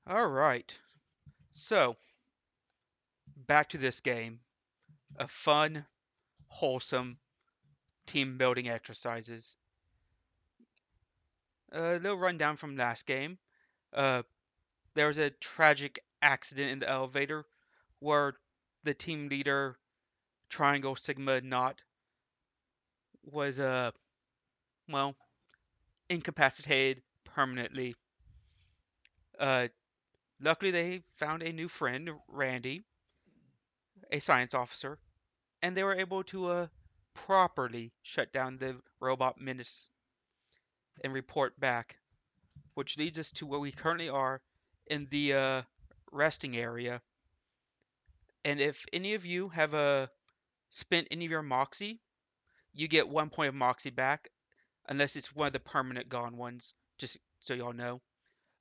All right. So, back to this game of fun, wholesome team building exercises. A little rundown from last game. Uh, there was a tragic accident in the elevator where the team leader, Triangle Sigma Knot, was, well, incapacitated permanently. Uh, Luckily, they found a new friend, Randy, a science officer, and they were able to, properly shut down the robot menace and report back, which leads us to where we currently are in the resting area. And if any of you have spent any of your Moxie, you get 1 point of Moxie back, unless it's one of the permanent gone ones, just so y'all know.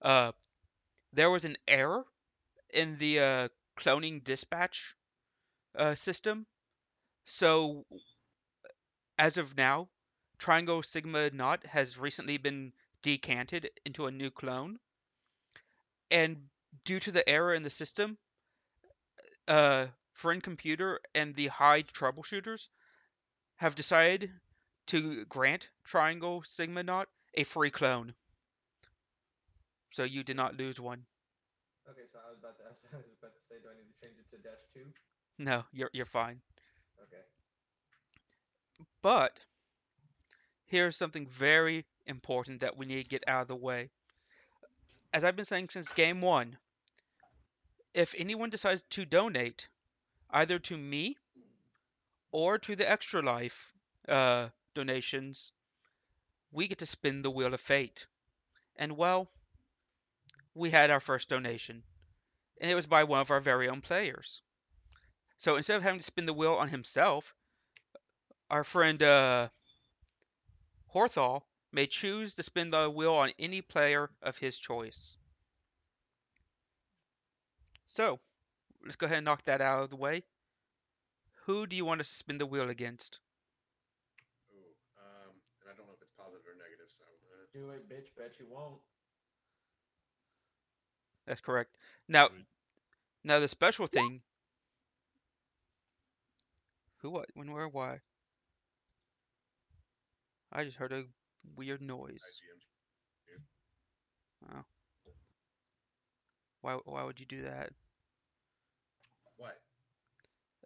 Uh, there was an error in the cloning dispatch system. So, as of now, Triangle Sigma Knot has recently been decanted into a new clone. And due to the error in the system, Friend Computer and the high troubleshooters have decided to grant Triangle Sigma Knot a free clone. So you did not lose one. Okay, so I was about to ask, I was about to say, do I need to change it to -2? No, you're fine. Okay. But here's something very important that we need to get out of the way. As I've been saying since game one, if anyone decides to donate either to me or to the Extra Life uh, donations, we get to spin the wheel of fate. And well, we had our first donation, and it was by one of our very own players. So instead of having to spin the wheel on himself, our friend Horthal may choose to spin the wheel on any player of his choice. So let's go ahead and knock that out of the way. Who do you want to spin the wheel against? Ooh, and I don't know if it's positive or negative, so Do it, bitch. Bet you won't. That's correct. Do Now, it. now the special thing. Who, what, when, where, why? I just heard a weird noise. IGM. Oh, why would you do that? What?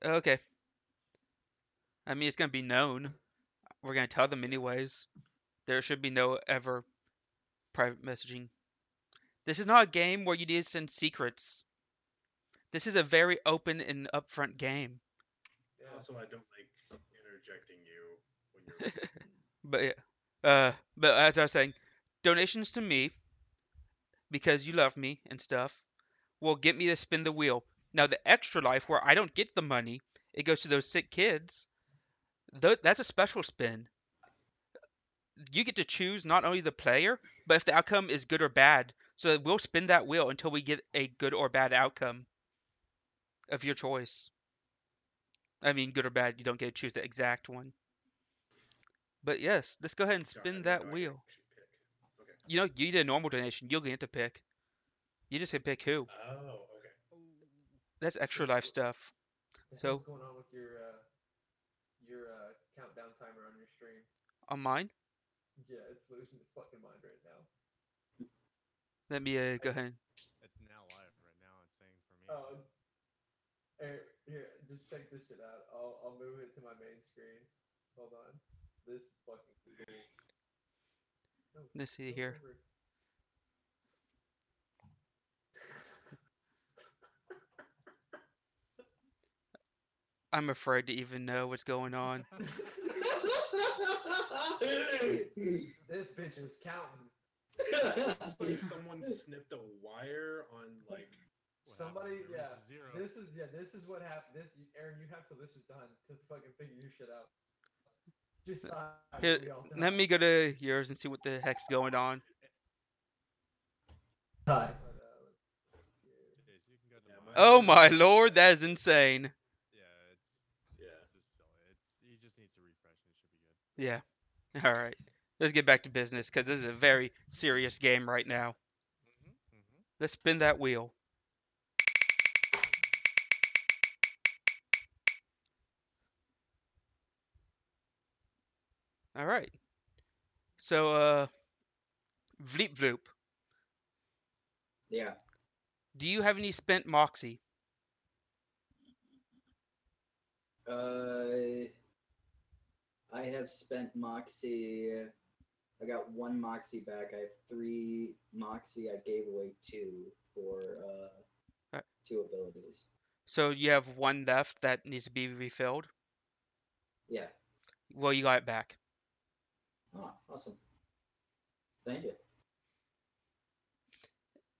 Okay, I mean it's gonna be known. We're gonna tell them anyways. There should be no ever private messaging. This is not a game where you need to send secrets. This is a very open and upfront game. Yeah. Also, I don't like interjecting you when you're like, But yeah, but as I was saying, donations to me because you love me and stuff will get me to spin the wheel. Now the extra life where I don't get the money, it goes to those sick kids. That's a special spin. You get to choose not only the player, but if the outcome is good or bad. So we'll spin that wheel until we get a good or bad outcome of your choice. I mean, good or bad, you don't get to choose the exact one. But yes, let's go ahead and sorry, I spin didn't that know I could wheel. actually pick. Okay. You did a normal donation. You'll get to pick. You just say pick who. Oh, okay. That's extra What's life stuff. what's So going on with your countdown timer on your stream? on mine, Yeah, it's losing its fucking mind right now. let me go I ahead. It's now live right now. It's saying for me. oh here, just check this shit out. I'll move it to my main screen. Hold on. This is fucking cool. No, Let's see go here. over. I'm afraid to even know what's going on. This bitch is counting. It's like someone snipped a wire on like. What happens Somebody, when it yeah. reaches zero? This is what happened. This, Aaron, you have till this is done to fucking figure your shit out. Just sigh when Here, we all die. let me go to yours and see what the heck's going on. Sigh. But let's see here. Okay, so you can go to Yeah, mine. mine Oh is. my lord, that is insane. Yeah, it's Yeah. just silly. He just needs to refresh and it should be good. Yeah. All right. Let's get back to business because this is a very serious game right now. Mhm. Mhm. Let's spin that wheel. All right. So, Vleep Vloop, Yeah. do you have any spent Moxie? I have spent Moxie. I got 1 Moxie back. I have 3 Moxie. I gave away 2 for Uh, 2 abilities. So you have one left that needs to be refilled. Yeah. Well, you got it back. Oh, awesome. Thank you.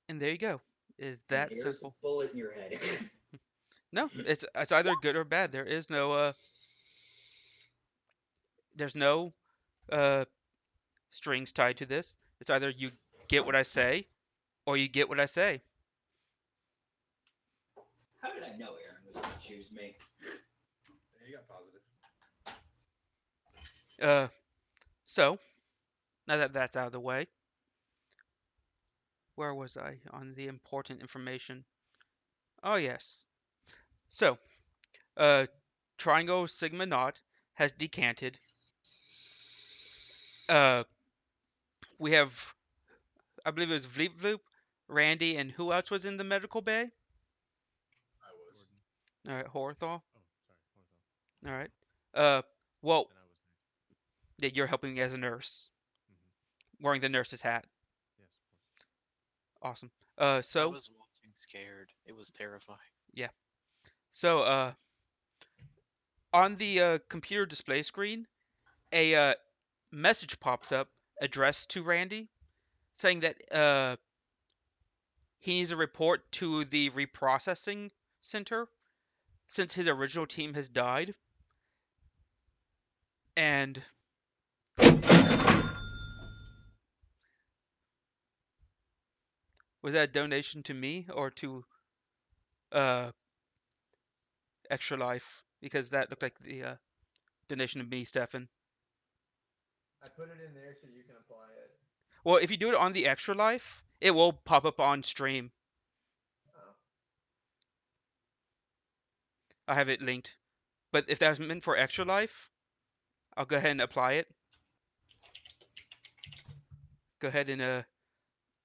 And there you go. Is And that here's simple? a bullet in your head. No, it's either good or bad. There's no uh strings tied to this. It's either you get what I say or you get what I say. How did I know Aaron was going to choose me? Yeah, you got positive. So now that that's out of the way, where was I on the important information? Oh yes. So, Triangle Sigma Naught has decanted. Uh, we have, I believe it was Vleep Vloop, Randy, and who else was in the medical bay? I was. Gordon. All right, Horthol. Oh, sorry. Horizontal. All right. Uh, well, Then I was next. that you're helping me as a nurse, Mm-hmm. wearing the nurse's hat. Yes, of course. Awesome. I So was watching scared. It was terrifying. yeah. So on the computer display screen, a message pops up addressed to Randy, saying that he needs a report to the reprocessing center since his original team has died. And was that a donation to me or to uh, Extra Life? Because that looked like the donation to me, Stefan. I put it in there so you can apply it. Well, if you do it on the Extra Life, it will pop up on stream. Oh. I have it linked. But if that's meant for Extra Life, I'll go ahead and apply it. Go ahead and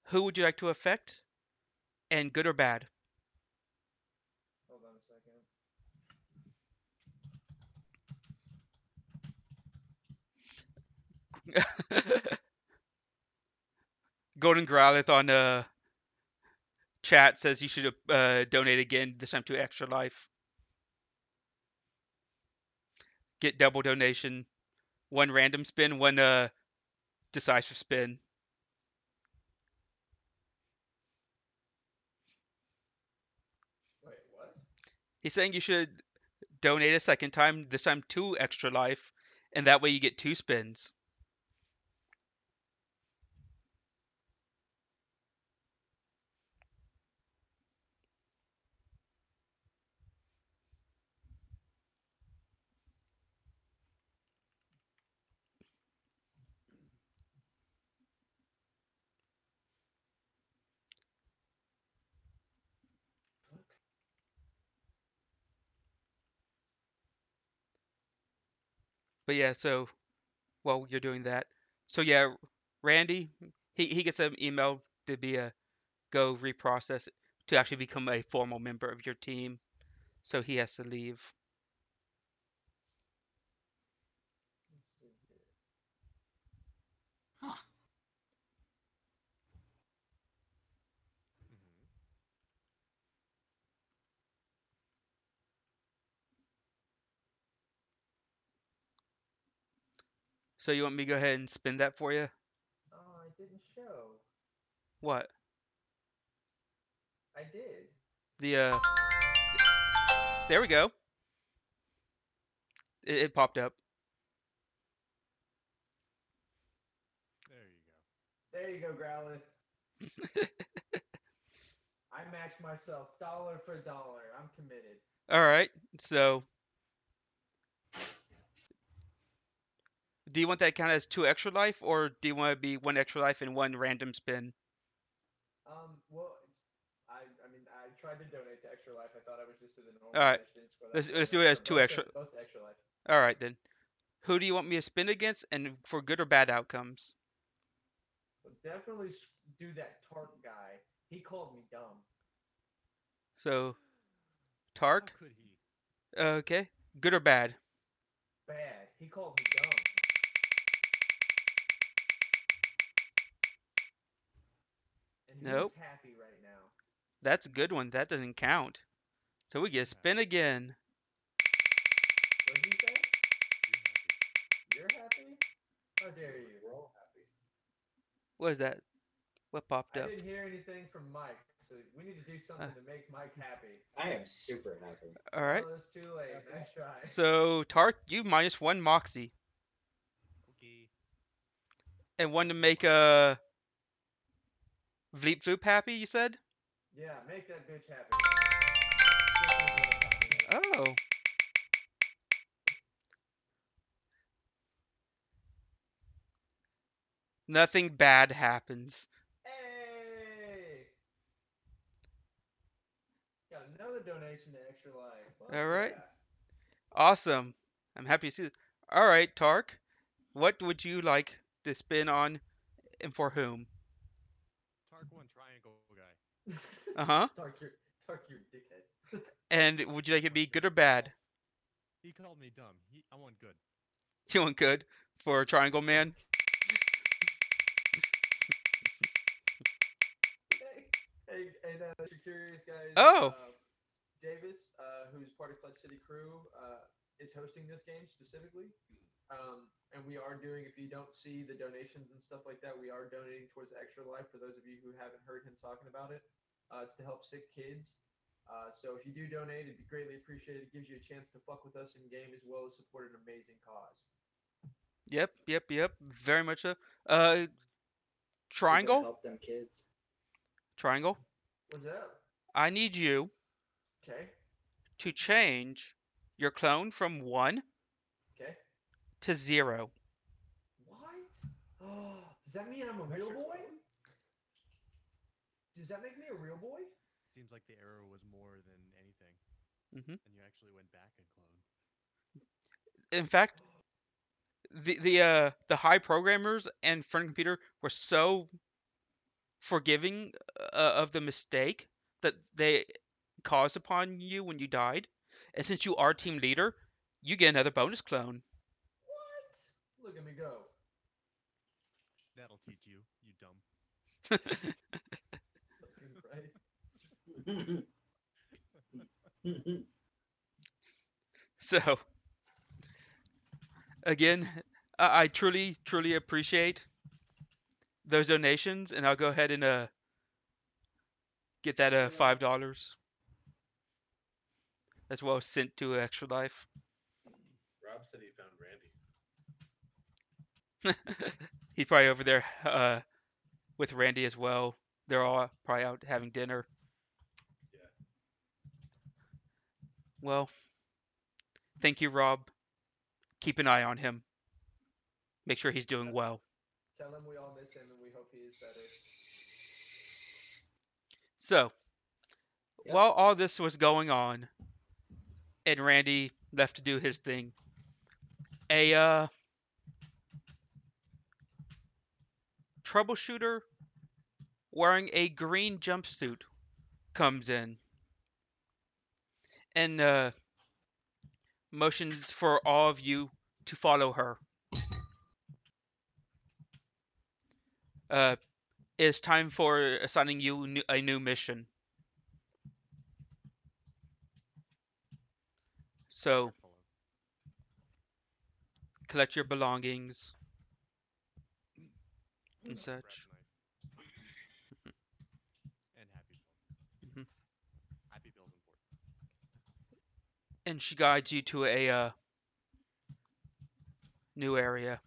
who would you like to affect? And good or bad? Hold on a second. Golden Growlith on chat says you should donate again, this time to Extra Life. Get double donation. One random spin, one decisive spin. Wait, what? He's saying you should donate a second time, this time to Extra Life, and that way you get 2 spins. But yeah, so while you're doing that, so yeah, Randy, he gets an email to be a go reprocess to actually become a formal member of your team. So he has to leave. Let's see here. Huh. Mm-hmm. So you want me to go ahead and spin that for you? Oh, I didn't show. What? I did. The there we go. It popped up. There you go. There you go, Growlith. I matched myself dollar for dollar. I'm committed. All right. So do you want that count as 2 extra life, or do you want to be 1 extra life and 1 random spin? Well, tried to donate to Extra Life. I thought I was just to the normal All right, fish. Didn't scroll let's that far let's do enough. it as So two extra. both to Extra Life. All right then. Who do you want me to spin against, and for good or bad outcomes? But definitely do that Tark guy. He called me dumb. So, How Tark. could he? Okay. Good or bad? Bad. He called me dumb. And he was Nope. happy right now. That's a good one. That doesn't count. So we get I'm spin happy. again. What did you say? You're happy. You're happy? How dare you? We're all happy. What is that? What popped I up? didn't hear anything from Mike, so we need to do something Uh. to make Mike happy. I am super happy. All right. Oh, it's too late. Nice try. So Tark, you -1 Moxie, Okay. and one to make Vleep Floop happy. You said? Yeah, make that bitch happy. This is what happiness. Oh. Nothing bad happens. Hey! Got another donation to Extra Life. Fuck All right. yeah. Awesome. I'm happy to see this. All right, Tark. What would you like to spin on, and for whom? Tark one triangle guy. Uh huh. Tark your dickhead. And would you like it to be good or bad? He called me dumb. I want good. You want good for Triangle Man? Hey, if you're curious, guys, Oh. Davis, who's part of Clutch City Crew, is hosting this game specifically. And we are doing, if you don't see the donations and stuff like that, we are donating towards Extra Life for those of you who haven't heard him talking about it. It's to help sick kids. So if you do donate, it'd be greatly appreciated. It gives you a chance to fuck with us in game as well as support an amazing cause. Yep. Very much so. We're gonna Triangle? help them kids. Triangle? What's up? I need you Okay. to change your clone from 1 Okay. to 0. What? Does that mean I'm a real boy? Does that make me a real boy? Seems like the error was more than anything. Mhm. And you actually went back and cloned. In fact, the high programmers and front computer were so forgiving of the mistake that they caused upon you when you died. And since you are team leader, you get another bonus clone. What? Look at me go. That'll teach you, you dumb. Fucking Christ. So, again, I truly appreciate those donations, and I'll go ahead and get that $5 as well sent to Extra Life. Rob said he found Randy. He's probably over there with Randy as well. They're all probably out having dinner. Yeah. Well, thank you, Rob. Keep an eye on him. Make sure he's doing well. Tell him we all miss him and we hope he is better. So, Yep. while all this was going on, and Randy left to do his thing, a troubleshooter wearing a green jumpsuit comes in and motions for all of you to follow her. It's time for assigning you a new mission. So, Careful of. collect your belongings and Bread such. knife. And happy pills. Mhm. Happy pills important. And she guides you to a new area.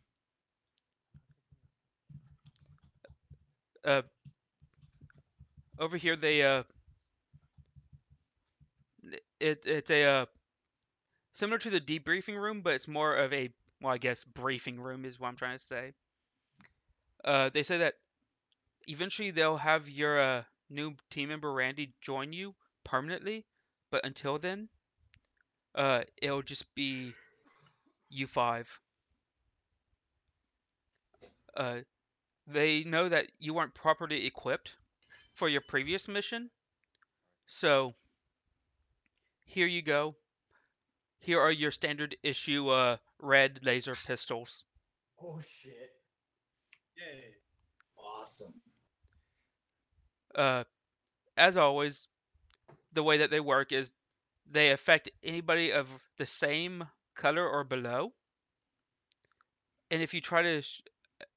Uh, Over here, it's a similar to the debriefing room, but it's more of a, well, I guess briefing room is what I'm trying to say. They say that eventually they'll have your new team member Randy join you, permanently, but until then, it'll just be U5. Uh, they know that you weren't properly equipped for your previous mission, so here you go. Here are your standard issue red laser pistols. Oh shit. Yay. Awesome. Uh, as always, the way that they work is they affect anybody of the same color or below, and if you try to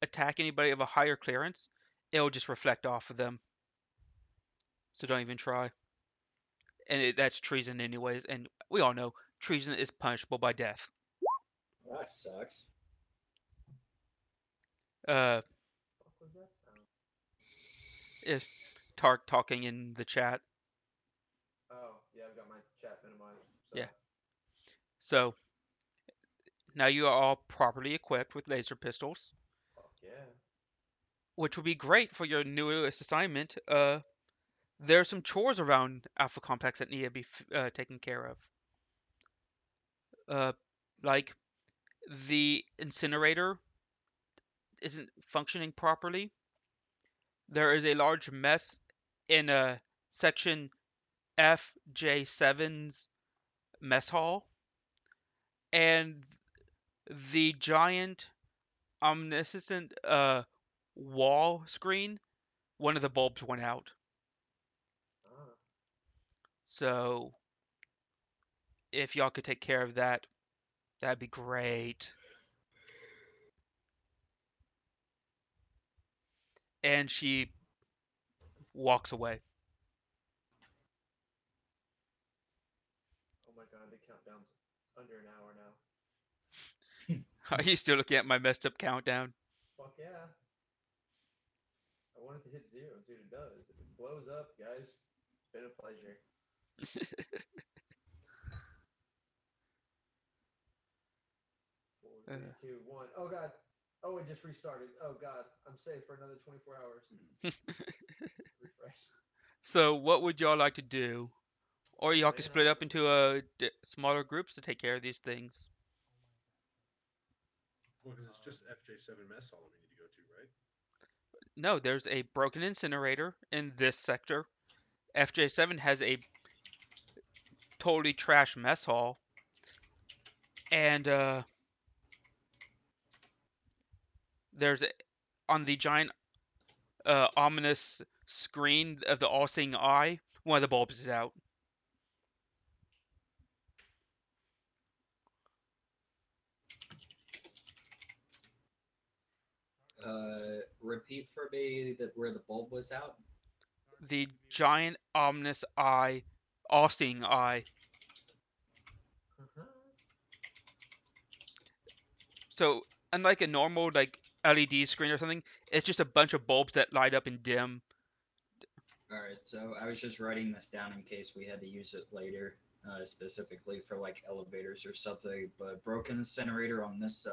attack anybody of a higher clearance, it'll just reflect off of them. So don't even try. And that's treason anyways, and we all know treason is punishable by death. Well, that sucks. Uh, What was that sound? is Tark talking in the chat? Oh, yeah, I've got my chat minimized. So. Yeah. So now you are all properly equipped with laser pistols, Fuck yeah. which would be great for your newest assignment. There are some chores around Alpha Complex that need to be taken care of. Uh, like the incinerator isn't functioning properly. There is a large mess in section FJ7's mess hall, and the giant omniscient wall screen, one of the bulbs went out. Ah. So if y'all could take care of that, that'd be great. And she walks away. Oh my god, the countdown's under an hour now. Are you still looking at my messed up countdown? Fuck yeah. I want it to hit 0 and see what it does. If it blows up, guys, it's been a pleasure. 4, 3, Uh. 2, 1. Oh god. Oh, it just restarted. Oh god. I'm safe for another 24 hours. Refresh. So what would y'all like to do? Or y'all could Man, split up into smaller groups to take care of these things. Well, because it's just FJ7 mess hall that we need to go to, right? No, there's a broken incinerator in this sector. FJ7 has a totally trash mess hall. And there's on the giant ominous screen of the all-seeing eye, one of the bulbs is out. Repeat for me where the bulb was out. The giant ominous eye, all-seeing eye. So unlike a normal like LED screen or something, it's just a bunch of bulbs that light up and dim. All right, so I was just writing this down in case we had to use it later, specifically for like elevators or something. But broken incinerator on this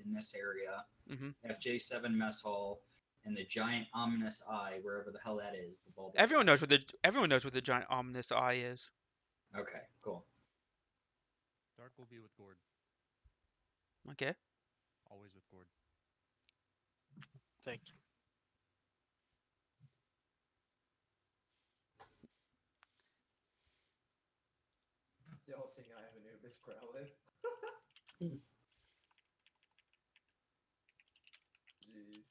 in this area, Hmm FJ7 mess hall, and the giant ominous eye wherever the hell that is. The bulb. Everyone knows what the giant ominous eye is. Okay, cool. Dark will be with Gord. Okay. Always with Gord. Thank you. Y'all sing I Have Anubis Growlithe. Jeez.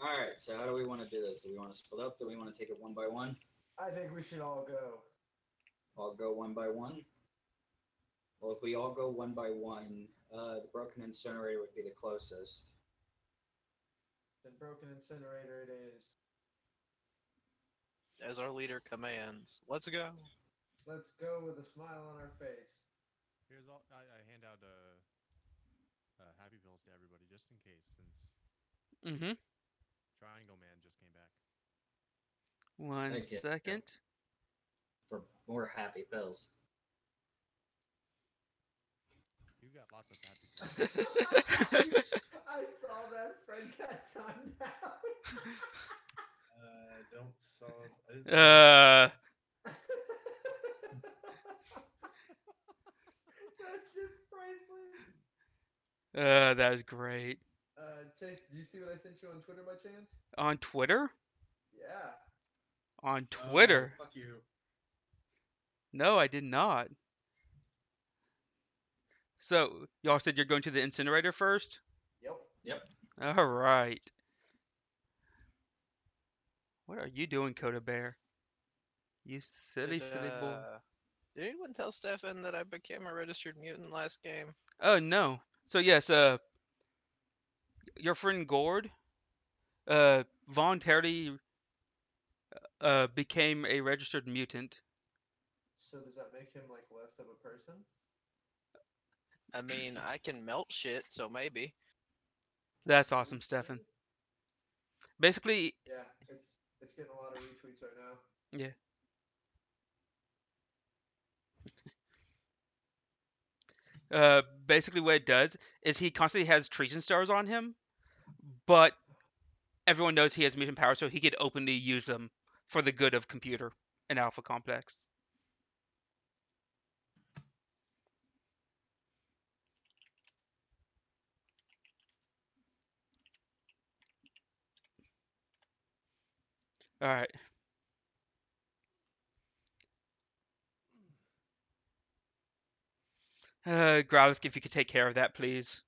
All right, so how do we want to do this? Do we want to split up? Do we want to take it one by one? I think we should all go. I'll go one by one. Well, if we all go one by one, the broken incinerator would be the closest. Then broken incinerator it is. As our leader commands. Let's go. Let's go with a smile on our face. Here's all. I hand out happy pills to everybody just in case, since Mm-hmm. Triangle Man just came back. One Thank you. second. For more happy pills. You got lots of happy pills. I saw that Fred got timed out. I didn't see anything. Uh, That shit's priceless. that was great. Chase, did you see what I sent you on Twitter by chance? On Twitter? Yeah. On Oh, Twitter? fuck you. No, I did not. So, y'all said you're going to the incinerator first? Yep. Yep. All right. What are you doing, Coda Bear? You silly, Did silly boy. did anyone tell Stefan that I became a registered mutant last game? Oh, no. So, yes, your friend Gord, voluntarily, became a registered mutant. So does that make him like less of a person? I mean, I can melt shit, so maybe. That's awesome, Stefan. Basically, Yeah, it's getting a lot of retweets right now. yeah. Basically, what it does is he constantly has treason stars on him, but everyone knows he has mutant power, so he could openly use them for the good of computer and Alpha Complex. All right. Growlithe, if you could take care of that, please.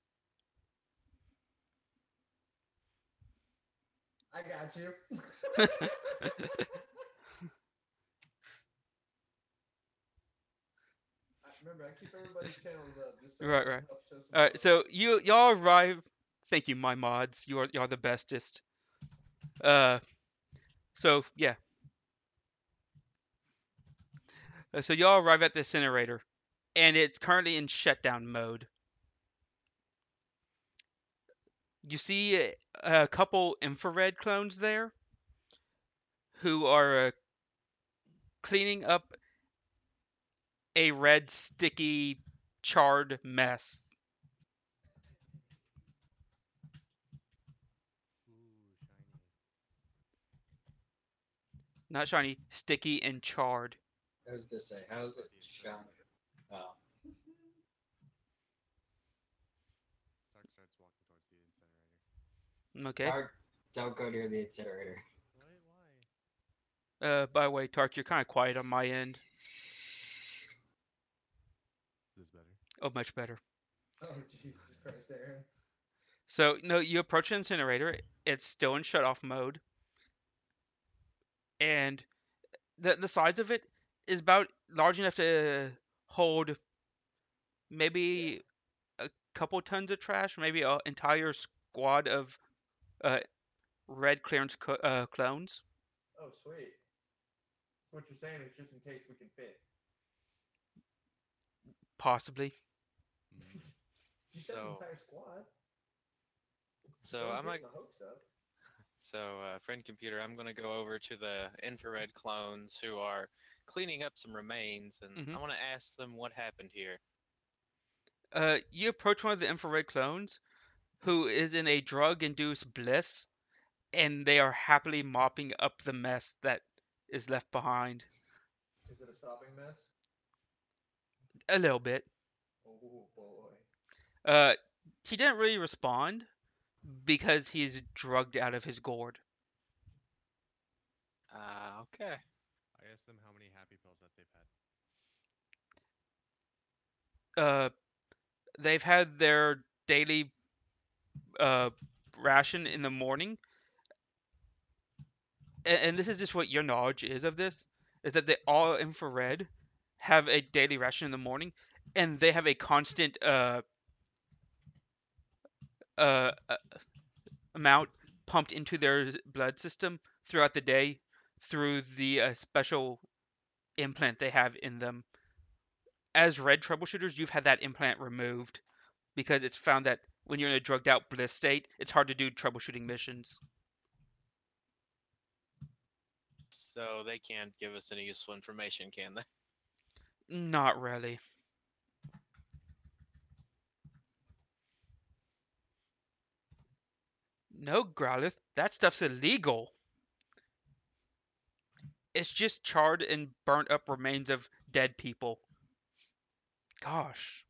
I got you. Remember, I keep everybody's channels up just so I Right, can right. help show some All right. love. So y'all arrive. Thank you, my mods. You're the bestest. Uh. So yeah. So y'all arrive at the incinerator, and it's currently in shutdown mode. You see a couple infrared clones there who are cleaning up a red, sticky, charred mess. Ooh, shiny. Not shiny, sticky and charred. I was gonna say, how's it At the shiny? incinerator. Oh, Tark starts walking towards the incinerator. Okay. Dark, don't go near the incinerator. What? Why? By the way, Tark, you're kind of quiet on my end. Is this better? Oh, much better. Oh Jesus Christ, Aaron. So, no, you approach the incinerator. It's still in shut-off mode, and the size of it is about large enough to hold Yeah. maybe a couple tons of trash, maybe an entire squad of uh, red clearance clones. Oh sweet. So what you're saying is just in case we can fit. Possibly. Mm. You said the So, entire squad. so Don't I'm get like, the hopes up. so friend computer, I'm gonna go over to the infrared clones who are cleaning up some remains, and Hmm. I want to ask them what happened here. You approach one of the infrared clones who is in a drug-induced bliss, and they are happily mopping up the mess that is left behind. Is it a sobbing mess? A little bit. Oh boy. Uh, he didn't really respond because he's drugged out of his gourd. Okay. I asked them how many happy pills that they've had. Uh, they've had their daily uh, ration in the morning, and this is just what your knowledge is of this, is that they all infrared have a daily ration in the morning, and they have a constant uh, uh, amount pumped into their blood system throughout the day through the special implant they have in them. As red troubleshooters, you've had that implant removed because it's found that when you're in a drugged out bliss state, it's hard to do troubleshooting missions. So they can't give us any useful information, can they? Not really. No, Growlithe, that stuff's illegal. It's just charred and burnt up remains of dead people. Gosh.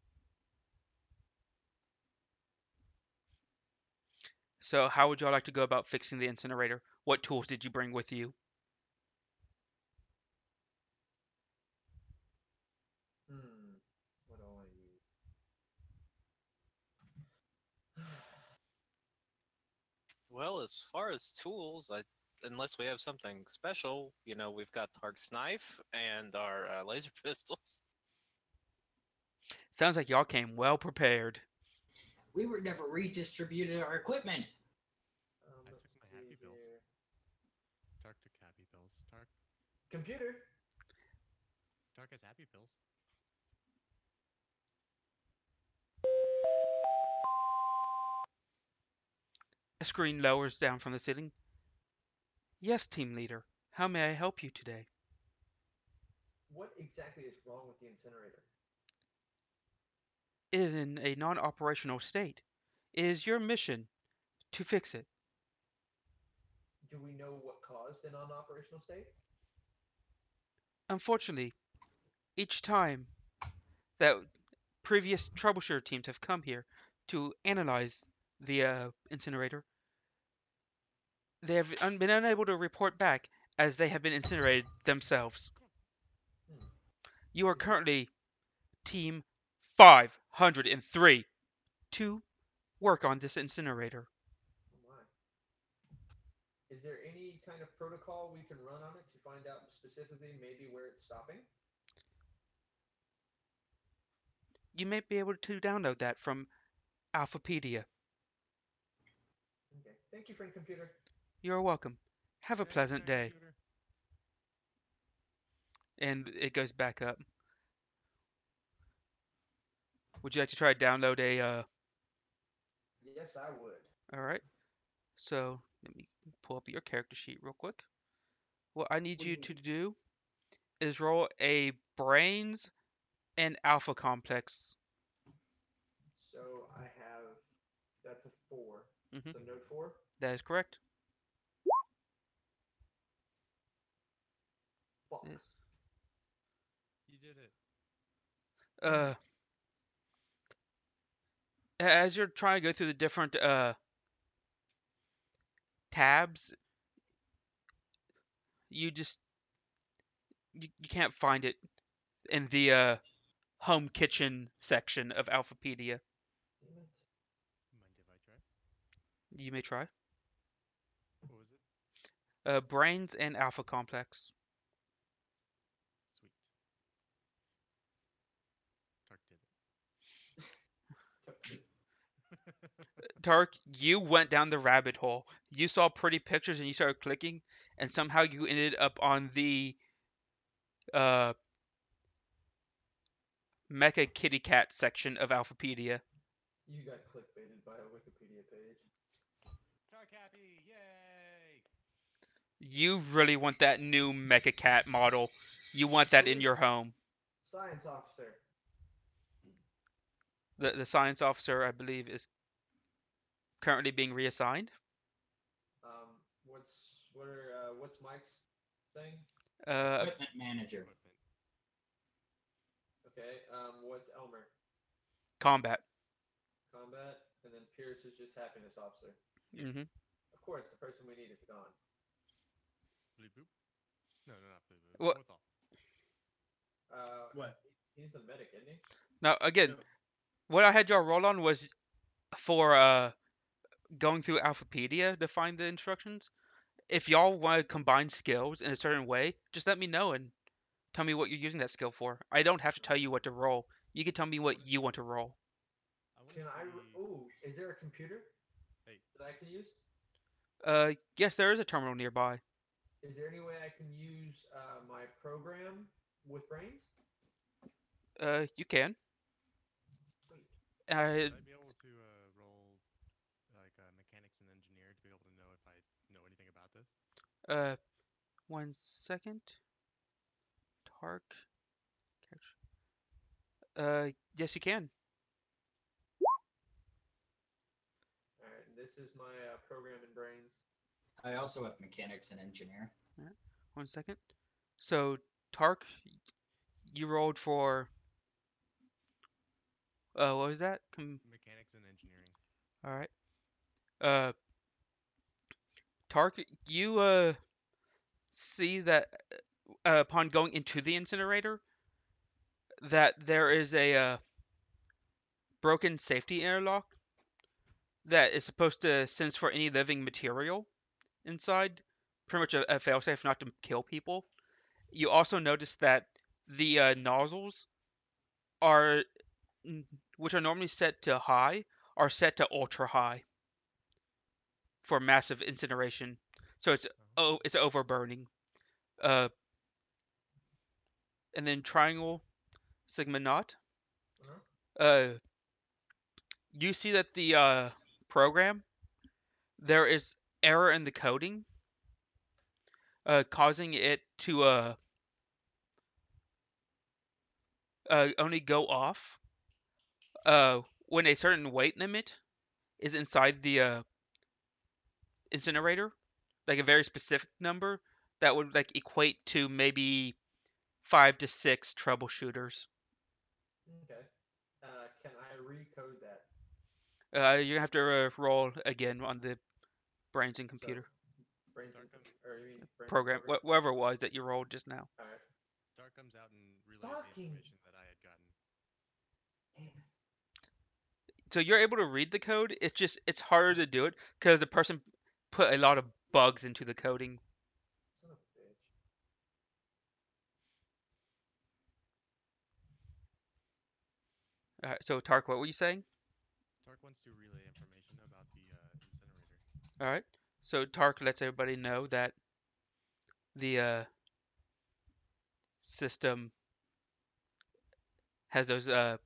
So, how would y'all like to go about fixing the incinerator? What tools did you bring with you? What do I want to use? Well, as far as tools, unless we have something special, we've got Tark's knife and our laser pistols. Sounds like y'all came well prepared. We were never redistributed our equipment. I Let's took my see happy pills. here. Tark took happy pills. Computer. Tark has happy pills. A screen lowers down from the ceiling. Yes, team leader. How may I help you today? What exactly is wrong with the incinerator? It is in a non-operational state. It is your mission to fix it. Do we know what caused the non-operational state? Unfortunately, each time that previous troubleshooter teams have come here to analyze the incinerator, they have been unable to report back as they have been incinerated themselves. Hmm. You are Is there currently Team 503 to work on this incinerator. Oh my. Is there any kind of protocol we can run on it to find out specifically maybe where it's stopping? You may be able to download that from Alphapedia. Okay. Thank you, friend computer. You're welcome. Have a Thanks, pleasant friend day. computer. And it goes back up. Would you like to try to download a Yes, I would. alright. So let me pull up your character sheet real quick. What I need What do you you to need? do is roll a brains and alpha complex. So I have, that's a 4. Hmm. So node 4. That is correct. Fuck. Yes. You did it. Uh, as you're trying to go through the different tabs, you just you can't find it in the home kitchen section of Alphapedia. Damn it. Mind if I try? You may try. What was it? Brains and alpha complex. Sweet. Tark did it. Tark, you went down the rabbit hole. You saw pretty pictures and you started clicking, and somehow you ended up on the uh, Mecha Kitty Cat section of Alphapedia. You got clickbaited by a Wikipedia page. Tark happy! Yay! You really want that new Mecha Cat model. You want that in Who's your home. science officer? The science officer, I believe, is currently being reassigned. What's Mike's thing? Uh, Equipment manager. Equipment. Okay. What's Elmer? combat. Combat, and then Pierce is just happiness officer. Hmm. Of course, the person we need is gone. Bleep boop? No, not bleep boop. Well, What's all? What? He's the medic, isn't he? now again, No. what I had y'all roll on was for going through Alphapedia to find the instructions. If y'all want to combine skills in a certain way, just let me know and tell me what you're using that skill for. I don't have to tell you what to roll. You can tell me what you want to roll. I want to Can I? see. Ooh, is there a computer Hey, that I can use? Yes, there is a terminal nearby. Is there any way I can use my program with brains? You can. Sweet. Uh, would I be able to roll like mechanics and engineer to be able to know if I know anything about this? uh, 1 second. Tark. Yes, you can. All right, and this is my program in brains. I also have mechanics and engineer. Alright, 1 second. So Tark, you rolled for what was that? Mechanics and engineering. All right. Uh, Tark, you see that upon going into the incinerator that there is a broken safety interlock that is supposed to sense for any living material inside, pretty much a failsafe not to kill people. You also notice that the nozzles are, which are normally set to high, are set to ultra high for massive incineration. So it's overburning. Uh, and then triangle sigma naught. Uh-huh. Uh, you see that the program there is error in the coding, causing it to only go off when a certain weight limit is inside the incinerator, like a very specific number that would like equate to maybe 5 to 6 troubleshooters. Okay. Can I recode that? You have to roll again on the brains and So computer brains and or you mean brains and program, program? whatever it was that you rolled just now. All right. Dark comes out and relays the Fucking information that I had gotten. damn. So you're able to read the code. It's harder to do it because the person put a lot of bugs into the coding. Son of a bitch. All right, so Tark, what were you saying? Dark wants to relay information about the incinerator. All right, so Tark lets everybody know that the system has those The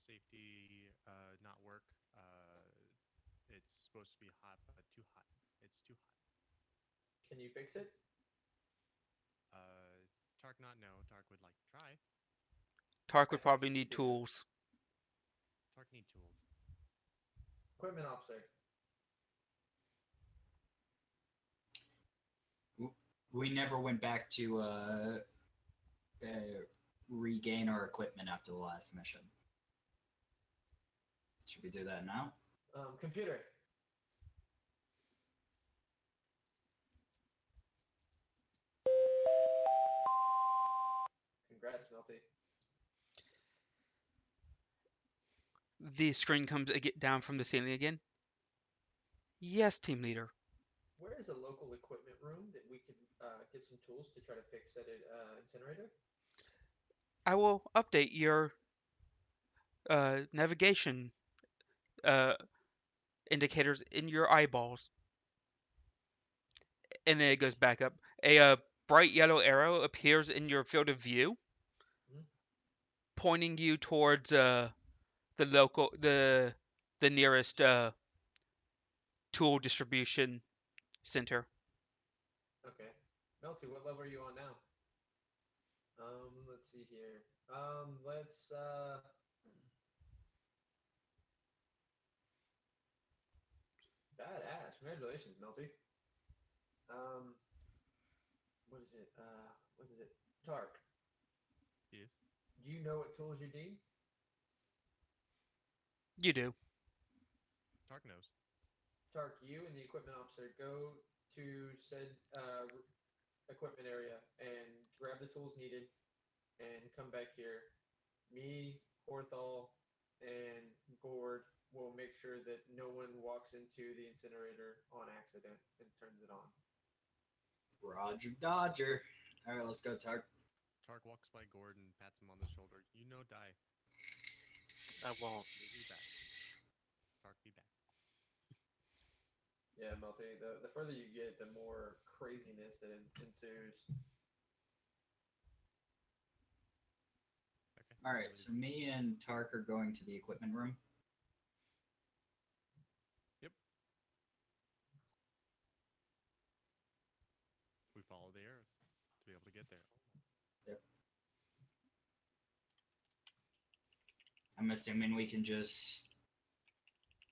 safety not work. It's supposed to be hot, but too hot. It's too hot. Can you fix it? Tark not no. Tark would like to try. Tark I would think probably you should need do that. tools. Tark need tools. Equipment officer. We never went back to regain our equipment after the last mission. Should we do that now? Computer. Congrats, Melty. The screen comes down from the ceiling again. Yes, team leader. Where is a local equipment room that we could get some tools to try to fix that incinerator? I will update your navigation uh, indicators in your eyeballs. And then it goes back up. A bright yellow arrow appears in your field of view, Hmm? pointing you towards the nearest tool distribution center. Okay. Melty, what level are you on now? Let's see here. Let's badass. Congratulations, Melty. Um, what is it? What is it? Tark. Yes. Do you know what tools you need? You do. Tark knows. Tark, you and the equipment officer go to said equipment area and grab the tools needed and come back here. Me, Horthal, and Gord will make sure that no one walks into the incinerator on accident and turns it on. Roger Dodger. All right, let's go, Tark. Tark walks by Gordon, pats him on the shoulder. You know, die. I won't. We'll be back. Tark, be back. Yeah, Melty, the further you get, the more craziness that ensues. Okay. All right, so me and Tark are going to the equipment room. Yep. We follow the arrows to be able to get there. Yep. I'm assuming we can just.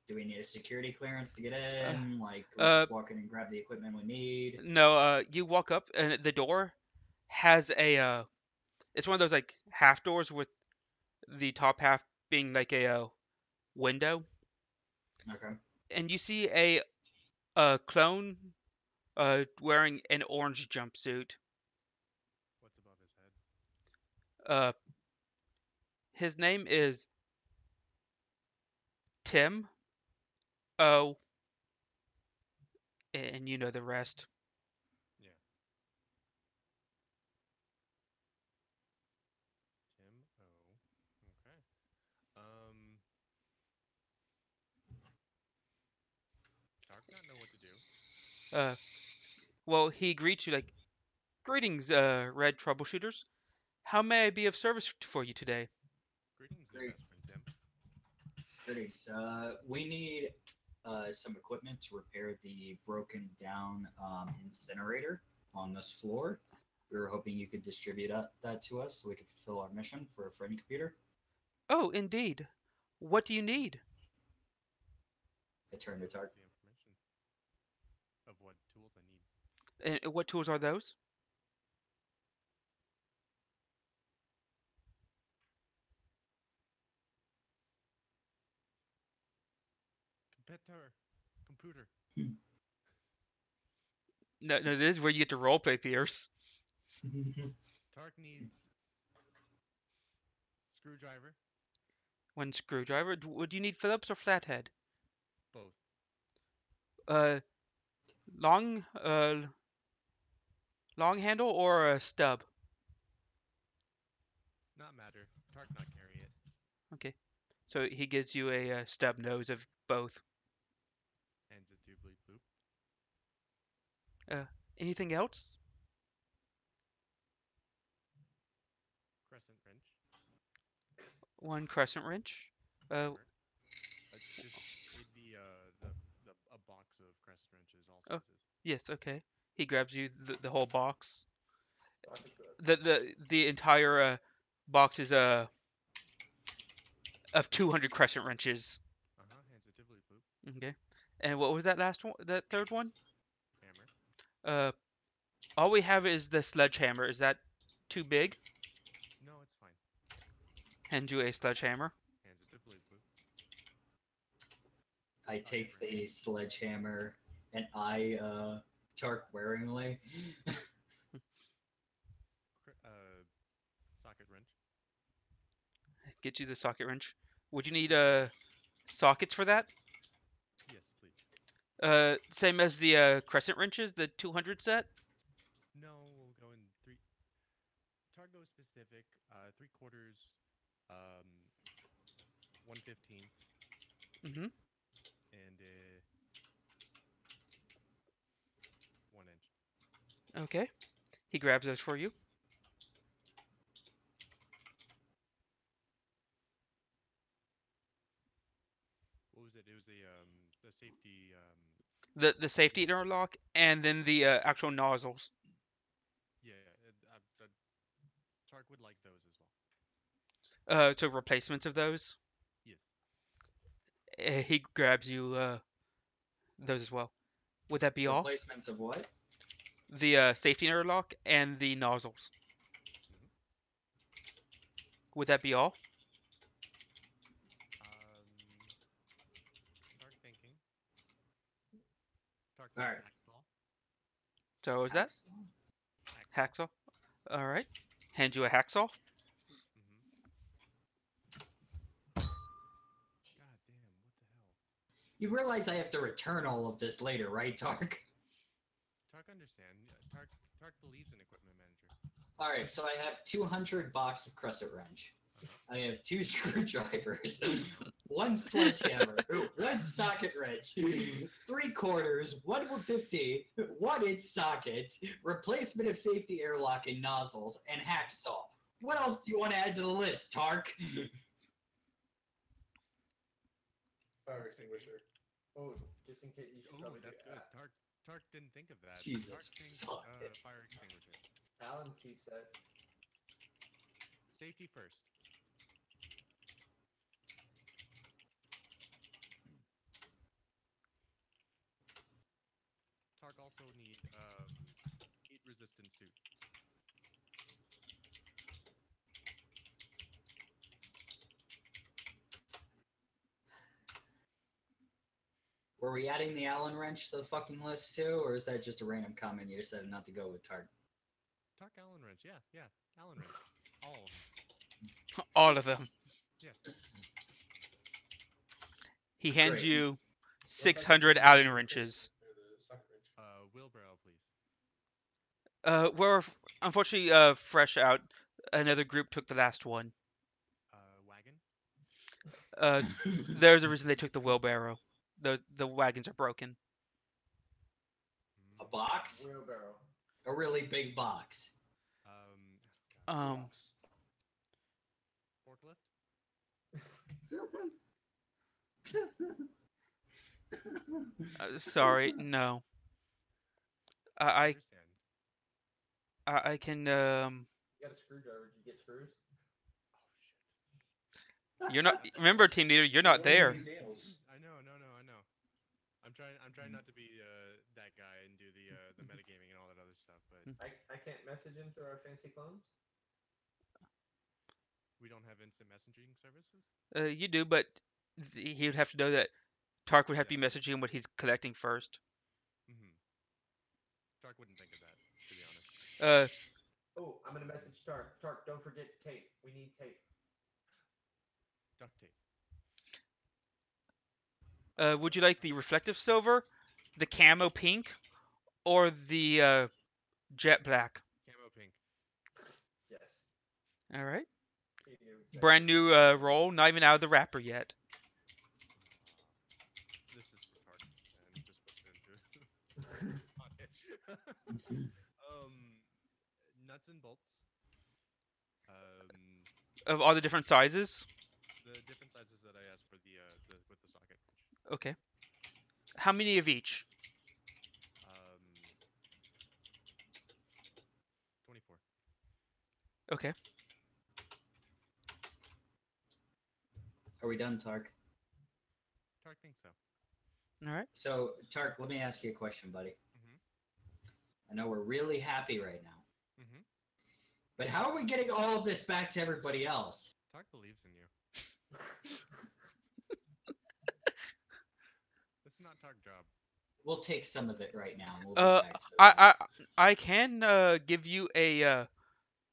Do we need a security clearance to get in? Like, we just walk in and grab the equipment we need? No, you walk up and the door has a it's one of those like half doors with the top half being like a window, Okay. and you see a clone wearing an orange jumpsuit. What's above his head? Uh, his name is Tim. Oh, and you know the rest. Yeah. Tim O. Okay. Um. Tark not know what to do. Uh, well, he greets you like, "Greetings, Red Troubleshooters. How may I be of service for you today?" Greetings, new Great. best friend Tim. Greetings. We need some equipment to repair the broken down incinerator on this floor. We were hoping you could distribute that to us so we could fulfill our mission for a friend computer. Oh, indeed. What do you need? I turned to What's Tark. the information of what tools I need? And what tools are those? Computer. Computer. No, no, this is where you get to roleplay, Pierce. Tark needs screwdriver. One screwdriver. Would you need Phillips or flathead? Both. Uh, long, long handle or a stub? Not matter. Tark not carry it. Okay. So he gives you a stub nose of both. Hands it to Bleep Bloop. Uh, anything else? Crescent wrench. One crescent wrench. Sure. Just read the a box of crescent wrenches, all Oh, sizes. yes, okay. He grabs you the whole box. Sockets up. The entire box is of 200 crescent wrenches. Hands it to Bleep Bloop. Okay. And what was that last one? That third one? Hammer. Uh, all we have is the sledgehammer. Is that too big? No, it's fine. Hand you a sledgehammer. Hands it to Bleep Bloop. I take the sledgehammer and I Tark waringly. Socket wrench. Get you the socket wrench. Would you need sockets for that? Yes, please. Same as the crescent wrenches, the 200 set. No, we'll go in three. Targo specific. 3/4. 1/15. Mm-hmm. And 1 inch. Okay. He grabs those for you. What was it? It was the safety The safety interlock and then the actual nozzles. yeah. Tark would like those as well. So replacements of those. Yes. He grabs you those as well. Would that be all? Replacements of what? The safety interlock and the nozzles. Mhm. Would that be all? Tark thinking. Tark All needs right. hacksaw. So what was that? Hacksaw. Hacksaw. All right. Hand you a hacksaw. God damn! What the hell? You realize I have to return all of this later, right, Tark? Tark understand. Tark believes in equipment manager. All right, so I have 200 box of crescent wrench. I have 2 screwdrivers, 1 sledgehammer, 1 socket wrench, 3/4, 1/15, 1-inch sockets, replacement of safety airlock and nozzles, and hacksaw. What else do you want to add to the list, Tark? Fire extinguisher. Oh, just in case you should Oh, probably that's do good. Tark didn't think of that. Jesus Tark thinks fuck. fire extinguisher. Allen key set. Safety first. Tark also need heat resistant suit. Were we adding the Allen wrench to the fucking list too, or is that just a random comment you decided not to go with Tark? Tark Allen wrench. Yeah. Allen wrench. All of them. All of them. Yes. He hands Great. you What about the 600 thing Allen with the wrenches. piston, or the socket wrench? Wheelbarrow, please. We're unfortunately fresh out. Another group took the last one. Wagon. Uh, there's a reason they took the wheelbarrow. The wagons are broken. A box? Wheelbarrow. A really big box. God. Um, Forklift. Sorry, no. I I understand. I can You got a screwdriver. Did you get screws? Oh shit. You're not. Remember, team leader, you're not What are there. these nails? I know. I'm trying not to be that guy and do the metagaming and all that other stuff, but I can't message him through our fancy clones. we don't have instant messaging services. You do, but he would have to know that Tark would have to Yeah. be messaging him what he's collecting first. Mm-hmm. Tark wouldn't think of that, to be honest. Oh, I'm gonna message Tark. Tark, don't forget tape. We need tape. Duct tape. Would you like the reflective silver, the camo pink, or the jet black? Camo pink. Yes. All right. He knew exactly. Brand new roll, not even out of the wrapper yet. This is for Tark, and just puts it into pocket. Nuts and bolts. Of all the different sizes. The different sizes that I asked for with the socket wrench. Okay. How many of each? 24. Okay. Are we done, Tark? Tark thinks so. All right. So, Tark, let me ask you a question, buddy. Mm-hmm. I know we're really happy right now. Mm-hmm. But how are we getting all of this back to everybody else? Tark believes in you. It's not Tark job. We'll take some of it right now. And we'll be back for the I rest. I can give you a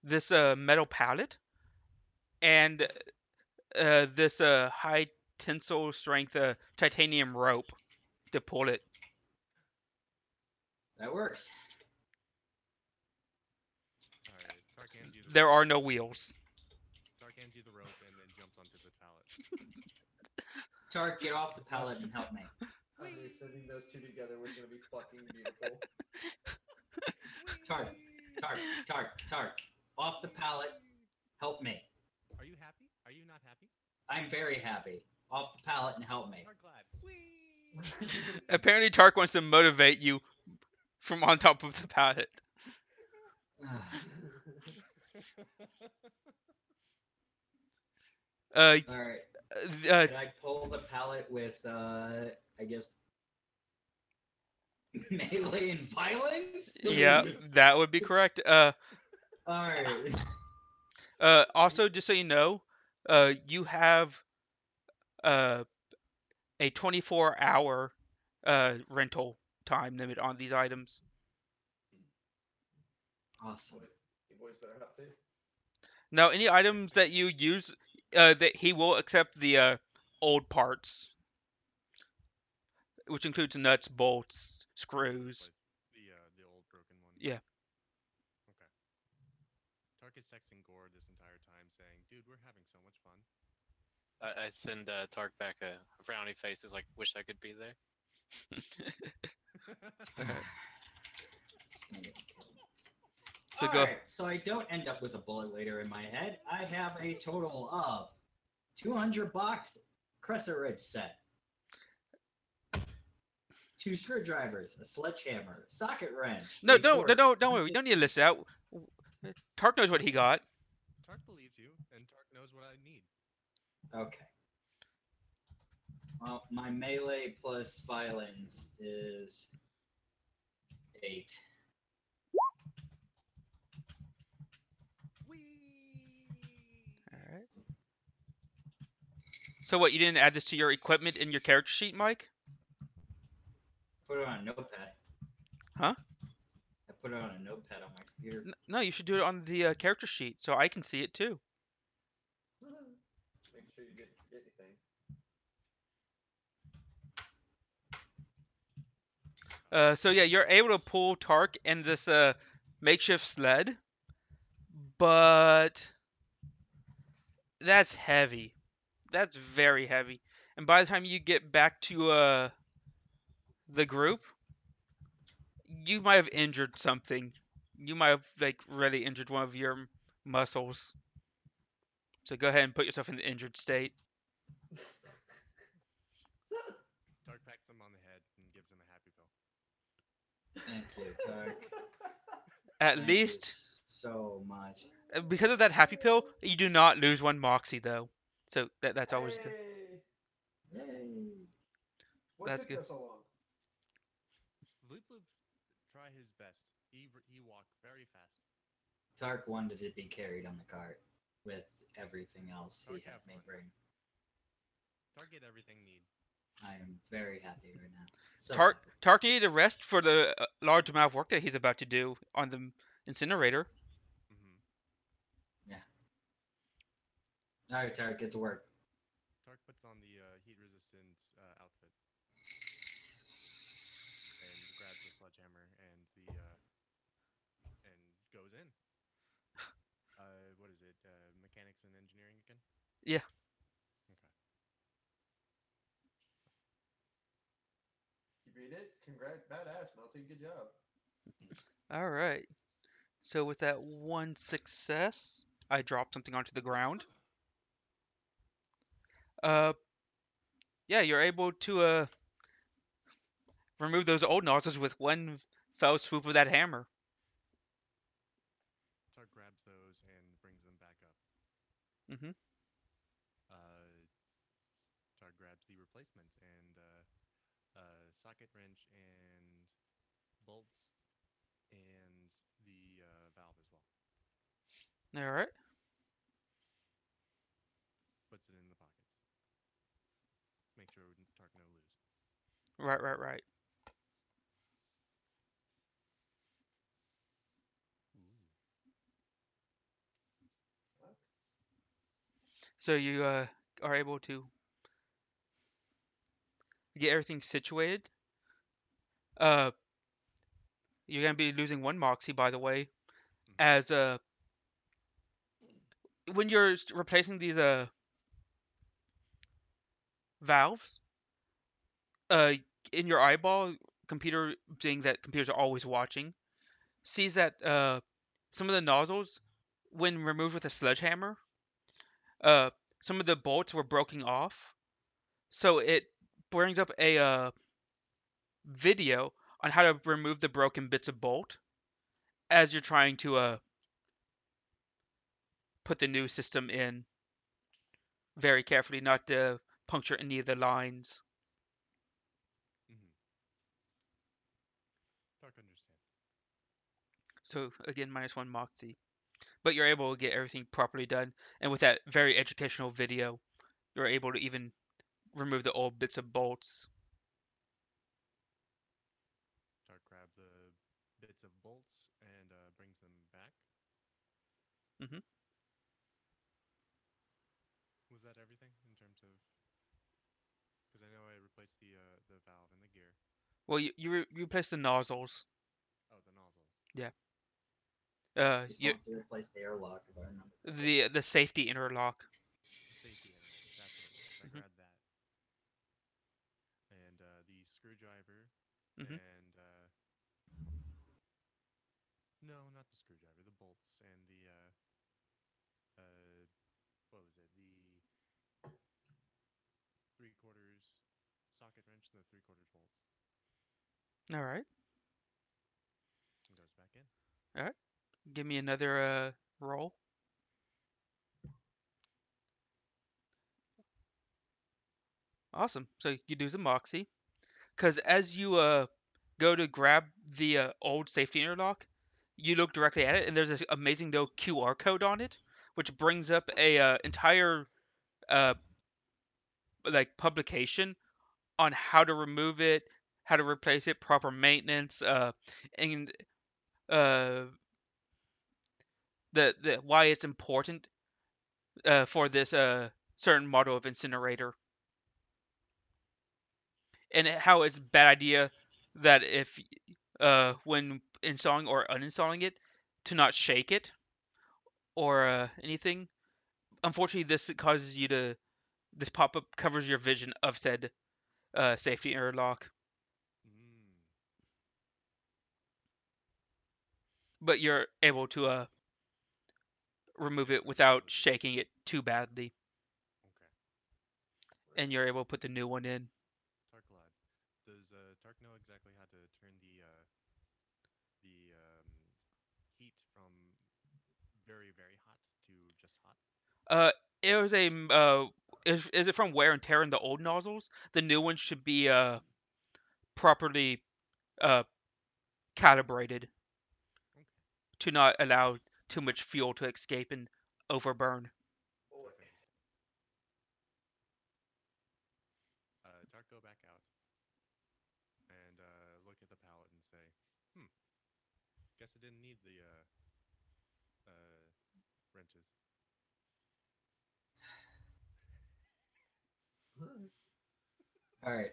this metal pallet and this high tensile strength titanium rope to pull it. That works. All right. Tark hands you the There rope. are no wheels. Tark hands you the rope and then jumps onto the pallet. Tark, get off the pallet and help me. I knew sending those two together was gonna be fucking beautiful. Tark, off the pallet. Help me. Are you happy? Are you not happy? I'm very happy. Off the pallet and help me. Tark glad. Whee! Apparently, Tark wants to motivate you from on top of the pallet. Uh, All right. uh, Can I pull the pallet with, I guess, melee and violence? yeah, that would be correct. All right. Also, just so you know, you have a 24-hour rental time limit on these items. Awesome. You boys better have to. Now, any items that you use, that he will accept the old parts, which includes nuts, bolts, screws. The old broken one. Yeah. Okay. Tark is texting Gore this entire time saying, "Dude, we're having so much fun." I send Tark back a frowny face. Is like, wish I could be there. Just gonna get killed. So All go. right, so I don't end up with a bullet later in my head. I have a total of 200 bucks Crescent Ridge set, 2 screwdrivers, a sledgehammer, socket wrench. No, 3 quarters. don't worry. We don't need to list it out. Tark knows what he got. Tark believes you, and Tark knows what I need. Okay. Well, my melee plus violence is 8. All right. So what? You didn't add this to your equipment in your character sheet, Mike? put it on a notepad. Huh? I put it on a notepad on my computer. No, you should do it on the character sheet so I can see it too. Make sure you didn't forget anything. So yeah, you're able to pull Tark in this makeshift sled, but that's heavy. That's very heavy. And by the time you get back to the group, you might have injured something. You might have like really injured one of your muscles. So go ahead and put yourself in the injured state. Tark pats him on the head and gives him a happy pill. Thank you, Tark. At Thank least you so much. because of that happy pill, you do not lose one moxie though. So that's always good. Hey! Yay! What That's took good. us so long? Vloop Vloop try his best. He walked very fast. Tark wanted to be carried on the cart with everything else he Tark had have me fun. bring. Tark get everything need. I am very happy right now. So Tark happy. Tark needed a rest for the large amount of work that he's about to do on the incinerator. Mm-hmm. All right, Tark, get to work. Tark puts on the heat-resistant outfit and grabs the sledgehammer and the and goes in. What is it? Mechanics and engineering again? Yeah. Okay. You beat it? Congrats, badass, Melty. Good job. All right. So with that one success, I dropped something onto the ground. Uh, yeah, you're able to remove those old nozzles with one fell swoop of that hammer. Tark grabs those and brings them back up. Hmm. Tark grabs the replacement and socket wrench and bolts and the valve as well. All right. Puts it in the pockets. Make sure Tark no lose. Right, right, right. Ooh. So you are able to get everything situated. Uh, you're gonna be losing one moxie, by the way, Mm-hmm. as when you're replacing these valves, uh, in your eyeball, computer being that computers are always watching, sees that some of the nozzles, when removed with a sledgehammer, uh, some of the bolts were broken off. So it brings up a video on how to remove the broken bits of bolt as you're trying to put the new system in very carefully, not to puncture any of the lines. Mm-hmm. Tark understand. So again, minus one moxie. But you're able to get everything properly done, and with that very educational video, you're able to even remove the old bits of bolts. Tark grabs the bits of bolts and brings them back. Hmm. Was that everything in terms of? Because I know I replaced the valve and the gear. Well, you replace the nozzles. Oh, the nozzles. Yeah. You still You have to replace the airlock, if I remember. the safety interlock. The safety interlock. That's what it was. I Hmm. grabbed that. And the screwdriver Hmm. and no, not the screwdriver. The bolts and the what was it? The 3/4 socket wrench and the 3/4 bolts. All right. And goes back in. All right. Give me another roll. Awesome. So you do the moxie, because as you go to grab the old safety interlock, you look directly at it, and there's this amazing little QR code on it, which brings up a entire uh, like publication on how to remove it, how to replace it, proper maintenance, and uh, the why it's important for this certain model of incinerator, and how it's a bad idea that if when installing or uninstalling it, to not shake it or anything. Unfortunately, this causes you to this pop-up covers your vision of said safety interlock, Mm. but you're able to remove it without shaking it too badly, Okay. and you're able to put the new one in. Tark lad. Does Tark know exactly how to turn the heat from very very hot to just hot? Uh, it was a is it from wear and tear in the old nozzles? The new one should be properly uh calibrated Okay. to not allow too much fuel to escape and overburn. Boy. Perfect. Tark go back out and look at the pallet and say, "Hmm. Guess I didn't need the uh wrenches." All right.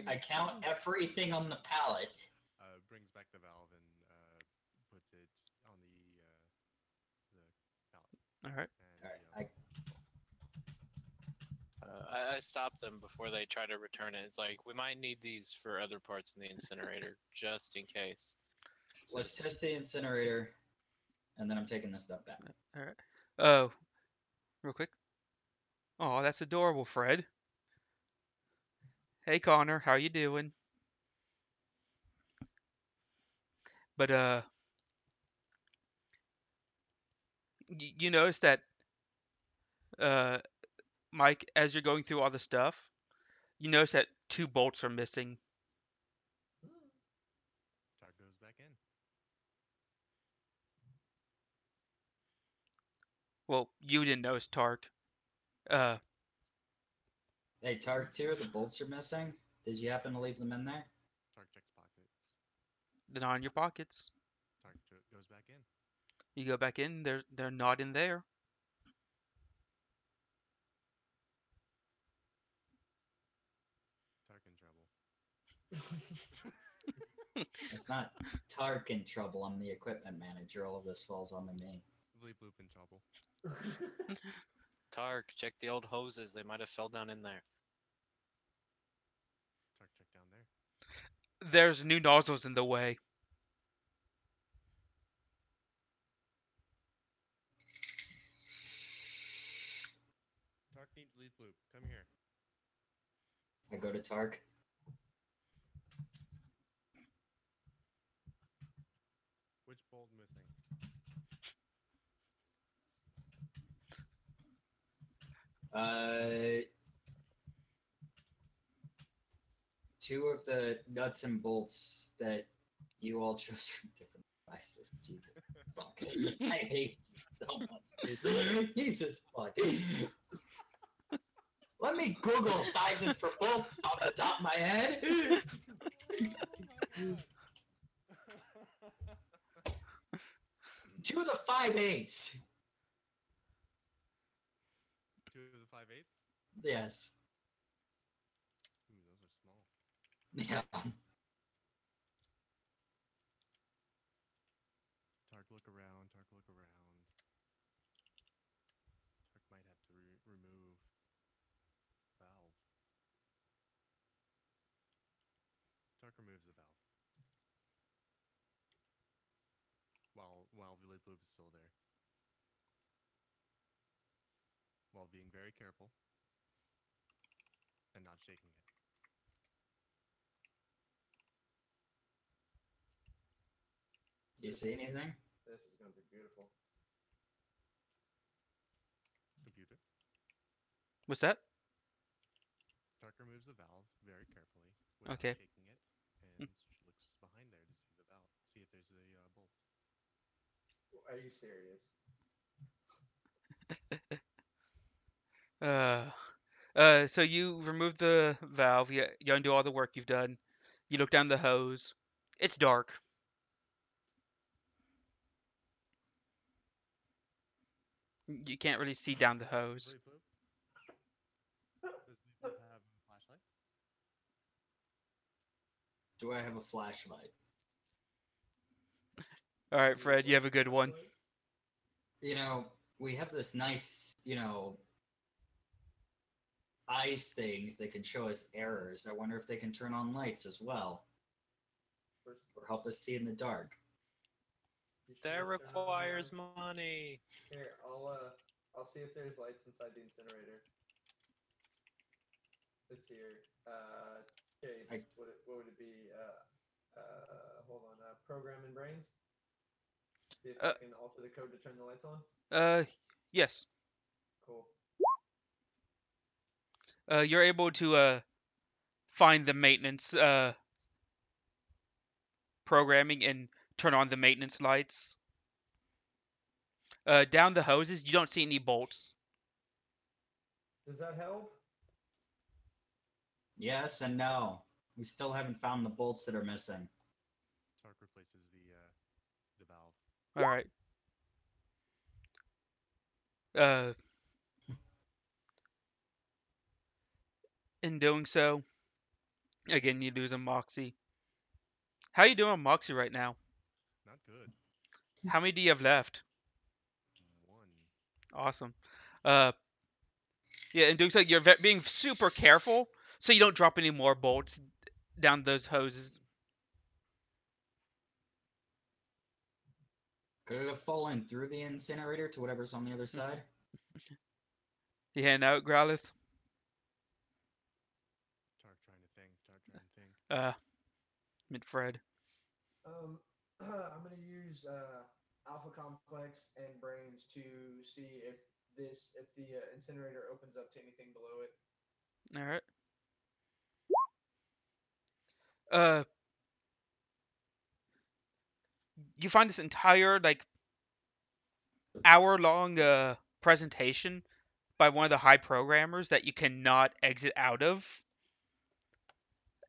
I count everything on the pallet. Brings back the valve and puts it on the pallet All right. and All the right. I stopped them before they try to return it. It's like we might need these for other parts in the incinerator, just in case. So Let's test the incinerator, and then I'm taking this stuff back. All right. Real quick. Oh, that's adorable, Fred. Hey, Connor, how you doing? But you notice that uh, Mike, as you're going through all the stuff, you notice that two bolts are missing. Tark goes back in. Well, you didn't notice, Tark. Uh, Hey, Tark 2, the bolts are missing. Did you happen to leave them in there? Tark checks pockets. they're not in your pockets. Tark goes back in. You go back in, they're not in there. Tark in trouble. It's not Tark in trouble. I'm the equipment manager. All of this falls onto me. Bleep bloop in trouble. Tark, check the old hoses. They might have fell down in there. Tark check down there. There's new nozzles in the way. Tark needs bleep bloop. Come here. I go to Tark. Which bolt missing? Two of the nuts and bolts that you all chose from different sizes. Jesus fuck. I hate you so much. Jesus fuck. Let me Google sizes for bolts off the top of my head. Two of the 5/8. Two of the 5/8. Yes. Ooh, those are small. Yeah. Tark look around. Tark look around. Tark might have to remove valve. Tark removes the valve. While bleep bloop is still there. While being very careful and not shaking it. Do you see anything? This is gonna be beautiful. Computer. What's that? Tark removes the valve very carefully without Okay. shaking it, and she looks behind there to see the valve, see if there's the bolts. Are you serious? So you remove the valve. You undo all the work you've done. You look down the hose. It's dark. You can't really see down the hose. Bleep bloop. Does Bleep bloop have a flashlight? Do I have a flashlight? All Do right, you Fred, you work have a good one. flashlight? You know, we have this nice, eyes things that can show us errors. I wonder if they can turn on lights as well, First, or help us see in the dark. you should That just turn on, requires money. Here, I'll see if there's lights inside the incinerator. Let's see here. Chase, I, what would it be? Hold on. Program in brains. See if I Uh, can alter the code to turn the lights on. uh, yes. Cool. You're able to find the maintenance programming and turn on the maintenance lights. Down the hoses, you don't see any bolts. Does that help? yes and no. We still haven't found the bolts that are missing. Tark replaces the valve. All right. Uh, in doing so, again, you lose a Moxie. How you doing on Moxie right now? Not good. How many do you have left? One. Awesome. Uh, yeah, in doing so, you're being super careful so you don't drop any more bolts down those hoses. Could it have fallen through the incinerator to whatever's on the other side? You hand out, Growlith? Tark trying to think. Tark trying to think. Uh, mid Fred. I'm gonna use alpha complex and brains to see if the incinerator opens up to anything below it. All right. Uh, you find this entire like hour-long presentation by one of the high programmers that you cannot exit out of.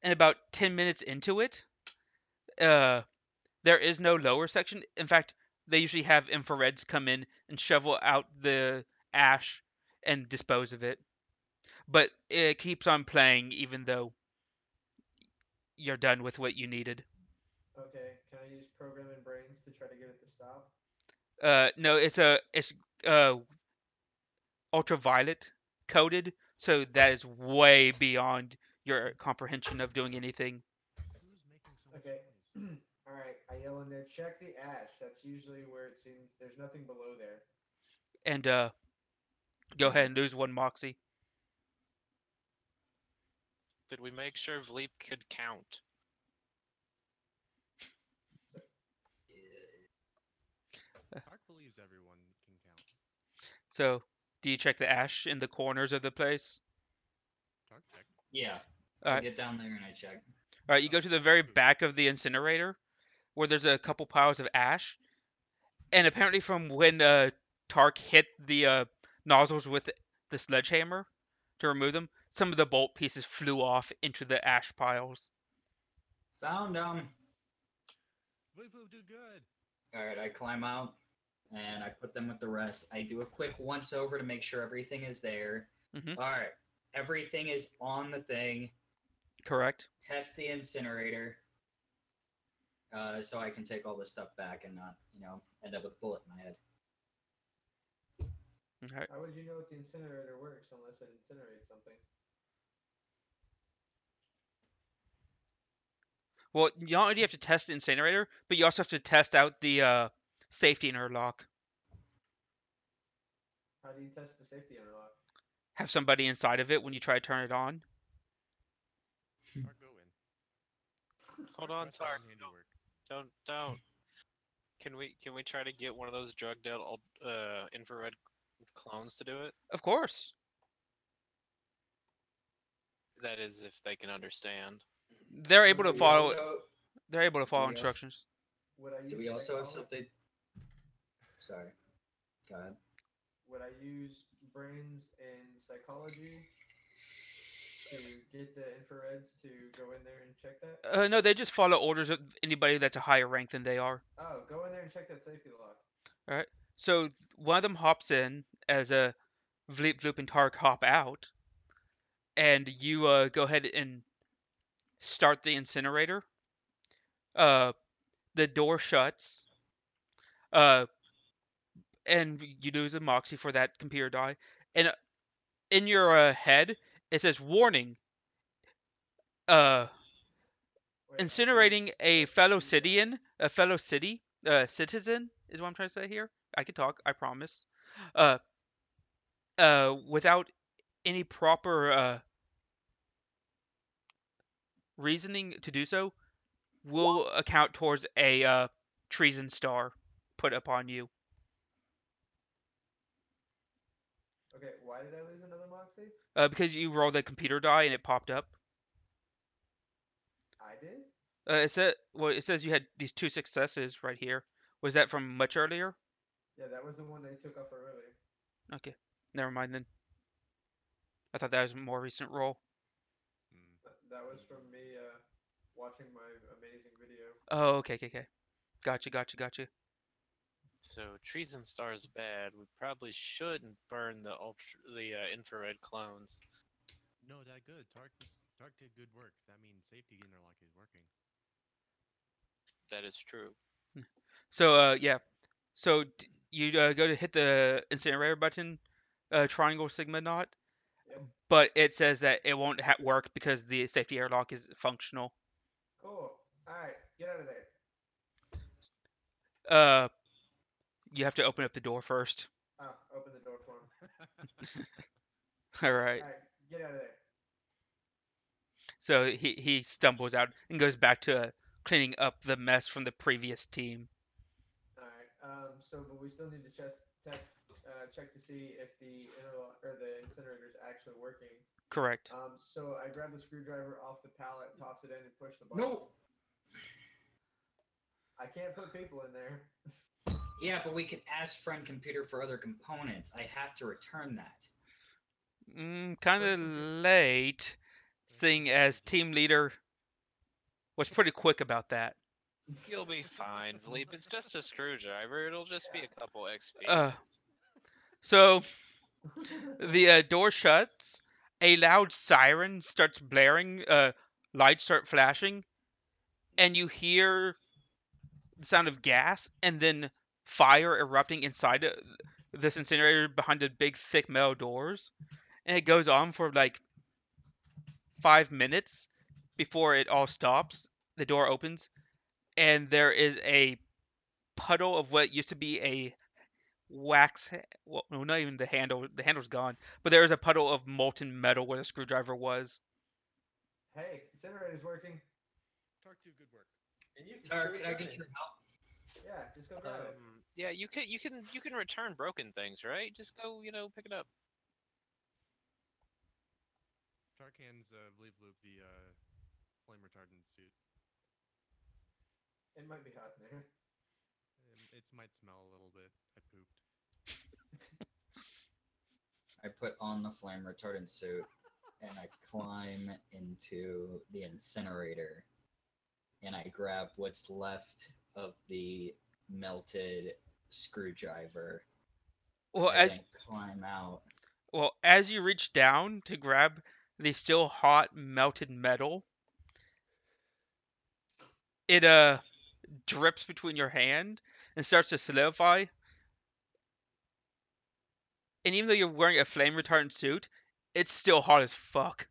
And about 10 minutes into it, uh, there is no lower section. In fact, they usually have infrareds come in and shovel out the ash and dispose of it. But it keeps on playing even though you're done with what you needed. Okay, can I use program in brains to try to get it to stop? No, it's uh ultraviolet coded, so that is way beyond your comprehension of doing anything. Who's making so much Okay. noise? All right, I yell in there. Check the ash. That's usually where it seems. There's nothing below there. And go ahead and lose one Moxie. Did we make sure Vleep could count? Tark believes everyone can count. So, do you check the ash in the corners of the place? Tark check. Yeah. All I right. get down there and I check. All right, you go Oh, to the very cool. back of the incinerator where there's a couple piles of ash, and apparently from when Tark hit the nozzles with the sledgehammer to remove them, some of the bolt pieces flew off into the ash piles. Found them. Bleep bloop do good. All right, I climb out and I put them with the rest. I do a quick once over to make sure everything is there. Hmm. All right, everything is on the thing. Correct. Test the incinerator, so I can take all this stuff back and not, end up with a bullet in my head. All right. How would you know if the incinerator works unless it incinerates something? Well, not only do you have to test the incinerator, but you also have to test out the safety interlock. How do you test the safety interlock? Have somebody inside of it when you try to turn it on. Tark go in. Hold on, Trust our Tark. own handiwork. Don't. Can we try to get one of those drugged out infrared clones to do it? Of course. That is, if they can understand. They're able Would to I Do we use, follow. also They're able to do follow we also instructions. would I use do we also have psycholo- something? Sorry, go ahead. Would I use brains and psychology to get the infrareds to go in there and check that? No, they just follow orders of anybody that's a higher rank than they are. Oh, go in there and check that safety lock. All right. So one of them hops in as a Vleep, Vloop, and Tark hop out, and you go ahead and start the incinerator. Uh, the door shuts. Uh, and you lose a moxie for that computer die. And in your head, it says warning. Uh, Wait, incinerating a that's fellow the citizen is what I'm trying to say here. I can talk, I promise. Uh, without any proper reasoning to do so, will account towards a treason star put upon you. Okay, why did I lose another Moxie? Because you rolled the computer die and it popped up. I did? It says you had these two successes right here. Was that from much earlier? Yeah, that was the one they took off earlier. Okay, never mind then. I thought that was a more recent roll. Hmm. That was from me watching my amazing video. Oh, okay. Gotcha. So treason star is bad. We probably shouldn't burn the infrared clones. No, that good. Tark did good work. That means safety interlock is working. That is true. So, yeah. So you go to hit the incinerator button, triangle sigma knot, Yep. but it says that it won't work because the safety airlock is functional. Cool. Alright, get out of there. Uh, you have to open up the door first. Oh, open the door for him. All right. Alright, get out of there. So he stumbles out and goes back to cleaning up the mess from the previous team. Alright, but we still need to check to see if the interlock or the incinerator is actually working. Correct. So I grab the screwdriver off the pallet, toss it in, and push the button. No. I can't put people in there. Yeah, but we can ask friend computer for other components. I have to return that. Kind of late, seeing as team leader was pretty quick about that. You'll be fine, Philippe. It's just a screwdriver. It'll just be a couple XP. So the door shuts, a loud siren starts blaring, lights start flashing, and you hear the sound of gas and then fire erupting inside this incinerator behind the big thick metal doors. And it goes on for like 5 minutes before it all stops. The door opens, and there is a puddle of what used to be a wax. Well, no, not even the handle. The handle's gone, but there is a puddle of molten metal where the screwdriver was. Hey, incinerator's working. Tark did good work. And you can Tark, still can I return get it. your help? Yeah, just go grab it. Yeah, you can return broken things, right? Just go, pick it up. Tark hands Bleep Bloop the flame retardant suit. It might be hot in there. It might smell a little bit. I pooped. I put on the flame retardant suit and I climb into the incinerator and I grab what's left of the melted screwdriver. Well, I then climb out. as you reach down to grab the still hot melted metal, it drips between your hand and starts to solidify. And even though you're wearing a flame retardant suit, it's still hot as fuck.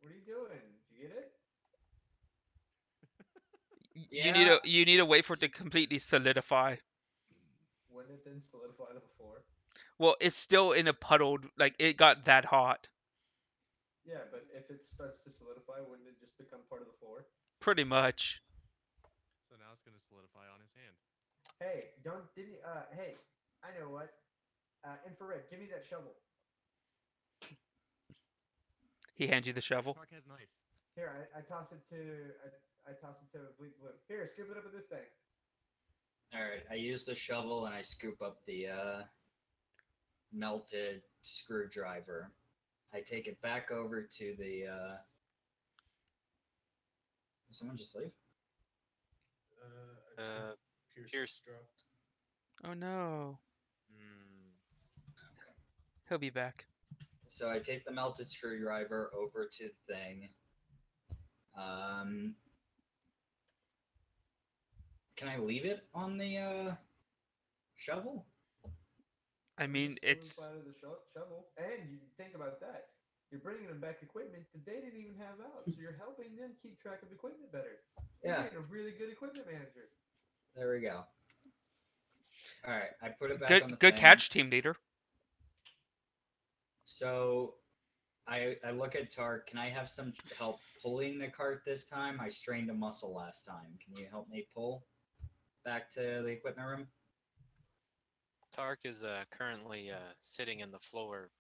What are you doing? Did you get it? You need to wait for it to completely solidify. Wouldn't it then solidify to the floor? Well, it's still in a puddled, like it got that hot. Yeah, but if it starts to solidify, wouldn't it just become part of the floor? Pretty much. So now it's gonna solidify on his hand. Hey, hey, I know what. Infrared, give me that shovel. He hands you the shovel. Tark has knife. Here, I toss it to I toss it to Bleep Blue. Here, scoop it up with this thing. All right, I use the shovel and I scoop up the melted screwdriver. I take it back over to the. Did someone just leave? I think Uh, Pierce, Pierce. dropped. Oh no. Hmm. He'll be back. So I take the melted screwdriver over to the thing. Um, can I leave it on the shovel? I mean, Just swim it's inside of the shovel, and you think about that. You're bringing them back equipment that they didn't even have out, so you're helping them keep track of equipment better. You're Yeah, being a really good equipment manager. there we go. All right, I put it back on the good thing. catch, team leader. So I look at Tark. Can I have some help pulling the cart this time? I strained a muscle last time. Can you help me pull back to the equipment room? Tark is currently sitting in the floor,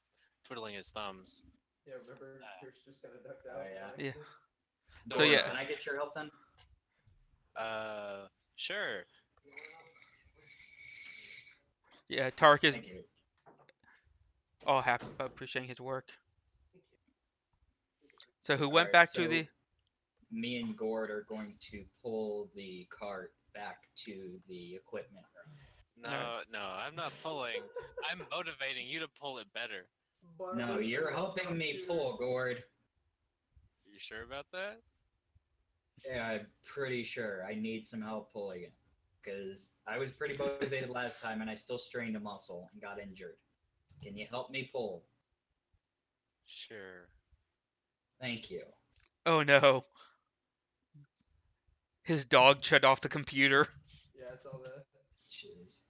twiddling his thumbs. Yeah, remember Pierce just kind of ducked Oh out yeah. on Yeah. accident. So Gord, yeah, can I get your help then? Sure. yeah. Tark is Thank you. all happy about appreciating his work. So who All went right, back to so the? me and Gord are going to pull the cart back to the equipment room. All right. No, no, I'm not pulling. I'm motivating you to pull it better. No, Barbara you're turned helping me computer. pull, Gord. You sure about that? Yeah, I'm pretty sure I need some help pulling it because I was pretty motivated last time and I still strained a muscle and got injured. Can you help me pull? Sure. Thank you. Oh no, his dog shut off the computer. Yeah, I saw that. Jeez.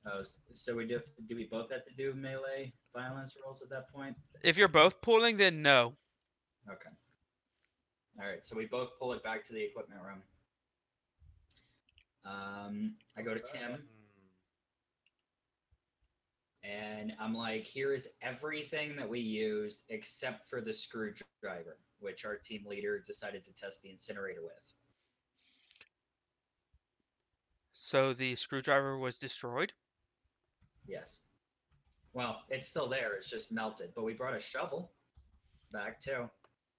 Oh, so we do we both have to do melee violence rolls at that point? If you're both pulling, then no. Okay. All right, so we both pull it back to the equipment room. I go to Tim Hmm. and I'm like, here is everything that we used except for the screwdriver, which our team leader decided to test the incinerator with. So the screwdriver was destroyed. Yes. Well, it's still there. It's just melted. But we brought a shovel back too.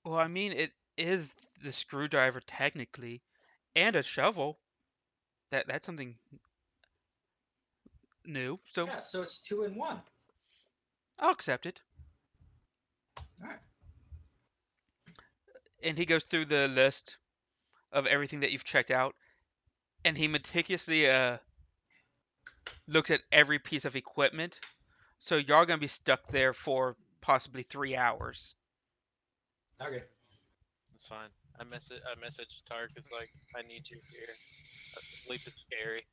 Well, I mean, it is the screwdriver technically, and a shovel. That's something new. So Yeah, so it's 2 in 1. I'll accept it. All right. And he goes through the list of everything that you've checked out, and he meticulously looks at every piece of equipment. So you're gonna be stuck there for possibly 3 hours. Okay. That's fine. I message Tark. It's like I need you here. Sleep is scary.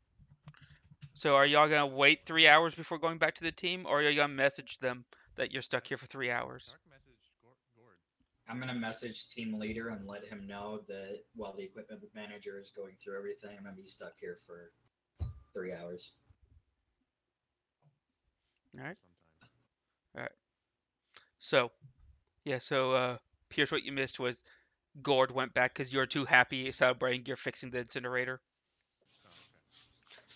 So are y'all gonna wait 3 hours before going back to the team, or are you gonna message them that you're stuck here for 3 hours? Tark messaged Gord. I'm gonna message team leader and let him know that while the equipment manager is going through everything, I'm gonna be stuck here for 3 hours. All right. Sometime. All right. So yeah. So Pierce, what you missed was Gord went back because you're too happy celebrating you're fixing the incinerator. Oh,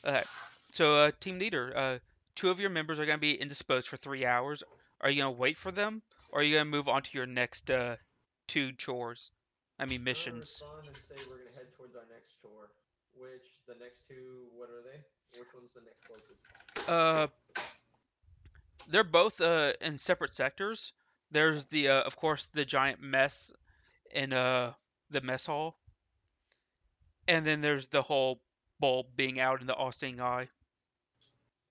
okay. All right. So team leader, two of your members are gonna be indisposed for 3 hours. Are you gonna wait for them, or are you gonna move on to your next two chores? I mean I'm gonna missions. respond and say we're gonna head towards our next chore. Which the next two? What are they? Which one's the next closest? Uh, they're both in separate sectors. There's the of course the giant mess in the mess hall, and then there's the whole bulb being out in the all-seeing eye.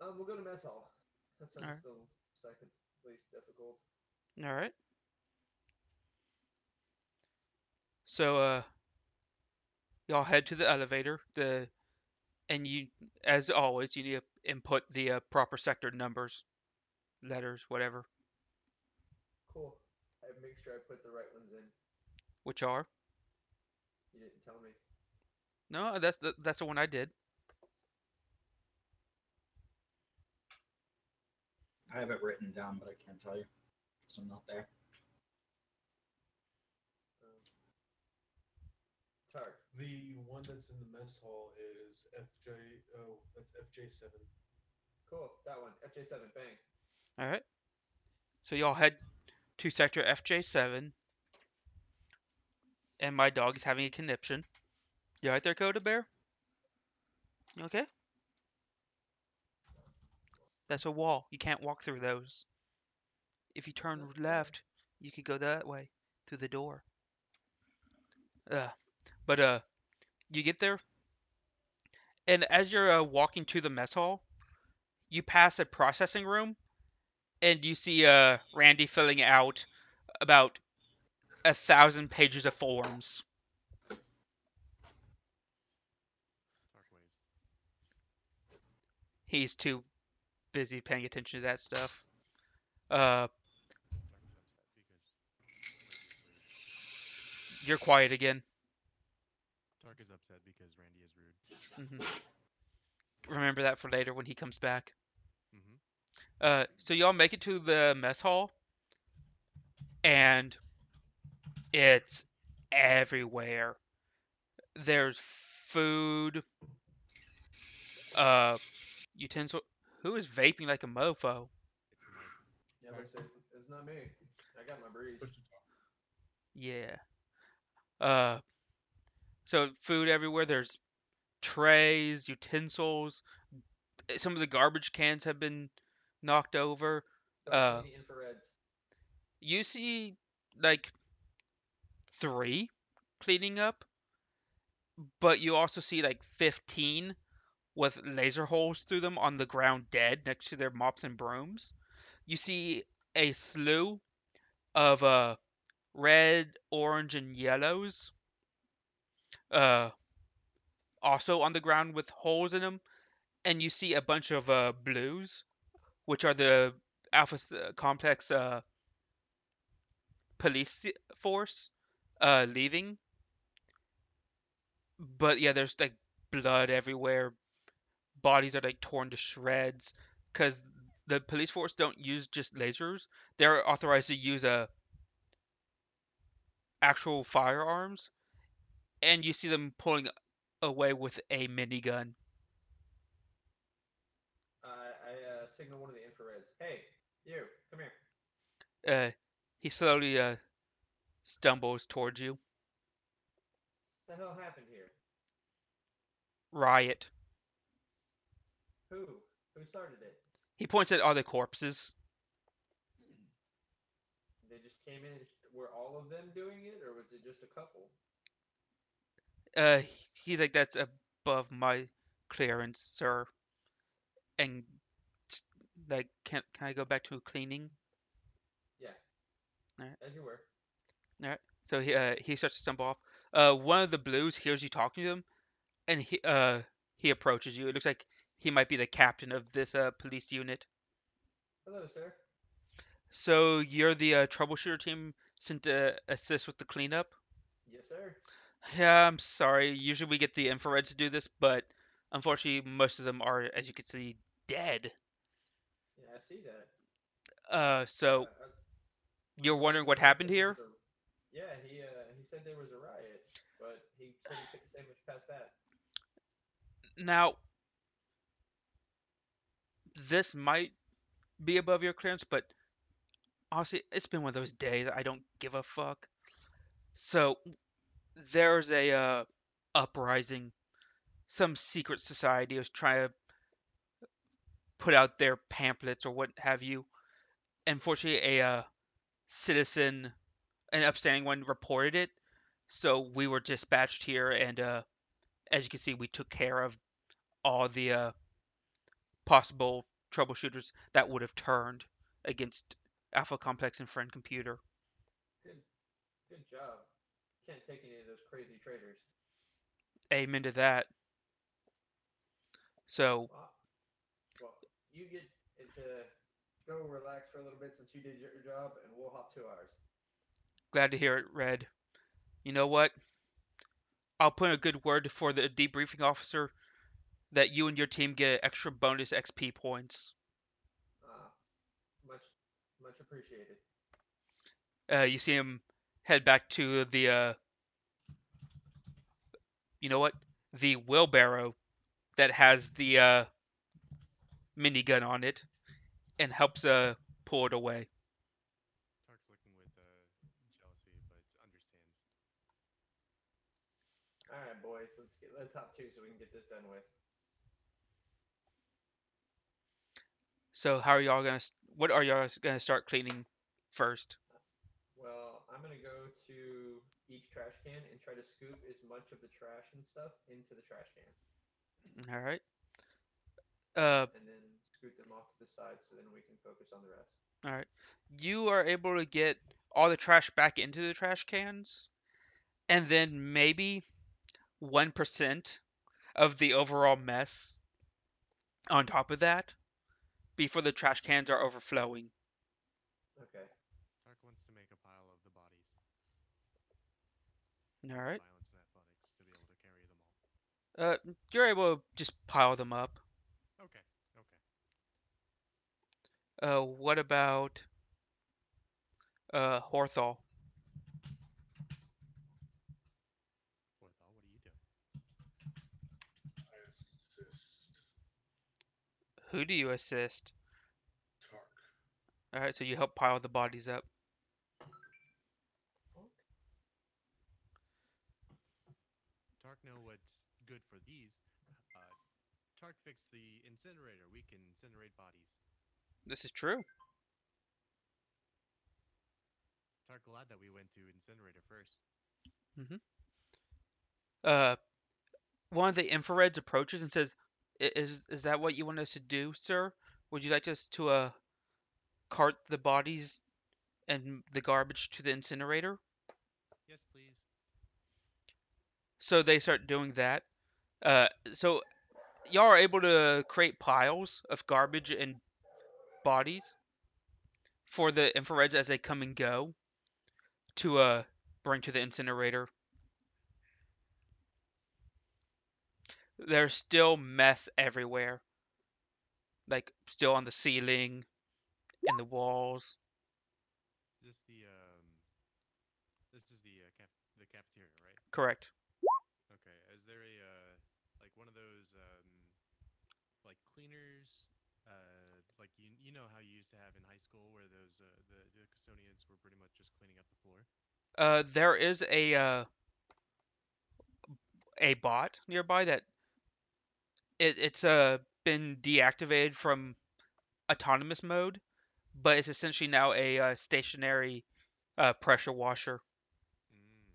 We'll go to mess hall. That All sounds right. still second least difficult. All right. So y'all head to the elevator. The and you, as always, you need to input the proper sector numbers, letters, whatever, Cool. I make sure I put the right ones in. which are. You didn't tell me. No, that's the one I did. I have it written down, but I can't tell you because I'm not there. Um, Tark. The one that's in the mess hall is FJ. Oh, that's FJ7. Cool. That one. FJ7. Bang. All right. So y'all head to sector FJ7, and my dog is having a conniption. You right there, Coda Bear? You okay? That's a wall. You can't walk through those. If you turn left, you could go that way through the door. But you get there, and as you're walking to the mess hall, you pass a processing room, and you see Randy filling out about 1,000 pages of forms. Dark waves. He's too busy paying attention to that stuff. Uh, Dark is upset because Randy is rude. you're quiet again. Dark is upset because Randy is rude. Remember that for later when he comes back. Mm-hmm. So y'all make it to the mess hall, and it's everywhere. There's food, uh, utensil. Who is vaping like a mofo? It's Mike. Yeah, but it's not me. I got my breeze. Yeah. Uh, so food everywhere. There's trays, utensils. Some of the garbage cans have been knocked over. Don't see Uh, any infrareds. you see like 3 cleaning up, but you also see like 15 with laser holes through them on the ground dead next to their mops and brooms. You see a slew of red, orange, and yellows uh, also on the ground with holes in them, and you see a bunch of blues, which are the Alpha Complex police force leaving. But yeah, there's like blood everywhere. Bodies are like torn to shreds because the police force don't use just lasers. They're authorized to use actual firearms, and you see them pulling away with a minigun. I signal one of the infrareds. Hey, you, come here. Uh, he slowly stumbles towards you. What the hell happened here? Riot. Who? Who started it? He points at other corpses. They just came in. Were all of them doing it, or was it just a couple? Uh, he's like, that's above my clearance, sir. And like, can I go back to cleaning? Yeah. All right, As you were. all right. So he starts to stumble off. One of the blues hears you talking to him, and he approaches you. It looks like he might be the captain of this police unit. Hello, sir. So you're the troubleshooter team sent to assist with the cleanup? Yes, sir. Yeah, I'm sorry. Usually we get the infrareds to do this, but unfortunately most of them are, as you can see, dead. Yeah, I see that. So Was you're wondering what infrared happened said there was here? a. Yeah, he said there was a riot, but he said he couldn't say much past that. Now, this might be above your clearance, but honestly, it's been one of those days. I don't give a fuck. So there's a uprising. Some secret society was trying to put out their pamphlets or what have you. Unfortunately, a citizen, an upstanding one, reported it. So we were dispatched here, and as you can see, we took care of all the possible troubleshooters that would have turned against Alpha Complex and Friend Computer. Good, good job. Can't take any of those crazy traders. Amen to that. So Well, well, you get to go relax for a little bit since you did your job, and we'll hop to ours. glad to hear it, Red. You know what? I'll put in a good word for the debriefing officer that you and your team get extra bonus XP points. Uh, much, much appreciated. You see him head back to the, you know what? The wheelbarrow that has the minigun on it, and helps pull it away. Tark's looking with jealousy, but understands. All right, boys, let's hop two so we can get this done with. So how are y'all gonna? What are y'all gonna start cleaning first? Well, I'm gonna go to each trash can and try to scoop as much of the trash and stuff into the trash can, All right. Uh, and then scoot them off to the side so then we can focus on the rest. all right. You are able to get all the trash back into the trash cans, and then maybe 1% of the overall mess on top of that before the trash cans are overflowing. Okay. Tark wants to make a pile of the bodies. All Use right. violence and athletics to be able to carry them all. Uh, you're able to just pile them up. Okay, okay. What about Horthol? Orthal, what are you doing? I assist Who do you assist? Tark. All right, so you help pile the bodies up. Tark know what's good for these. Uh, Tark fixed the incinerator. We can incinerate bodies. This is true. Tark glad that we went to incinerator first. Hmm. Uh, one of the infrareds approaches and says, "Is that what you want us to do, sir? Would you like us to cart the bodies and the garbage to the incinerator?" Yes, please. So they start doing that. So y'all are able to create piles of garbage and bodies for the infrareds as they come and go to bring to the incinerator. There's still mess everywhere, like still on the ceiling, in the walls. This is the cafeteria, right? Correct. Okay. Is there a like one of those like cleaners? Like you know how you used to have in high school where those the custodians were pretty much just cleaning up the floor. There is a bot nearby that it's been deactivated from autonomous mode, but it's essentially now a stationary pressure washer. Mm.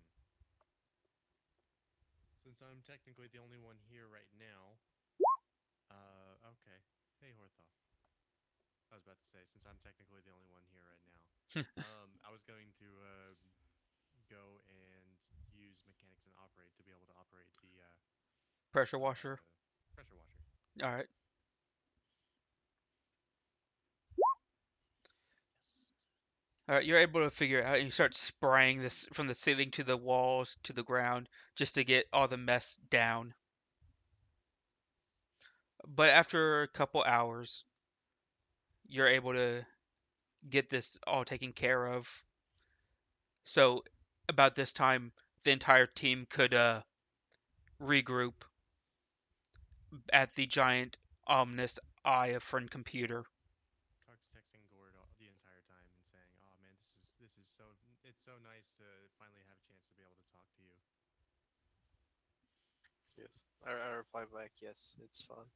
Since I'm technically the only one here right now. Okay. Hey, Horthal. I was about to say, since I'm technically the only one here right now, I was going to go and use mechanics and operate to be able to operate the Pressure washer. pressure washer. All right. Yes. All right, you're able to figure it out, and you start spraying this from the ceiling to the walls to the ground just to get all the mess down. But after a couple hours, you're able to get this all taken care of. So about this time, the entire team could regroup at the giant ominous eye of friend computer. Talked texting Gord the entire time and saying, "Oh man, this is so it's so nice to finally have a chance to be able to talk to you." Yes. I reply back, yes, it's fun.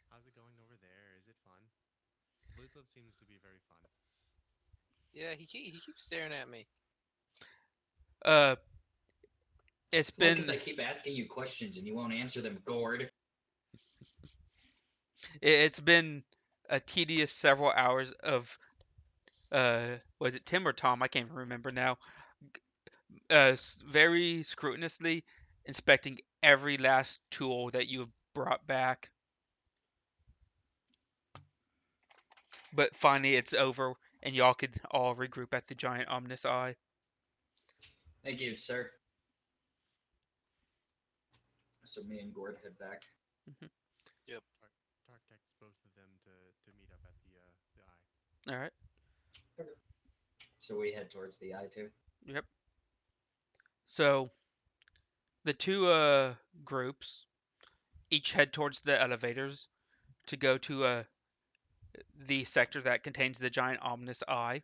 How's it going over there? Is it fun? Blue Club seems to be very fun. Yeah, he keeps staring at me. Uh, it's It's only because I been keep asking you questions and you won't answer them, Gord. it's been a tedious several hours of was it Tim or Tom? I can't remember now. Very scrupulously inspecting every last tool that you have brought back. But finally, it's over, and y'all could all regroup at the giant ominous eye. Thank you, sir. So me and Gord head back. Mhm. Yep. Tark texts both of them to meet up at the eye. All right. So we head towards the eye too. Yep. So the two groups each head towards the elevators to go to the sector that contains the giant ominous eye.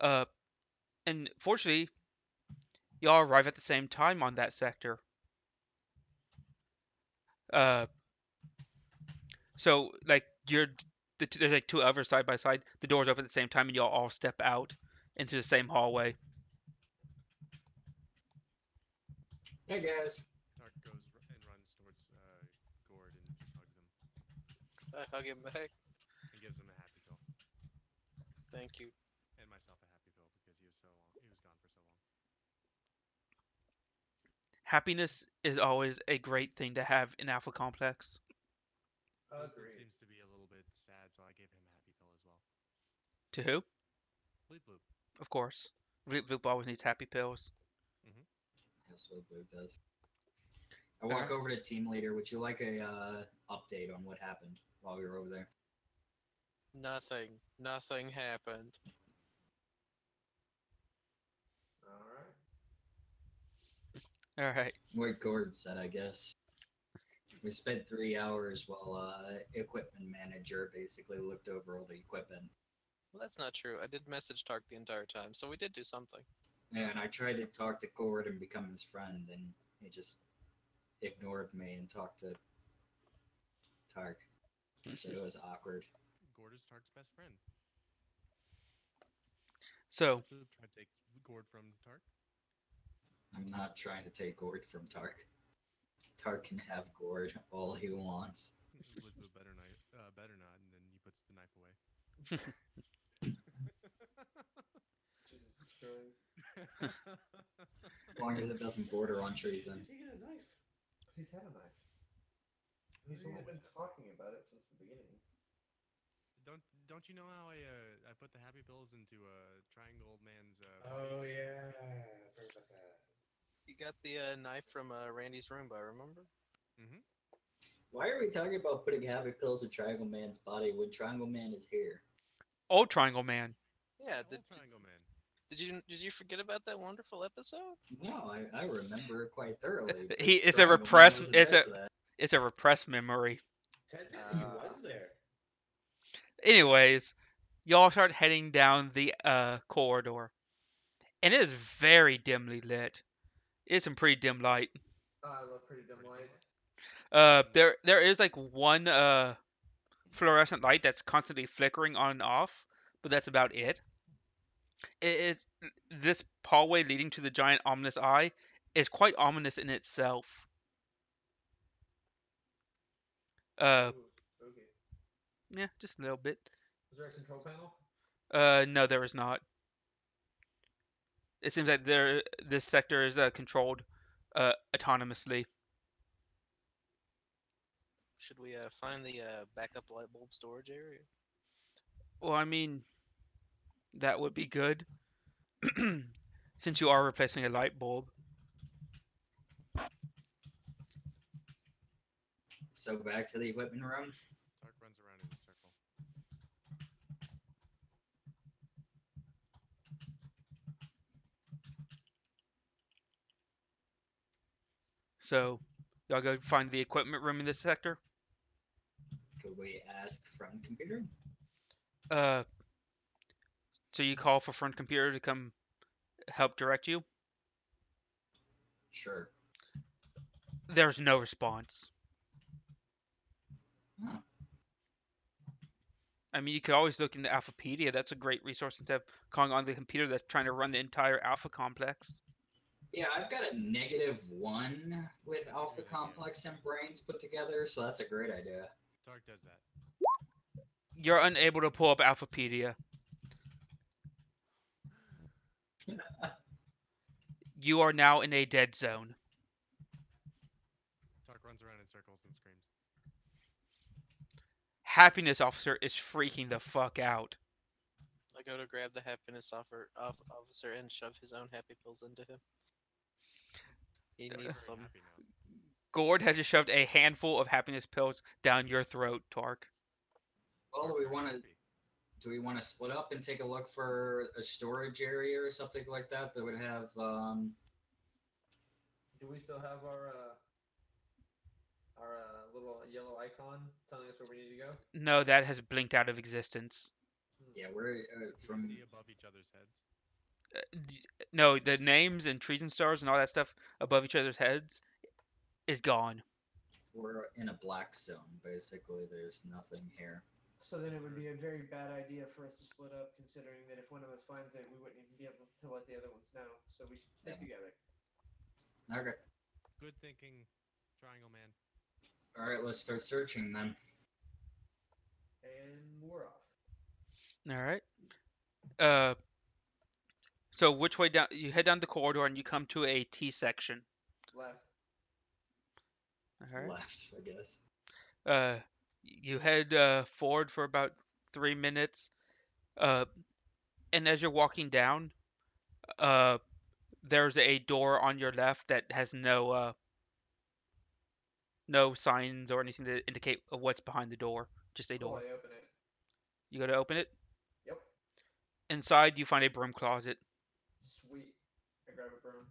Uh, and fortunately, y'all arrive at the same time on that sector. Uh, so like there's like two others side by side. The doors open at the same time, and y'all all step out into the same hallway. Hey guys. Tark goes and runs towards Gord and just hugs him I hug him back. and gives him a happy pill, Thank you. and myself a happy pill because he was so long. He was gone for so long. Happiness is always a great thing to have in Alpha Complex. Bloop Bloop Agreed. seems to be a little bit sad, so I gave him a happy pill as well. To who? Bleep Bloop. Of course. Voop always needs happy pills. That's what Blue does. I walk over to team leader. Would you like a update on what happened while we were over there? Nothing. Nothing happened. All right. All right. What Gord said, I guess. We spent 3 hours while equipment manager basically looked over all the equipment. Well, that's not true. I did message Tark the entire time, so we did do something. And I tried to talk to Gord and become his friend, and he just ignored me and talked to Tark. So it was awkward. Gord is Tark's best friend. So, Bloop Bloop tried to take Gord from Tark. I'm not trying to take Gord from Tark. Tark can have Gord all he wants. Bloop Bloop better not, and then he puts the knife away. Jesus Christ. As long as it doesn't border on treason. Taking a knife. He's had a knife. He's only been talking about it since the beginning. Don't you know how I put the happy pills into Triangle Man's Oh yeah, I forgot about that. You got the knife from Randy's Roomba, remember? Why are we talking about putting happy pills in Triangle Man's body when Triangle Man is here? Old Triangle Man. Yeah. Old Triangle Man. Did you forget about that wonderful episode? No, I remember it quite thoroughly. but It's a Triangle Man repressed. wasn't It's there a for that. it's a repressed memory. Technically, he was there. Anyways, y'all start heading down the corridor, and it is very dimly lit. It's some pretty dim light. I love pretty dim light. There is like one fluorescent light that's constantly flickering on and off, but that's about it. It is this hallway leading to the giant ominous eye is quite ominous in itself. Uh, Ooh, spooky. yeah, just a little bit. Is there a control panel? No, there is not. It seems like this sector is controlled autonomously. Should we find the backup light bulb storage area? Well, I mean, that would be good. Since you are replacing a light bulb. So back to the equipment room. Tark runs around in a circle. So, y'all go find the equipment room in this sector. Could we ask front computer? Uh, so you call for front computer to come help direct you. Sure. There's no response. Huh. I mean, you could always look into Alphapedia. That's a great resource instead of calling on the computer that's trying to run the entire Alpha complex. Yeah, I've got a -1 with That's a Alpha good idea. Complex and Brains put together, so that's a great idea. Tark does that. You're unable to pull up Alphapedia. You are now in a dead zone. Tark runs around in circles and screams. Happiness Officer is freaking the fuck out. I go to grab the happiness officer and shove his own happy pills into him. He He's needs very them. happy now. Gord has just shoved a handful of happiness pills down your throat, Tark. Well, Tark do we very want to happy. split up and take a look for a storage area or something like that that would have Do we still have our yellow icon telling us where we need to go? No, that has blinked out of existence. Yeah, we're Do we from. see above each other's heads? No, the names and trees and stars and all that stuff above each other's heads is gone. We're in a black zone, basically. There's nothing here. So then it would be a very bad idea for us to split up, considering that if one of us finds it, we wouldn't even be able to let the other ones know. So we should stick Yeah. together. Okay. Good thinking, Triangle Man. All right, let's start searching then. And we're off. All right. Uh, so which way down? You head down the corridor and you come to a T section. Left. All right. Left, I guess. You head forward for about 3 minutes. Uh, and as you're walking down, uh, there's a door on your left that has no signs or anything to indicate what's behind the door. Just a Cool, door. I open it. You go to open it. Yep. Inside, you find a broom closet. Sweet. I grab a broom.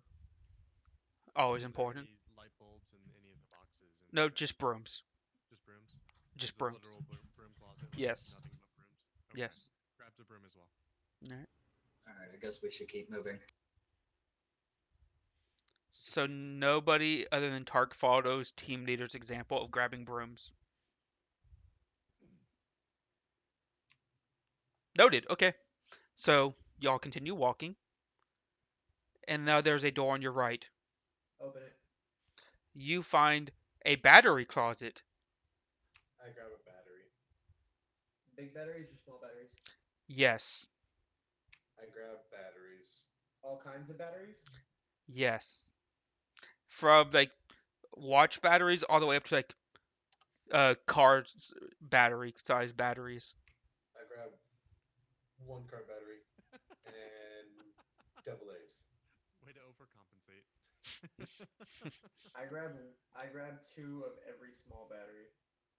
Always Is there important. any light bulbs in any of the boxes? In No, there? just brooms. Just brooms. Just It's a brooms. literal broom closet. With Yes. Nothing but brooms. Okay. Yes. Grabs a broom as well. All right. All right, I guess we should keep moving. So nobody other than Tark follows team leader's example of grabbing brooms. Noted. Okay. So y'all continue walking, and now there's a door on your right. Open it. You find a battery closet. I grab a battery. Big batteries or small batteries? Yes. I grab batteries. All kinds of batteries? Yes. From like watch batteries all the way up to like car battery size batteries. I grab one car battery and double A's. Way to overcompensate. I grab two of every small battery.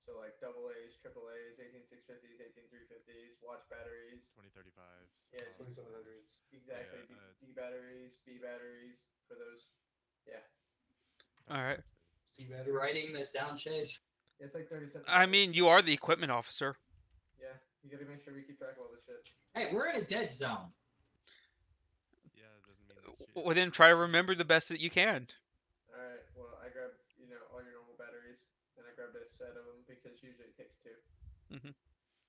So like double A's, triple A's, 18650s, 18350s, watch batteries. 2035s. Yeah, 2700s. exactly. Yeah, D batteries, B batteries for those. Yeah. All right. C You batteries. writing this down, Chase? It's like 30 cents. a I battery. mean, you are the equipment officer. Yeah, you gotta make sure we keep track of all this shit. Hey, we're in a dead zone. Yeah, it doesn't mean that shit. Well, then try to remember the best that you can. Alright, well, I grabbed, all your normal batteries, and I grabbed a set of them because usually it takes two.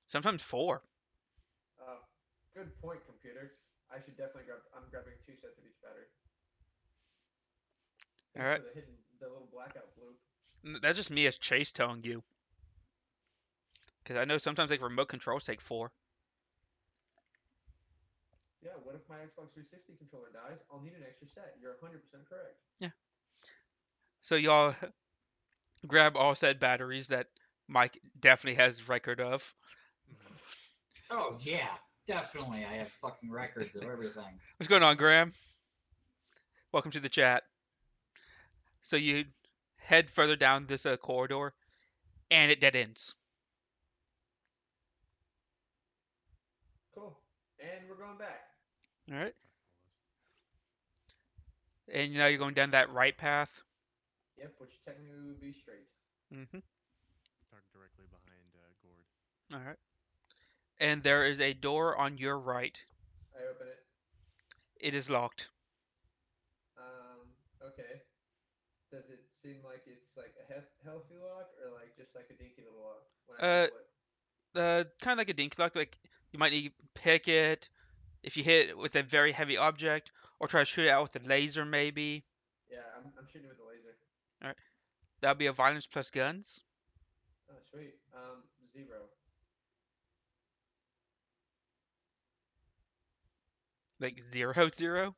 Sometimes 4. Good point, computer. I should definitely I'm grabbing two sets of each battery. Thanks Alright. for the little blackout bloop. That's just me as Chase telling you. Because I know sometimes like remote controls take 4. Yeah, what if my Xbox 360 controller dies? I'll need an extra set. You're 100% correct. So y'all grab all said batteries that Mike definitely has record of. Oh yeah, definitely. I have fucking records of everything. What's going on, Graham? Welcome to the chat. So you head further down this corridor, and it dead ends. Cool. And we're going back. All right. And now you're going down that right path. Yep, which technically would be straight. Mm-hmm. Tark directly behind Gord. All right. And there is a door on your right. I open it. It is locked. Okay. Does it seem like it's like a healthy lock or like just like a dinky little lock when I pull it? Kind of like a dinky lock. Like you might need to pick it if you hit it with a very heavy object, or try to shoot it out with a laser, maybe. Yeah, I'm shooting with a laser. All right. That'll be a violence plus guns. Oh, sweet. 0. Like 0-0.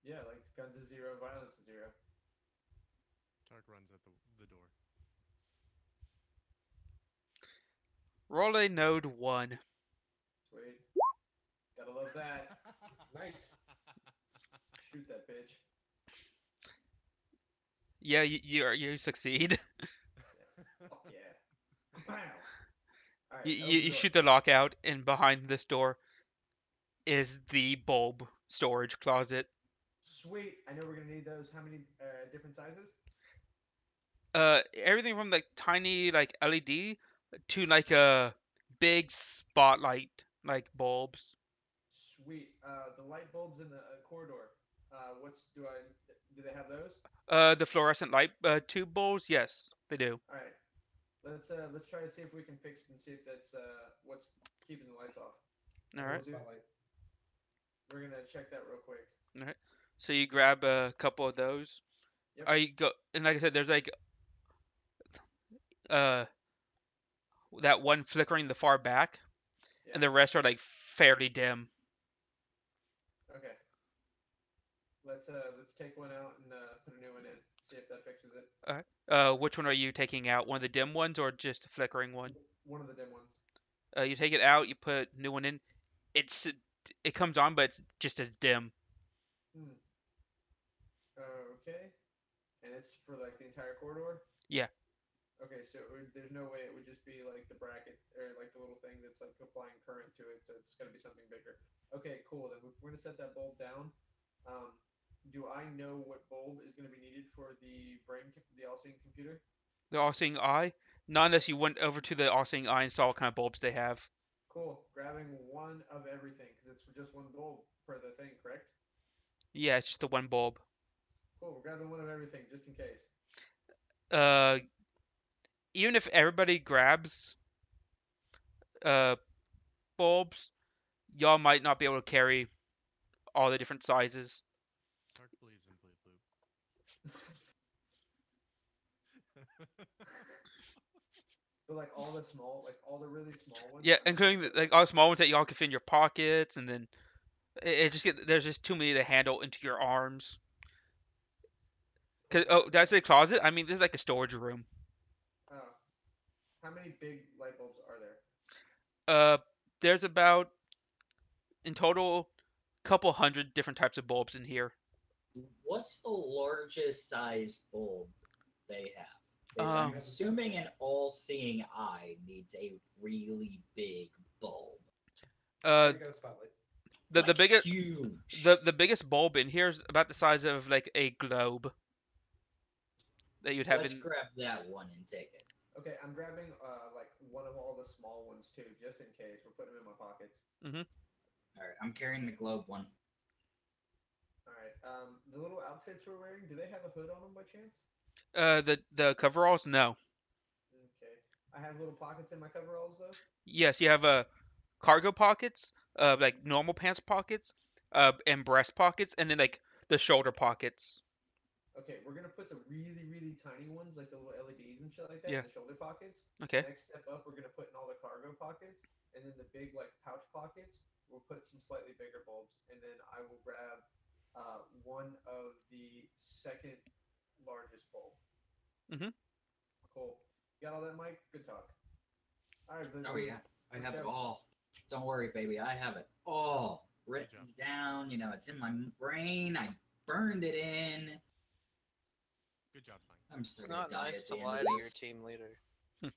Yeah, like guns is 0, violence is 0. Tark runs at the door. Roll a node 1. Sweet. Gotta love that. Nice. Shoot that bitch. Yeah, you succeed. Fuck yeah. Bam. Alright, You shoot the lockout, and behind this door is the bulb storage closet. Sweet. I know we're gonna need those. How many different sizes? Everything from like tiny like LED to like a big spotlight like bulbs. Sweet. The light bulbs in the corridor. What's do they have those? The fluorescent light tube bulbs, yes, they do. All right. Let's try to see if we can fix it and see if that's what's keeping the lights off. All Roll right, We'll do. spotlight. We're gonna check that real quick. all right. So you grab a couple of those. Yep. Are you go and like I said, there's like uh that one flickering the far back, Yeah. and the rest are like fairly dim. Okay. Let's take one out and put a new one in. See if that fixes it. All right. Which one are you taking out? One of the dim ones or just the flickering one? One of the dim ones. You take it out, you put new one in. It's it comes on, but it's just as dim. Hmm. Okay. And it's for like the entire corridor. Yeah. Okay, so there's no way it would just be like the bracket or like the little thing that's like applying current to it. So it's got to be something bigger. Okay, cool. Then we're gonna set that bulb down. Um, do I know what bulb is gonna be needed for the all-seeing computer? The all-seeing eye. Not unless you went over to the all-seeing eye and saw what kind of bulbs they have. Cool. Grabbing one of everything because it's just one bulb per the thing, correct? Yeah, it's just the one bulb. Cool. We're grabbing one of everything just in case. Uh, Even if everybody grabs uh bulbs, y'all might not be able to carry all the different sizes. Tark believes in Bleep Bloop. But like all the small, like all the really small ones. Yeah, I'm including like all the small ones that y'all can fit in your pockets, and then it just get there's just too many to handle into your arms. Cause Okay. oh, did I say closet? I mean this is like a storage room. Oh, how many big light bulbs are there? Uh, there's about in total couple hundred different types of bulbs in here. What's the largest size bulb they have? Because I'm Um, assuming an all-seeing eye needs a really big bulb, uh, You got a spotlight. the like biggest huge. the biggest bulb in here is about the size of like a globe that you'd have Let's in. grab that one and take it. Okay, I'm grabbing like one of all the small ones too, just in case. We're putting them in my pockets. All right, I'm carrying the globe one. All right. The little outfits we're wearing, do they have a hood on them by chance? The coveralls, no. Okay. I have little pockets in my coveralls though. Yes, you have cargo pockets, like normal pants pockets, and breast pockets, and then like the shoulder pockets. Okay, we're gonna put the really, really tiny ones, like the little LEDs and shit like that, Yeah. in the shoulder pockets. Okay. Next step up, we're gonna put in all the cargo pockets, and then the big like pouch pockets. We'll put some slightly bigger bulbs, and then I will grab one of the second largest bulb. Mhm. Cool. You got all that, Mike? Good talk. All right, Oh yeah, I Let's have it go. all. Don't worry, baby, I have it all written job. down. You know, it's in my brain. I burned it in. Good job, Mike. I'm It's still not gonna die nice at to the end lie of to your this. team leader. Good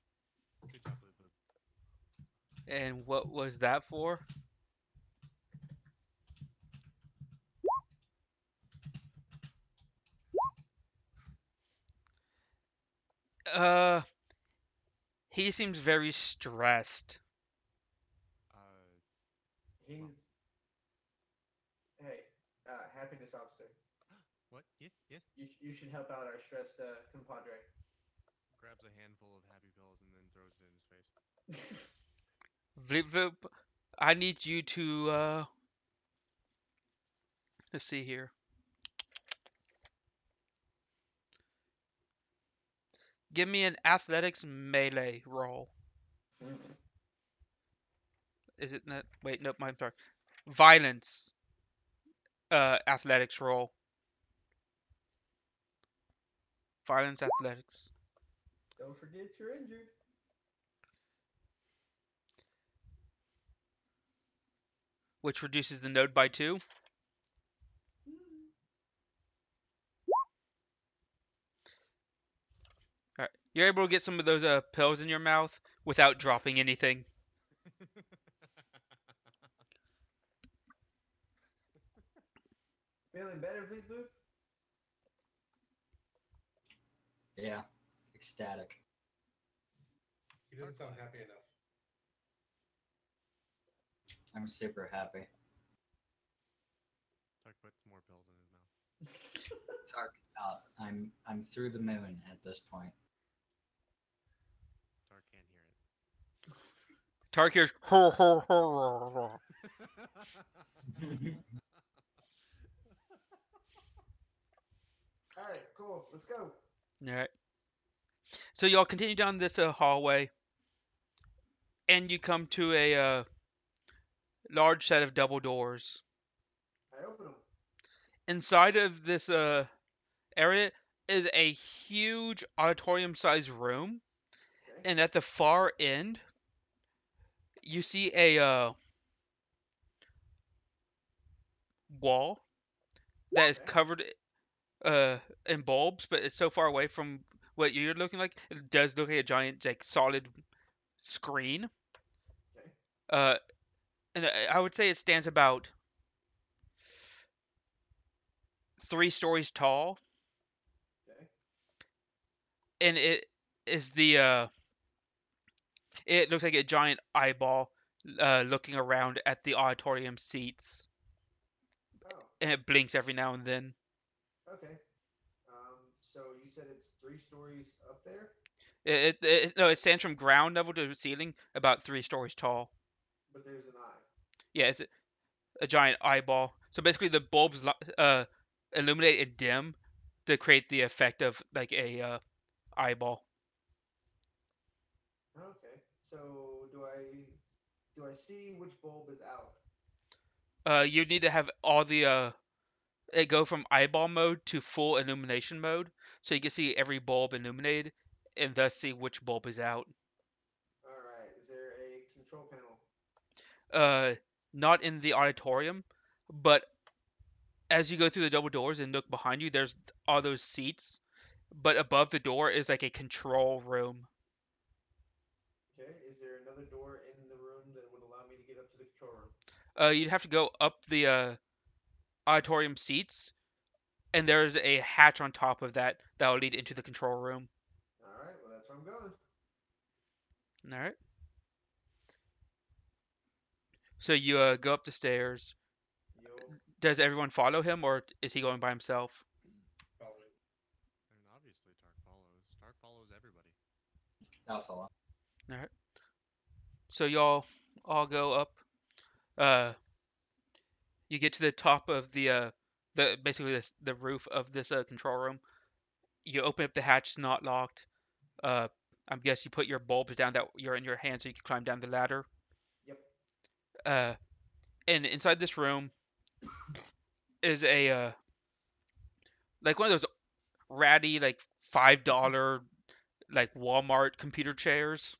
job, Bleep Bloop. And what was that for? Uh, he seems very stressed. He's hey, happiness officer. What? Yes, yes. You should help out our stressed compadre. Grabs a handful of happy pills and then throws it in his face. Vlip Vlip, I need you to let's see here. Give me an athletics melee roll. Is it not? Wait, nope. I'm sorry. Violence. Athletics roll. Violence athletics, Don't forget you're injured. which reduces the node by 2. All right. You're able to get some of those pills in your mouth without dropping anything. Feeling better, Fleet Boot? Yeah, Static. He doesn't sound happy enough. I'm super happy. Tark puts more pills in his mouth. Tark out. I'm through the moon at this point. Tark can't hear it. Tark hears ho ho ho. All right, cool. Let's go. All right. So y'all continue down this hallway, and you come to a large set of double doors. I open them. Inside of this area is a huge auditorium-sized room, Okay. and at the far end, you see a wall that is Okay. covered in bulbs, but it's so far away from what you're looking like. It does look like a giant, like solid screen. Okay. Uh, and I would say it stands about 3 stories tall, Okay. and it is the it looks like a giant eyeball looking around at the auditorium seats, Oh. and it blinks every now and then. Okay. So you said it's 3 stories up there, No, it stands from ground level to ceiling about 3 stories tall. but there's an eye. Yeah, it's a giant eyeball. So basically, the bulbs illuminate and dim to create the effect of like a eyeball. Okay. So do I see which bulb is out? You need to have all the it go from eyeball mode to full illumination mode, so you can see every bulb illuminated, and thus see which bulb is out. All right. Is there a control panel? Uh, Not in the auditorium, but as you go through the double doors and look behind you, there's all those seats. But above the door is like a control room. Okay. Is there another door in the room that would allow me to get up to the control room? You'd have to go up the auditorium seats, and there's a hatch on top of that that will lead into the control room. All right. Well, that's where I'm going. All right. So you go up the stairs. Yo. Does everyone follow him, or is he going by himself? Following. And obviously Tark follows. Tark follows everybody. I'll follow. All right. So y'all all go up. Uh, you get to the top of the basically the roof of this control room. You open up the hatch, it's not locked. Uh, I guess you put your bulbs down that you're in your hand so you can climb down the ladder. Yep. Uh, and inside this room is a like one of those ratty like $5 like Walmart computer chairs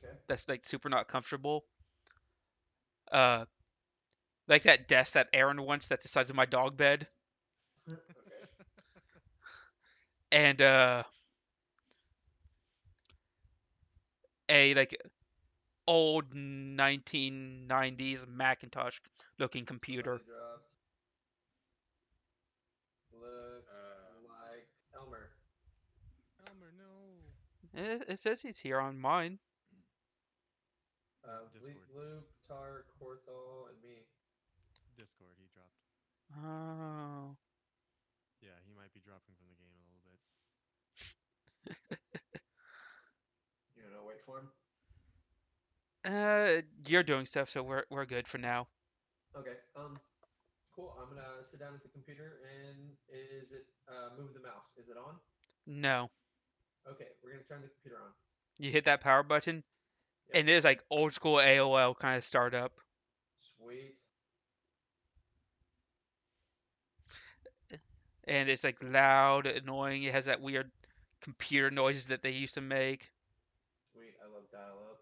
Okay. that's like super not comfortable. Uh, like that desk that Aaron wants that's the size of my dog bed. Okay. And a like old 1990s Macintosh looking computer. Somebody dropped. Looks Uh, like Elmer. Elmer, no. It says he's here on mine. Discord. Loop, Tark, Horthol, and me. Discord, he dropped. Oh. Yeah, he might be dropping from the game a little bit. You don't know, wait for him. You're doing stuff, so we're good for now. Okay. Cool. I'm gonna sit down at the computer, and is it move the mouse? Is it on? No. Okay, we're gonna turn the computer on. You hit that power button, Yep. and it is like old school AOL kind of startup. Sweet. And it's like loud, annoying. It has that weird computer noises that they used to make. Sweet. I love dial up.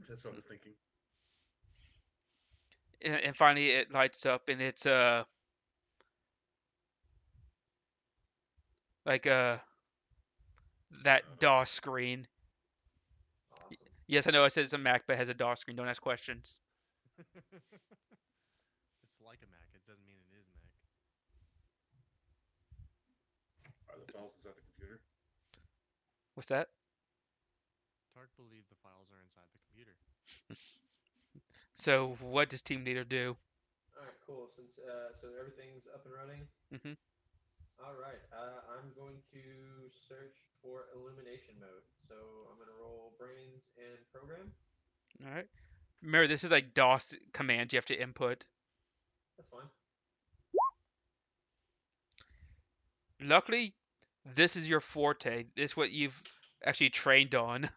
that's what I was thinking. And finally it lights up, and it's like that DOS screen. Awesome. Yes, I know I said it's a Mac, but it has a DOS screen. Don't ask questions. It's like a Mac. It doesn't mean it is Mac. Are the files inside the computer? What's that? Tark believes the files are inside the computer. So what does team leader do? All right, cool. Since so everything's up and running. Hmm. All right. I'm going to search for illumination mode. So I'm gonna roll brains and program. All right. Remember, this is like DOS commands you have to input. That's fine. Luckily, this is your forte. This is what you've actually trained on.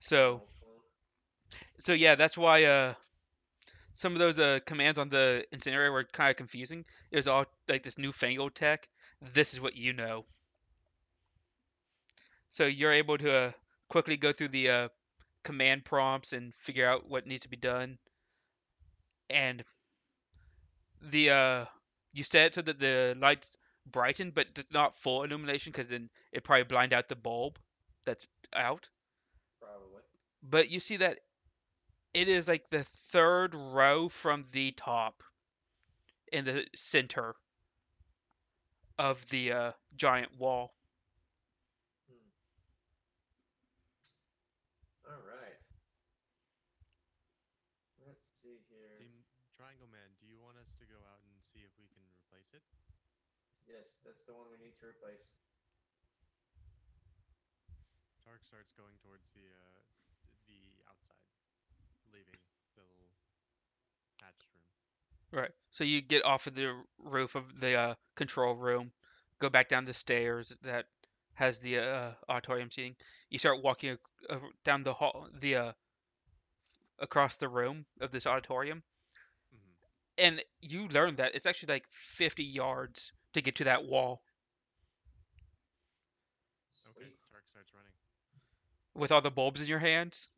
So, Old clone. so yeah, that's why some of those commands on the incinerator were kind of confusing. It was all like this newfangled tech. This is what you know. So you're able to quickly go through the command prompts and figure out what needs to be done. And the you set it so that the lights brighten, but not full illumination, because then it probably blind out the bulb that's out. Probably. But you see that it is like the third row from the top in the center of the giant wall. Hmm. All right. Let's see here. Team Triangle Man, do you want us to go out and see if we can replace it? Yes, that's the one we need to replace. Tark starts going towards the outside, leaving the little hatched room. Right. So you get off of the roof of the control room, go back down the stairs that has the auditorium seating. You start walking down the hall, the across the room of this auditorium, Mm-hmm. and you learn that it's actually like 50 yards to get to that wall Okay, Sweet. Tark starts running. with all the bulbs in your hands.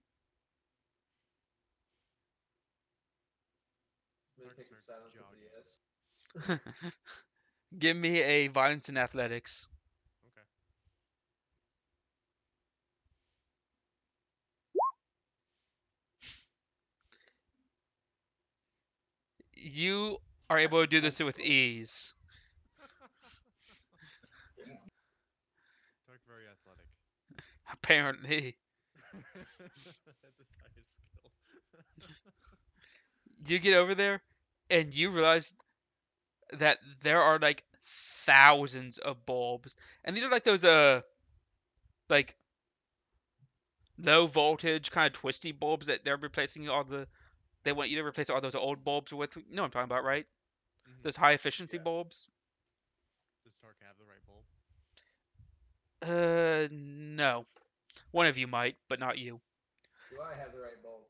I'm gonna Tark take the starts silence as a jogging. yes. Give me a violence and athletics. Okay. You are able to do this Nice with roll. ease. Damn. Tark very athletic. Apparently, That's his highest skill. you get over there and you realize that there are like thousands of bulbs, and these are like those like low voltage kind of twisty bulbs that they're replacing all the they want you to replace all those old bulbs with. You know what I'm talking about, right? Mm-hmm. Those high efficiency Yeah. bulbs. Does Tark have the right bulb? No. One of you might, but not you. Do I have the right bulb?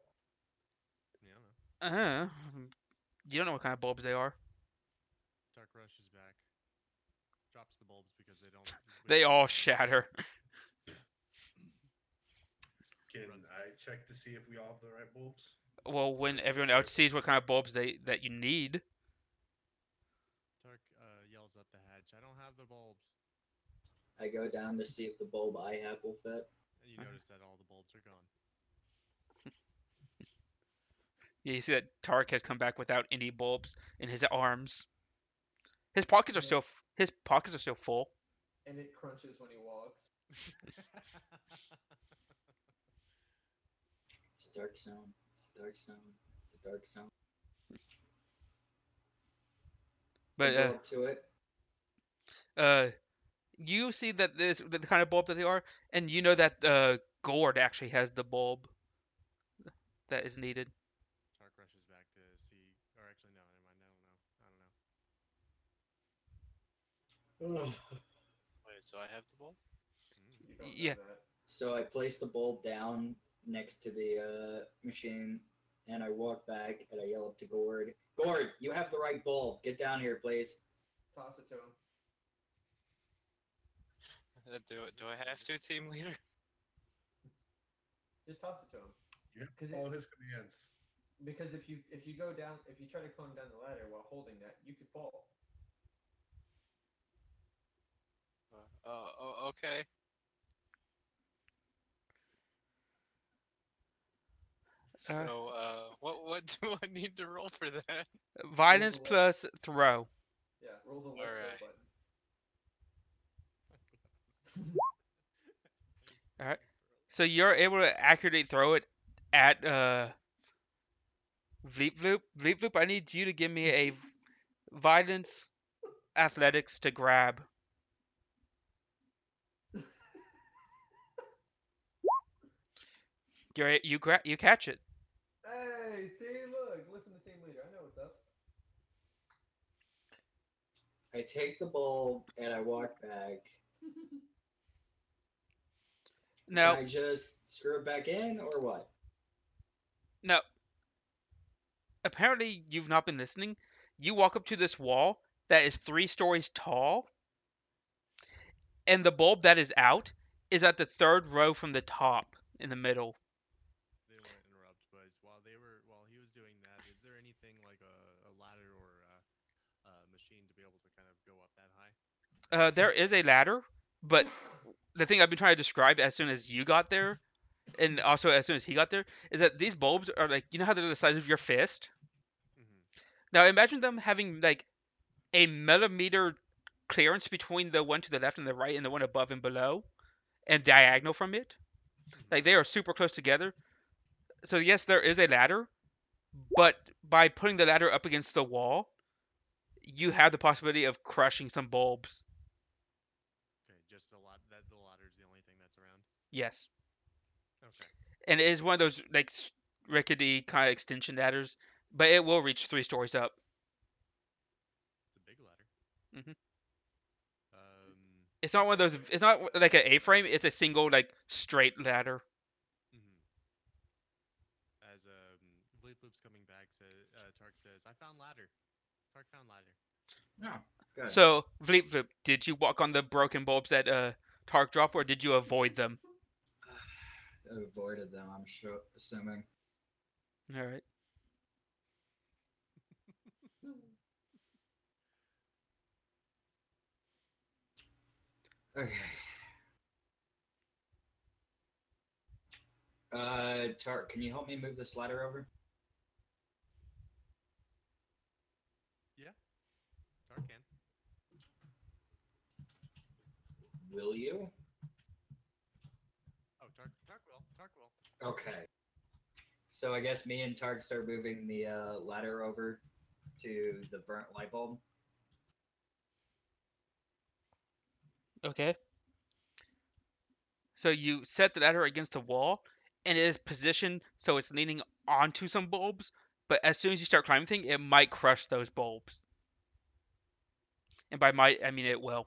Yeah, I don't know. Uh, you don't know what kind of bulbs they are. Tark rushes back, drops the bulbs because they don't. We They don't all need them anymore. shatter. Can Runs. I check to see if we all have the right bulbs? Well, Or when is it everyone else sees what privilege? kind of bulbs that you need, Tark yells up the hatch. I don't have the bulbs. I go down to see if the bulb I have will fit. And you notice that all the bulbs are gone. yeah, you see that Tark has come back without any bulbs in his arms. His pockets are And it, still his pockets are still full. and it crunches when he walks. It's a dark zone. It's a dark zone. It's a dark zone. I But go up to it. uh, you see that this the kind of bulb that they are, and you know that Gord actually has the bulb that is needed. Tark rushes back to see. Or actually, no, never mind. I don't know. Ugh. Wait, so I have the ball? You don't know Yeah, that. So I place the bulb down next to the machine, and I walk back and I yell up to Gord. Gord, you have the right bulb. Get down here, please. Toss it to him. Do I have to, team leader? Just toss it to him. You have to 'Cause follow his commands. Because if you go down, if you try to climb down the ladder while holding that, you could fall. Okay. uh, So, what do I need to roll for that? violence left- plus throw. Yeah, roll the left Alright. kill button. All right. So you're able to accurately throw it at Vleep Vloop. Vleep Vloop, I need you to give me a violence athletics to grab. You catch it. Hey, see, look, listen to team leader. I know what's up. I take the bulb and I walk back. Can Now, I just screw it back in or what? now, apparently you've not been listening. You walk up to this wall that is 3 stories tall, and the bulb that is out is at the third row from the top in the middle. Didn't want to interrupt, but while he was doing that, is there anything like a ladder or a machine to be able to kind of go up that high? There is a ladder, but the thing I've been trying to describe as soon as you got there, and also as soon as he got there, is that these bulbs are like, you know how they're the size of your fist. Mm-hmm. Now imagine them having like a millimeter clearance between the one to the left and the right and the one above and below, and diagonal from it. Mm-hmm. Like they are super close together. So yes, there is a ladder, but by putting the ladder up against the wall, you have the possibility of crushing some bulbs. Okay, just a lot. That the ladder's the only thing that's around. Yes, Okay, and it is one of those like rickety kind of extension ladders, but it will reach 3 stories up. it's a big ladder. Hmm. Um. It's not one of those. It's not like an A-frame. It's a single like straight ladder. Mm-hmm. As Bleep Loop's coming back, Tark says, "I found ladder. Tark found ladder." No. Good. So, Vleep Vloop, did you walk on the broken bulbs that Tark dropped, or did you avoid them? I avoided them, I'm sure, assuming. All right. Okay. Tark, can you help me move this ladder over? Yeah, Tark can. Will you? Oh, Tark will. Tark will. Okay. So I guess me and Tark start moving the ladder over to the burnt light bulb. Okay. So you set the ladder against the wall, and it is positioned so it's leaning onto some bulbs. But as soon as you start climbing things, it might crush those bulbs. And by might, I mean it will.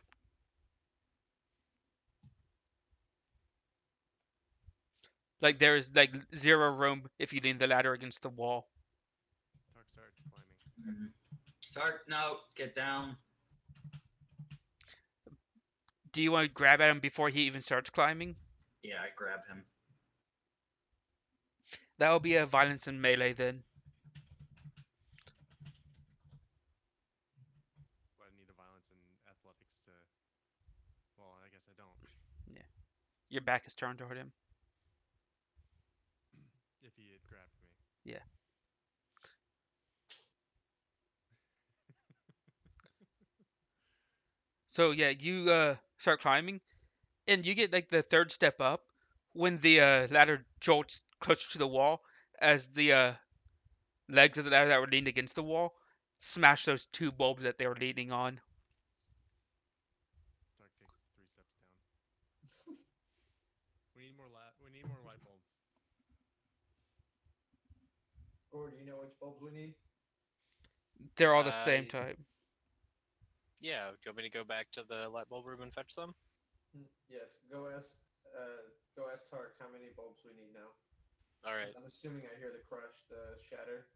Like there is like zero room if you lean the ladder against the wall. Tark starts climbing. Mm-hmm. Tark, no, get down. Do you want to grab at him before he even starts climbing? Yeah, I grab him. That will be a violence and melee then. But I need a violence and athletics to. Well, I guess I don't. Yeah. Your back is turned toward him. If he had grabbed me. Yeah. So yeah, you start climbing, and you get like the third step up when the ladder jolts closer to the wall as the legs of the ladder that were leaned against the wall smash those 2 bulbs that they were leaning on. Tark takes 3 steps down. We need more light bulbs. Or do you know which bulbs we need? They're all the same Uh, type. yeah. Do you want me to go back to the light bulb room and fetch them? Yes. Go ask Tark how many bulbs we need now. All right. I'm assuming I hear the crush, the shatter.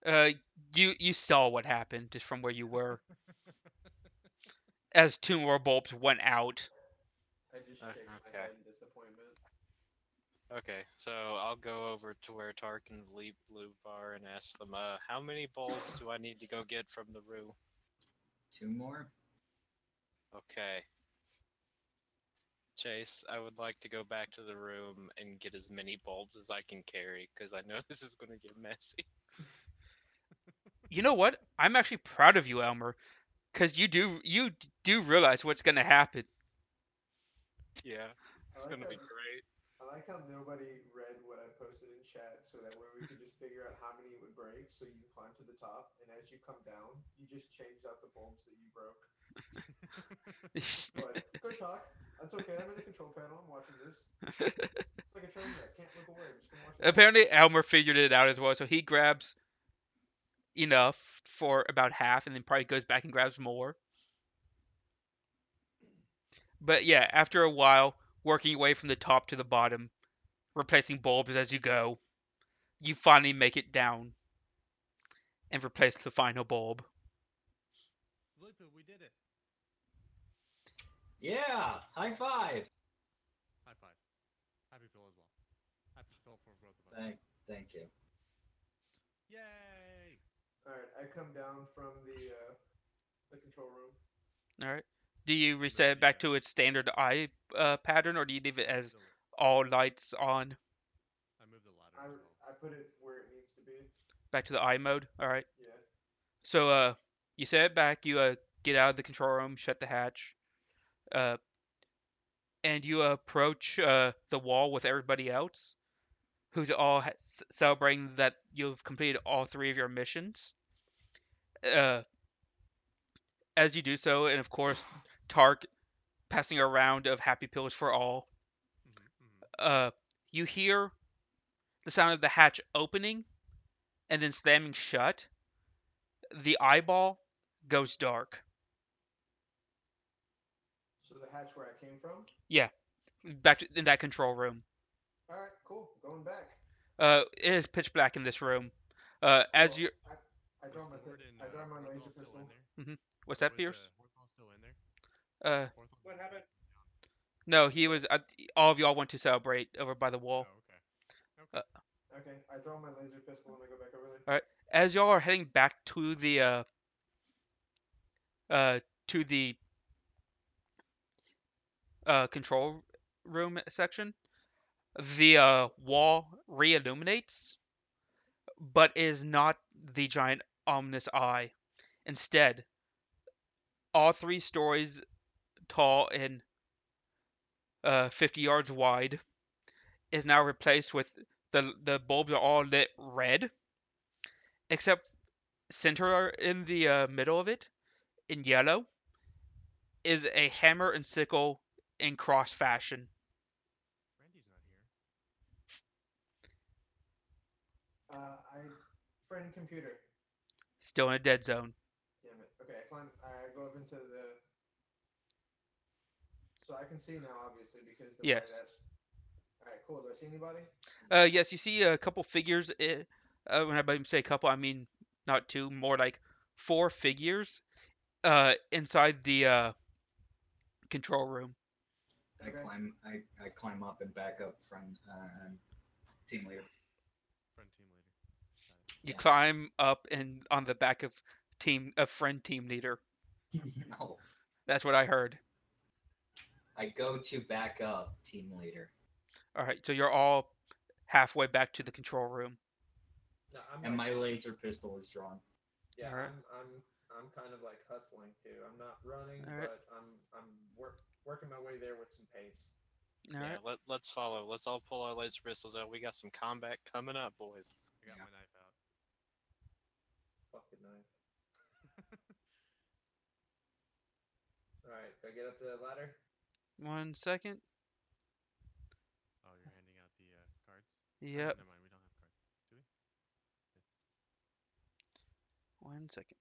Uh, you saw what happened just from where you were as 2 more bulbs went out. I just Uh, shake my okay. head in disappointment. Okay, so I'll go over to where Tark and Leap Blue are and ask them, how many bulbs do I need to go get from the Rue? 2 more? Okay. Chase, I would like to go back to the room and get as many bulbs as I can carry, because I know this is going to get messy. You know what? I'm actually proud of you, Elmer, because you do realize what's gonna happen. Yeah. I It's like gonna how be great. I like how nobody read what I posted in chat, so that way we could just figure out how many it would break. So you can climb to the top, and as you come down, you just change out the bulbs that you broke. But go talk. That's okay. I'm in the control panel. I'm watching this. It's like a train wreck. Can't look away. I'm just gonna watch it happen. Apparently, Elmer figured it out as well, so he grabs enough for about half, and then probably goes back and grabs more. But yeah, after a while, working your way from the top to the bottom, replacing bulbs as you go, you finally make it down and replace the final bulb. Lupa, we did it. Yeah, high five. High five. Happy Phil as well. Happy Phil for both of us. Thank you. Yay! All right, I come down from the control room. All right. Do you I reset moved it back to its standard eye pattern, or do you leave it I as moved the all lights on? I moved the ladder I as well. I put it where it needs to be. Back to the eye mode. All right. Yeah. So you set it back. You get out of the control room, shut the hatch, uh, and you approach the wall with everybody else, who's all celebrating that you've completed all three of your missions. Uh, as you do so, and of course, Tark passing a round of happy pills for all. Mm-hmm. Uh, you hear the sound of the hatch opening and then slamming shut. The eyeball goes dark. So the hatch where I came from. Yeah, back in that control room. All right, cool. Going back. It is pitch black in this room. As Well, you, I Was draw my Ford and I draw my laser Horthol still pistol. in there? what's Or that, was Pierce? Horthol still in there? Uh, Horthol What was happened? down. no, he was. All of y'all went to celebrate over by the wall. Oh, okay. Uh, Okay. Okay, I draw my laser pistol and I go back over there. all right. As y'all are heading back uh to the control room section, the wall re-illuminates, but is not the giant ominous eye. Instead, all 3 stories tall and 50 yards wide is now replaced with the bulbs are all lit red, except center in the middle of it in yellow is a hammer and sickle in cross fashion. Randy's not here. I friend computer. Still in a dead zone. Damn it. Okay, I climb. I go up into the. So I can see now, obviously, because the bright Yes. ass. All right, cool. Do I see anybody? Yes, you see a couple figures. When I say couple, I mean not two, more like 4 figures inside the control room. Okay. I climb up and back up from team leader. Friend team leader. Got it. You Yeah. climb up and on the back of friend team leader. No, That's what I heard. I go to back up team leader, All right, so you're all halfway back to the control room. No, I'm and like, my laser pistol is drawn. yeah, Alright. I'm kind of like hustling too. I'm not running, Alright. but I'm working my way there with some pace. All right. Yeah, let's follow. Let's all pull our laser pistols out. We got some combat coming up, boys. I got Yeah. my knife out. Fucking knife. All right, do I get up the ladder? 1 second. Oh, you're handing out the cards? Yep. Never mind, we don't have cards. Do we? Yes. 1 second.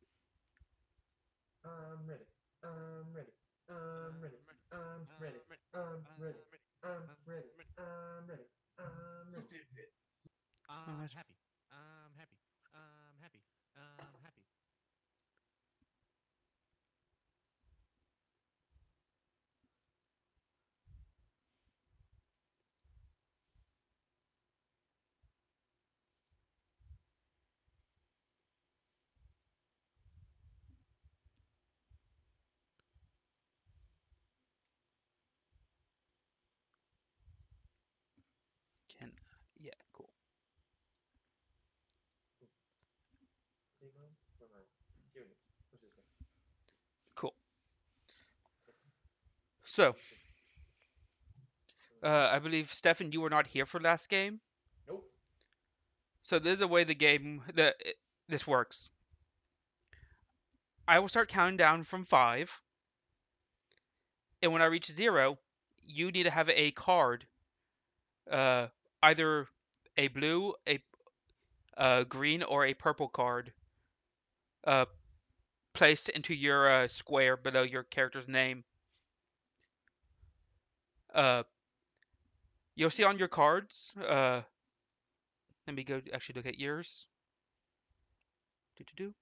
I'm ready. I'm ready. I'm ready. I'm ready. I'm ready. I'm ready. I'm ready. I'm Who ready. did it? I'm much? happy. I'm happy. I'm happy. I'm happy. Can yeah, cool. See, Mom? Where am I? Give it. What's this? Cool. So, I believe Stefan, you were not here for last game, Nope. so there's a way this works. I will start counting down from 5, and when I reach 0, you need to have a card, uh, either a blue, a green, or a purple card, uh, placed into your square below your character's name. Uh, you'll see on your cards. Let me go actually look at yours. Do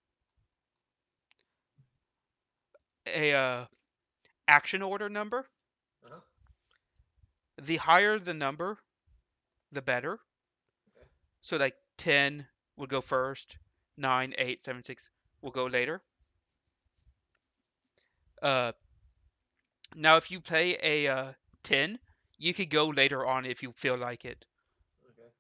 a action order number. Uh-huh. The higher the number, the better. Okay. So like 10 will go first, 9, 8, 7, 6 will go later. Uh, Now if you play a 10, you could go later on if you feel like it. Okay.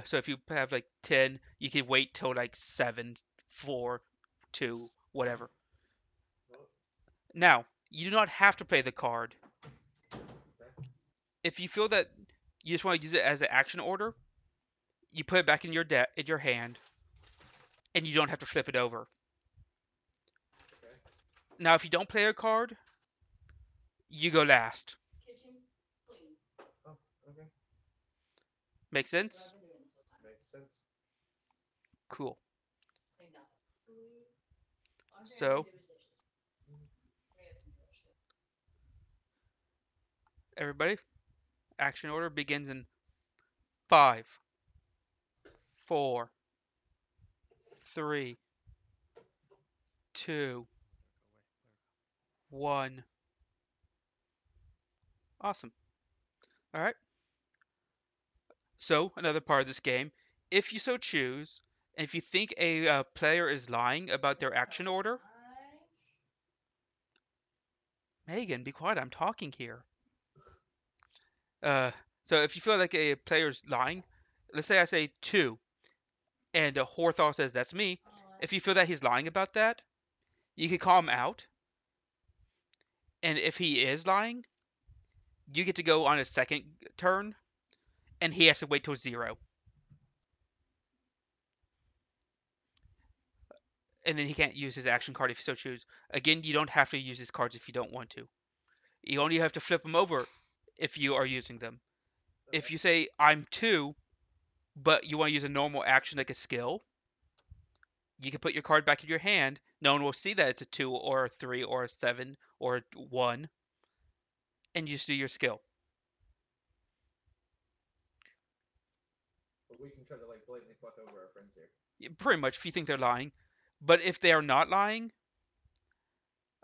So if you have like 10, you could wait till like 7, 4, 2, whatever. Well, Now, you do not have to play the card. okay. If you feel that you just want to use it as an action order, you put it back in your hand, and you don't have to flip it over. Okay. Now, if you don't play a card, you go last. Oh, okay. Make sense? Makes sense. Cool. So, everybody, action order begins in 5, 4, 3, 2, 1. Awesome. All right. So, another part of this game, if you so choose, and if you think a player is lying about their action order, Megan, be quiet. I'm talking here. Uh, so if you feel like a player's lying, let's say I say 2, and Horthal says that's me. If you feel that he's lying about that, you can call him out, and if he is lying, you get to go on his second turn, and he has to wait till 0, and then he can't use his action card if you so choose. Again, you don't have to use his cards if you don't want to. You only have to flip them over if you are using them. Okay. If you say I'm 2, but you want to use a normal action like a skill, you can put your card back in your hand. No one will see that it's a 2 or a 3 or a 7 or a 1, and you just do your skill. But we can try to like blatantly fuck over our friends here. Pretty much, if you think they're lying. But if they are not lying,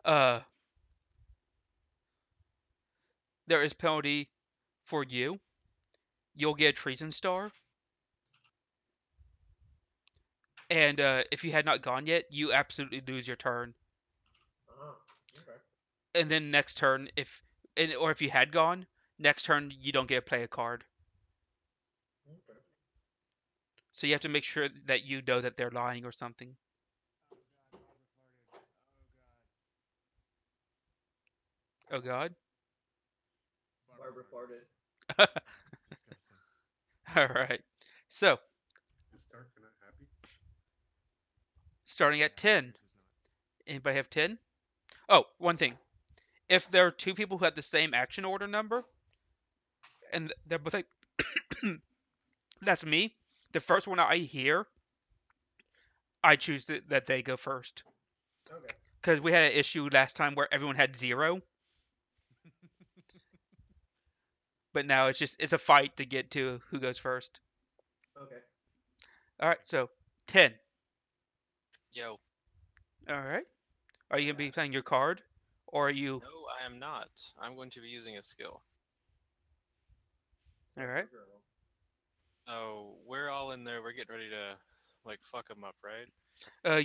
uh, there is penalty for you. You'll get a treason star, and if you had not gone yet, you absolutely lose your turn. Uh-huh. Okay. And then next turn, or if you had gone, next turn you don't get to play a card. Okay. So you have to make sure that you know that they're lying or something. Oh God. Barbara farted. Disgusting. All right. So Is Stark not happy? starting at Yeah, 10. yours is not. Anybody have 10? Oh, one thing. If there are two people who have the same action order number, and they're both like, that's me. The first one I hear, I choose that they go first. Okay. Because we had an issue last time where everyone had 0, but now it's a fight to get to who goes first. Okay. All right, so 10. Yo, All right. Are you gonna be playing your card, or are you? no, I am not. I'm going to be using a skill. All right. Girl. Oh, we're all in there. We're getting ready to like fuck them up, right?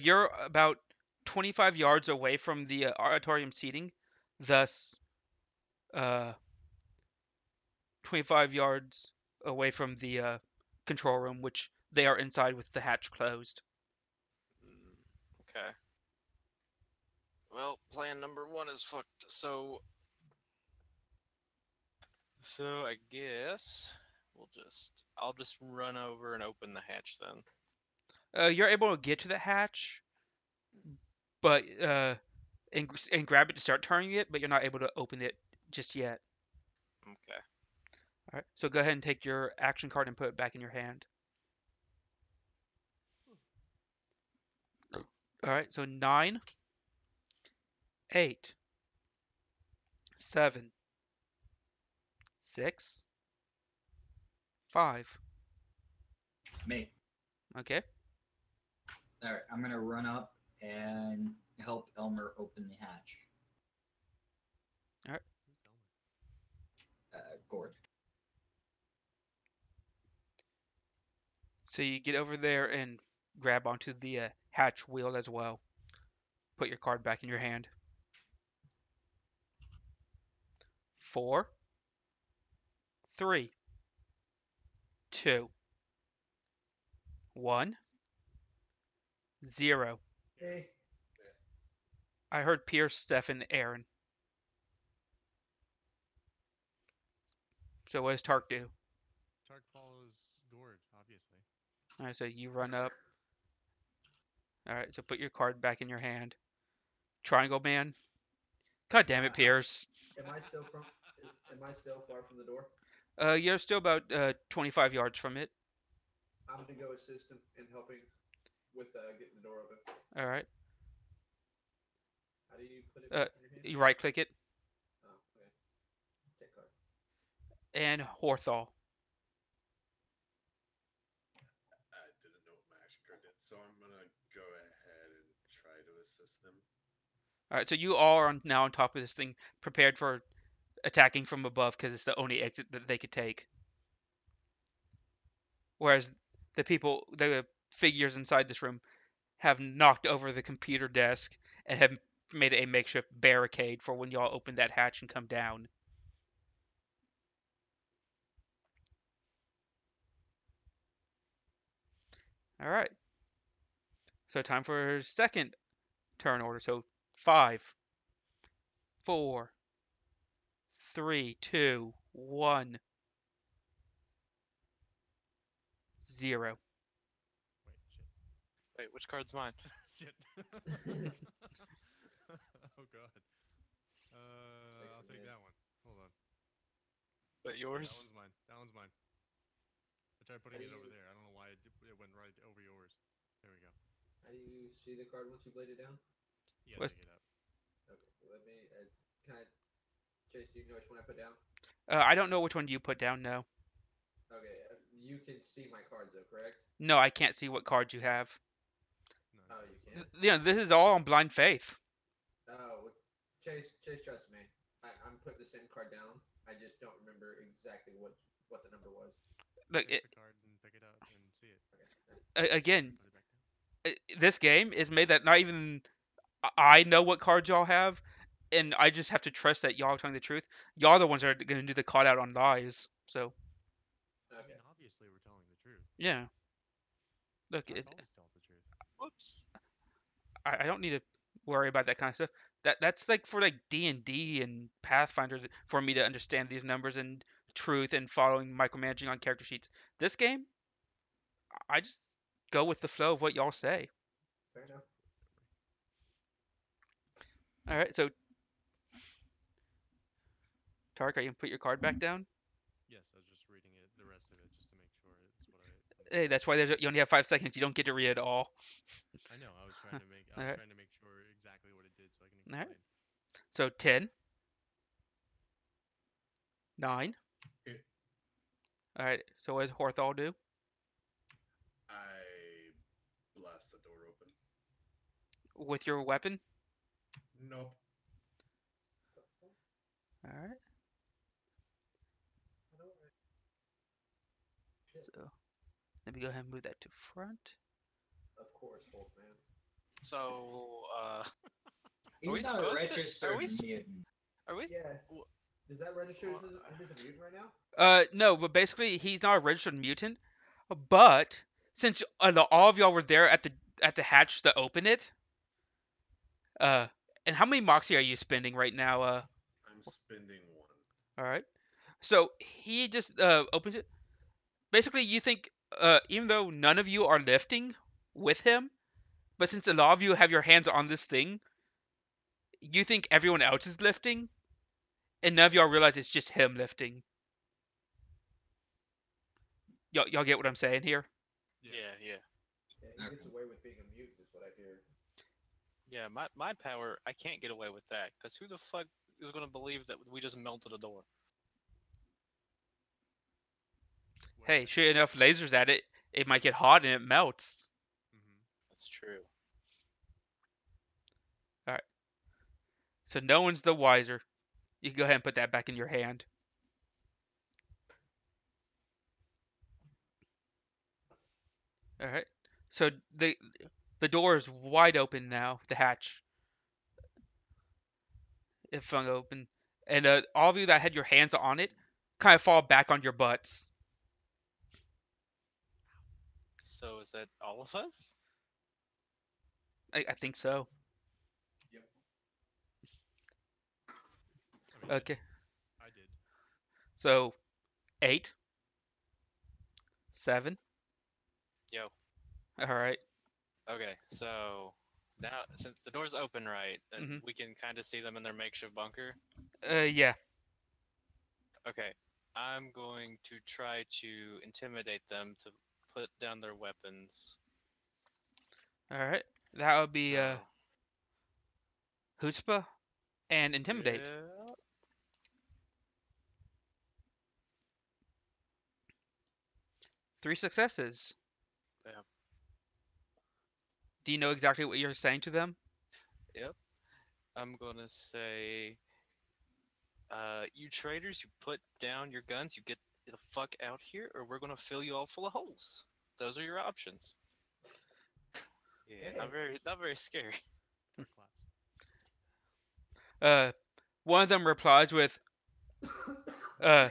You're about 25 yards away from the auditorium seating, thus 25 yards away from the control room, which they are inside with the hatch closed. Okay. Well, plan number one is fucked. So So I guess I'll just run over and open the hatch then. You're able to get to the hatch, but and grab it to start turning it, but you're not able to open it just yet. Okay. All right. So go ahead and take your action card and put it back in your hand. All right. So 9, 8, 7, 6, 5. Me. Okay. All right, I'm gonna run up and help Elmer open the hatch. All right. Gord. So you get over there and grab onto the hatch wheel as well. Put your card back in your hand. 4, 3, 2, 1, 0. Hey, I heard Pierce, Stefan, Aaron. So what does Tark do? Tark follows Gord, obviously. All right. So you run up. All right. So put your card back in your hand. Triangle Man. God damn it, Pierce. am I still from? Am I still far from the door? You're still about 25 yards from it. I'm gonna go assist him in helping with getting the door open. All right. How do you put it Uh, back in your hand? you right click it. Oh, okay. Take card. And Horthol. I didn't know what my action card did, so I'm gonna go ahead and try to assist them. All right. So you all are now on top of this thing, prepared for attacking from above because it's the only exit that they could take. Whereas the figures inside this room, have knocked over the computer desk and have made a makeshift barricade for when y'all open that hatch and come down. All right. So time for second turn order. So 5, 4, 3, 2, 1, 0. Wait, which card's mine? Shit. Oh god. I'll take that one. Hold on. But Yeah, yours? that one's mine. That one's mine. I tried putting How it do over you- there. I don't know why it went right over yours. There we go. How do you see the card once you laid it down? You gotta What's, pick it up. Okay, let me. Can I? Chase, do you know which one I put down? I don't know which one you put down. No. Okay, you can see my card though, correct? No, I can't see what cards you have. No, Oh, you can't. can. You know, this is all on blind faith. Oh, well, Chase, trust me. I'm putting the same card down. I just don't remember exactly what the number was. Look, Take the card and pick it up and see it. Okay. again, Put it back down. this game is made that not even I know what cards y'all have, and I just have to trust that y'all are telling the truth. Y'all are the ones that are going to do the call out on lies. So I mean, Okay. obviously we're telling the truth. yeah, look, Tark always tells the truth. Whoops. I don't need to worry about that kind of stuff. That's like for like D&D and Pathfinder for me to understand these numbers and truth and following micromanaging on character sheets. This game, I just go with the flow of what y'all say. Fair enough. All right, so Tark, are you gonna put your card back down? Yes, I was just reading it, the rest of it, just to make sure it's what I Hey, that's why you only have 5 seconds. You don't get to read it all. I know. I was trying to make. I All was right, trying to make sure exactly what it did, so I can all right. explain. So 10, 9. Yeah. All right. So what does Horthol do? I blast the door open. With your weapon? Nope. All right. I don't. Shit. So let me go ahead and move that to front. Of course, Wolfman. So, He's we not a supposed to- registered are we sp- mutant. are we? Yeah. Wh- Does that register as a mutant right now? No, but basically he's not a registered mutant. But since all of y'all were there at the hatch to open it, and how many moxie are you spending right now? I'm spending one. All right. So he just opens it. Basically, you think even though none of you are lifting with him, but since a lot of you have your hands on this thing, you think everyone else is lifting, and none of y'all realize it's just him lifting. Y'all get what I'm saying here? Yeah. Yeah, yeah. Yeah, he gets Okay. away with being a mutant, is what I hear. Yeah, my power, I can't get away with that. Because who the fuck is going to believe that we just melted a door? What Hey, if shoot enough lasers at it, it might get hot and it melts. That's true. All right. So no one's the wiser. You can go ahead and put that back in your hand. All right. So the door is wide open now. The hatch it flung open, and all of you that had your hands on it kind of fall back on your butts. So is that all of us? I think so. Yep. I mean, Okay. I did. So 8, 7. Yo. All right. Okay, so now since the door's open, right, and Mm-hmm. we can kind of see them in their makeshift bunker. Yeah. Okay, I'm going to try to intimidate them to put down their weapons. All right. That would be So, Hutzpah and Intimidate. yeah, 3 successes. yeah, Do you know exactly what you're saying to them? yep. I'm gonna say, you traitors, you put down your guns, you get the fuck out here, or we're gonna fill you all full of holes. Those are your options. Yeah, not very scary. Truck claps. Uh, one of them replies with, uh,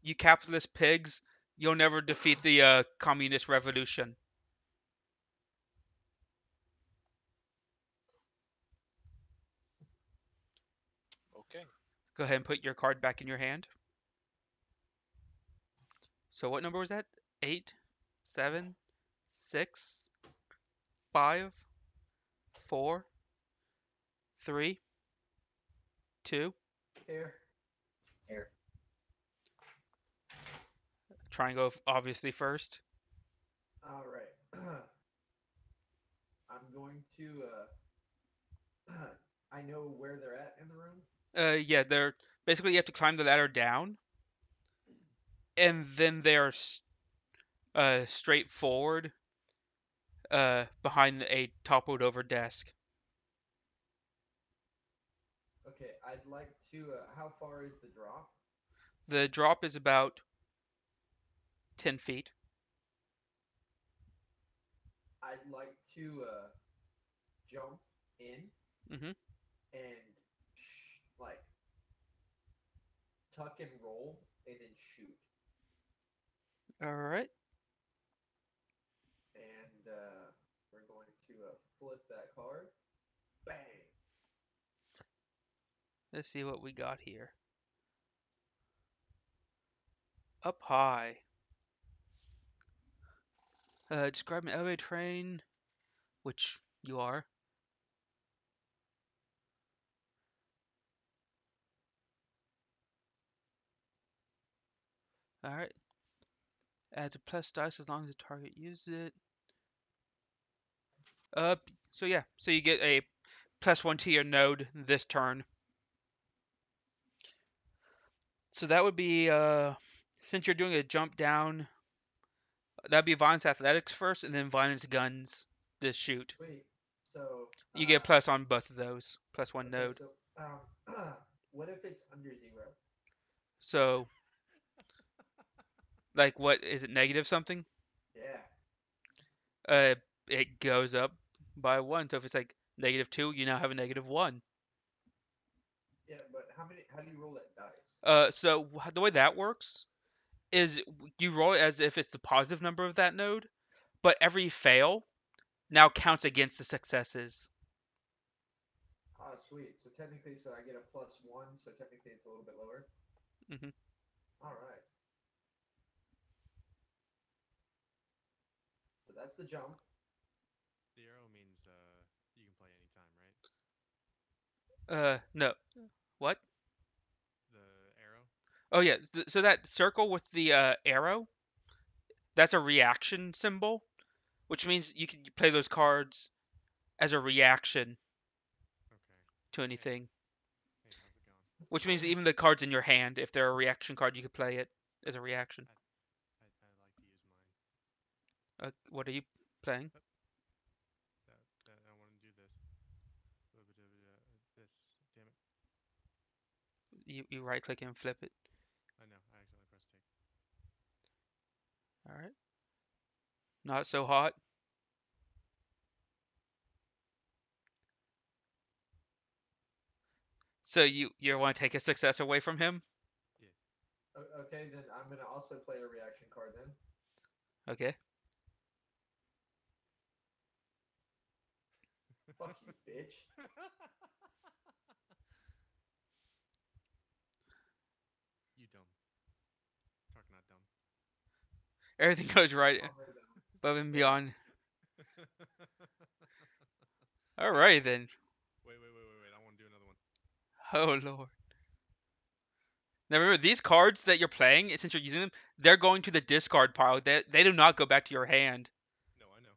"You capitalist pigs, you'll never defeat the communist revolution." Okay. Go ahead and put your card back in your hand. So what number was that? 8, 7, 6, 5, 4, 3, 2. Here. Here. Try and go obviously first. All right. I'm going to. I know where they're at in the room. Yeah, they're basically you have to climb the ladder down, and then they're straight forward, behind a toppled over desk. Okay, I'd like to. How far is the drop? The drop is about 10 feet. I'd like to jump in Hmm. and like tuck and roll and then shoot. All right. And we're going to flip that card. Bang. Let's see what we got here. Up high. Describe an elevator train, which you are. All right. Adds a plus dice as long as the target uses it. So yeah, so you get a +1 to your node this turn. So that would be since you're doing a jump down, that'd be violence athletics first, and then violence guns to shoot. Wait. So. You get a plus on both of those, +1 Okay. node. So what if it's under 0? So like, what is it? Negative something? Yeah. Uh, it goes up by 1. So if it's like -2, you now have a -1. Yeah, but how many? How do you roll that dice? So the way that works is you roll it as if it's the positive number of that node, but every fail now counts against the successes. So sweet. So technically, so I get a +1. So technically, it's a little bit lower. Hmm. All right. So that's the jump. The arrow means you can play anytime, right? No. What? The arrow. Oh yeah. So that circle with the arrow, that's a reaction symbol, which means you can play those cards as a reaction Okay. to Hey, anything. hey, how's it going? Which means even the cards in your hand, if they're a reaction card, you could play it as a reaction. I like to use mine. What are you playing? I want to do this. This. Damn it. You right click and flip it. I know. I accidentally pressed take. All right. Not so hot. So you want to take a success away from him? Yeah. Okay, then I'm gonna also play a reaction card then. Okay. Fuck you, bitch. You dumb. Talk not dumb. Everything goes right Bummer though. above and Yeah. beyond. All right then. Wait. I want to do another one. Oh lord. Now remember, these cards that you're playing, since you're using them, they're going to the discard pile. They do not go back to your hand. No, I know.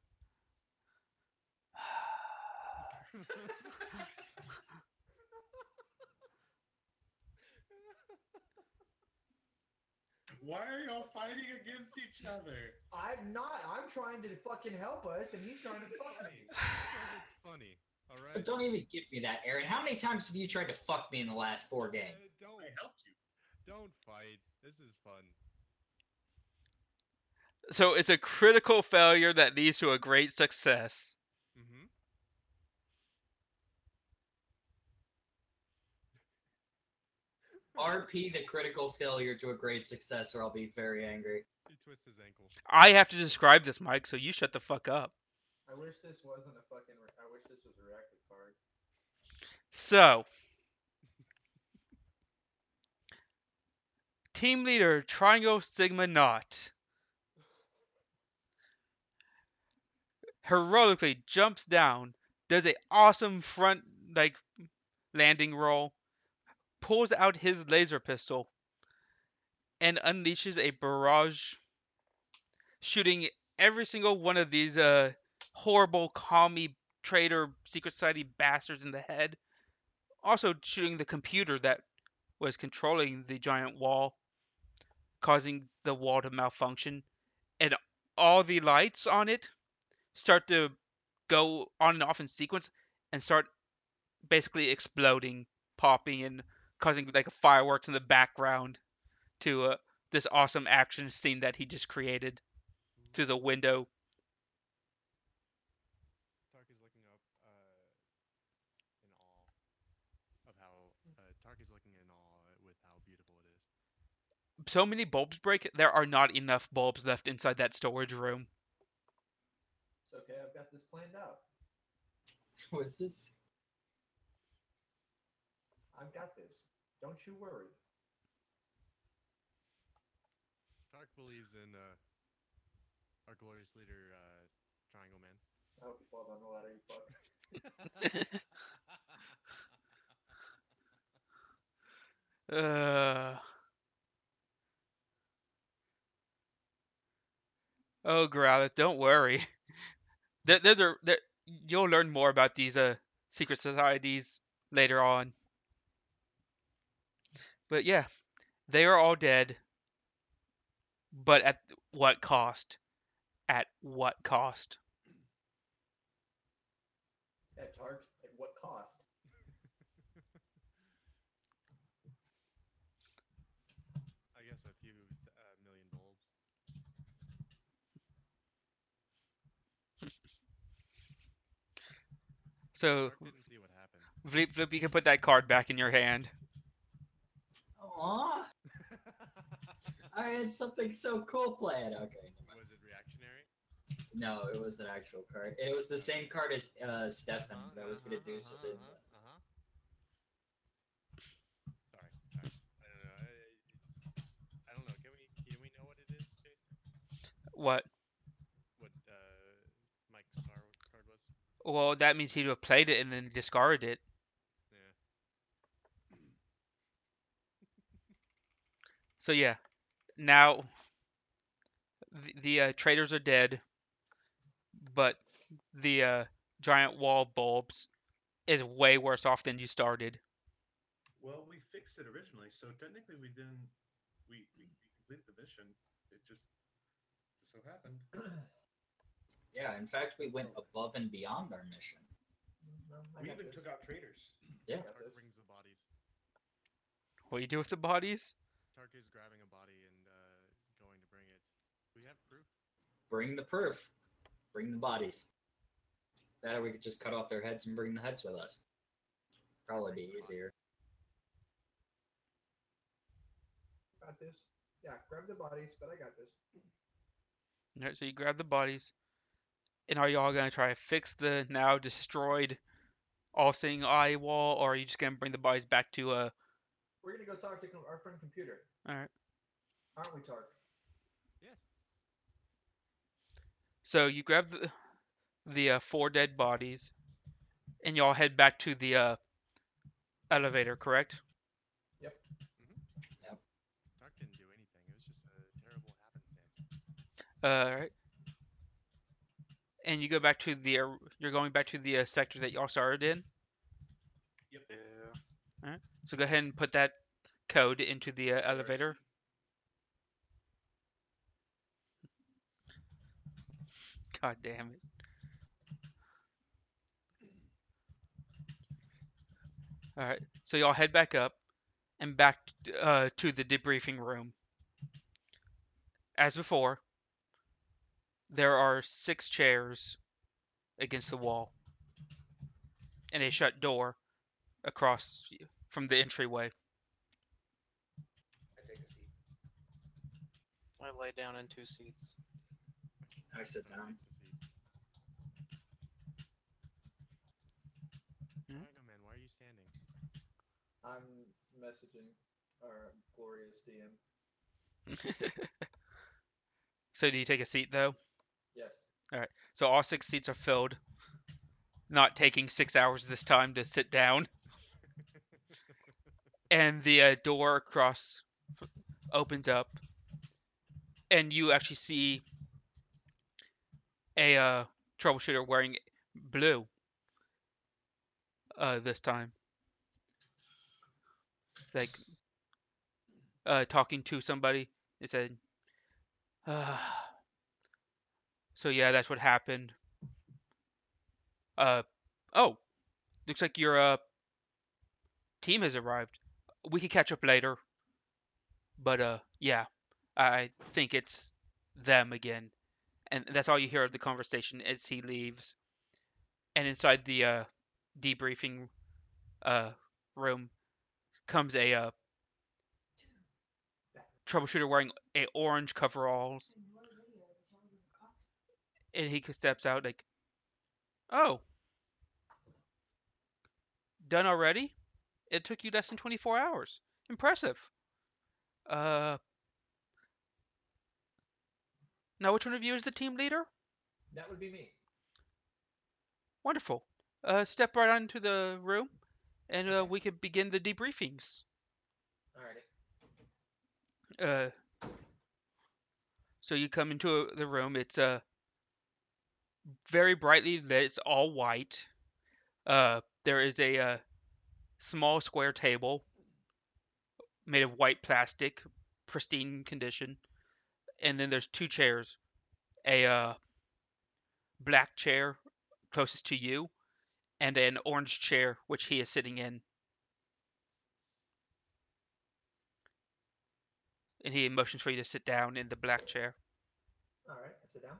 Why are y'all fighting against each other? I'm not. I'm trying to fucking help us, and he's trying to fuck me. Because it's funny. All right. Don't even give me that, Aaron. How many times have you tried to fuck me in the last 4 games? Don't I helped you. don't fight. This is fun. So it's a critical failure that leads to a great success. Mm-hmm. RP the critical failure to a great success, or I'll be very angry. He twists his ankle. I have to describe this, Mike, so you shut the fuck up. I wish this wasn't a fucking. I wish this was a reactive card. So, team leader Triangle Sigma Knot heroically jumps down, does a awesome front like landing roll, pulls out his laser pistol, and unleashes a barrage, shooting every single one of these horrible commie traitor secret society bastards in the head. Also shooting the computer that was controlling the giant wall, causing the wall to malfunction, and all the lights on it start to go on and off in sequence and start basically exploding, popping, and causing like fireworks in the background to this awesome action scene that he just created through the window. Tark is looking up in awe of how Tark is looking in awe with how beautiful it is. So many bulbs break, there are not enough bulbs left inside that storage room. It's okay. I've got this planned out. Was this? I've got this. Don't you worry. Tark believes in our glorious leader, Triangle Man. I hope you fall down the ladder, you fuck. uh, oh, Growlithe, don't worry. There, you'll learn more about these secret societies later on. But yeah, they are all dead. But at what cost? At what cost? At Tark, at what cost? I guess a few million bulbs. So, Tark didn't see what happened. Vleep Vleep, you can put that card back in your hand. Aw, I had something so cool planned. Okay. Was it reactionary? No, it was an actual card. It was the same card as Stefan that I was gonna do, so it didn't. What? What Mike's card was? Well, that means he'd have played it and then discarded it. Yeah. So yeah, now the traders are dead, but the giant wall bulbs is way worse off than you started. Well, we fixed it originally, so technically we didn't. We completed the mission. It just so happened. Yeah, in fact, we went above and beyond our mission. No, I We got even this. took out traders. Yeah. got Tark this. brings the bodies. What do you do with the bodies? Tark is grabbing a body and going to bring it. We have proof. Bring the proof. Bring the bodies. That or we could just cut off their heads and bring the heads with us. Probably be easier. Got this. Yeah, grab the bodies, but I got this. Alright, so you grab the bodies, and are y'all gonna try to fix the now destroyed all-seeing eye wall, or are you just gonna bring the bodies back to We're gonna go talk to our friend computer, Alright. aren't we, Tark? Yes. So you grab the four dead bodies, and y'all head back to the elevator, correct? Yep. Yep. Tark didn't do anything. It was just a terrible happenstance. Alright. And you go back to the you're going back to the sector that y'all started in. Yep. Yeah. So go ahead and put that code into the Get our elevator. God damn it. Alright, so y'all head back up and back to the debriefing room. As before, there are 6 chairs against the wall and a shut door across from the entryway. I take a seat. I lay down in 2 seats. I sit Tark down. takes a seat. Hmm? Drago Man, why are you standing? I'm messaging our glorious DM. So do you take a seat though? Yes. Alright, so all 6 seats are filled, not taking 6 hours this time to sit down. And the door across opens up, and you actually see a troubleshooter wearing blue this time, like talking to somebody. It said, "So yeah, that's what happened. Uh, oh, looks like your team has arrived. We could catch up later, but yeah, I think it's them again." And that's all you hear of the conversation as he leaves. And inside the debriefing uh, room comes a troubleshooter wearing a orange coveralls, and he steps out like, "Oh, done already? It took you less than 24 hours. Impressive. Uh, now which one of you is the team leader? That would be me. Wonderful. Step right onto the room, and we can begin the debriefings." Alrighty. Uh, so you come into the room. It's very brightly lit. It's all white. There is a small square table made of white plastic, pristine condition, and then there's 2 chairs. A black chair closest to you, and an orange chair which he is sitting in. And he motions for you to sit down in the black chair. Alright, I sit down.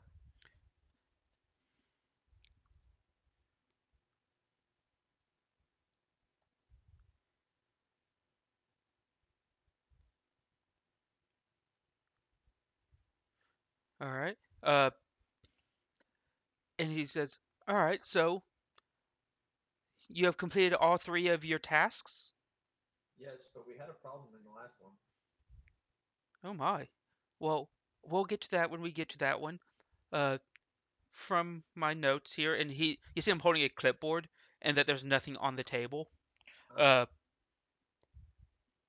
All right. And he says, "All right, so you have completed all 3 of your tasks?" Yes, but we had a problem in the last one. Oh my. Well, We'll get to that when we get to that one. Uh, from my notes here, and you see him holding a clipboard, and that there's nothing on the table. Uh, Uh,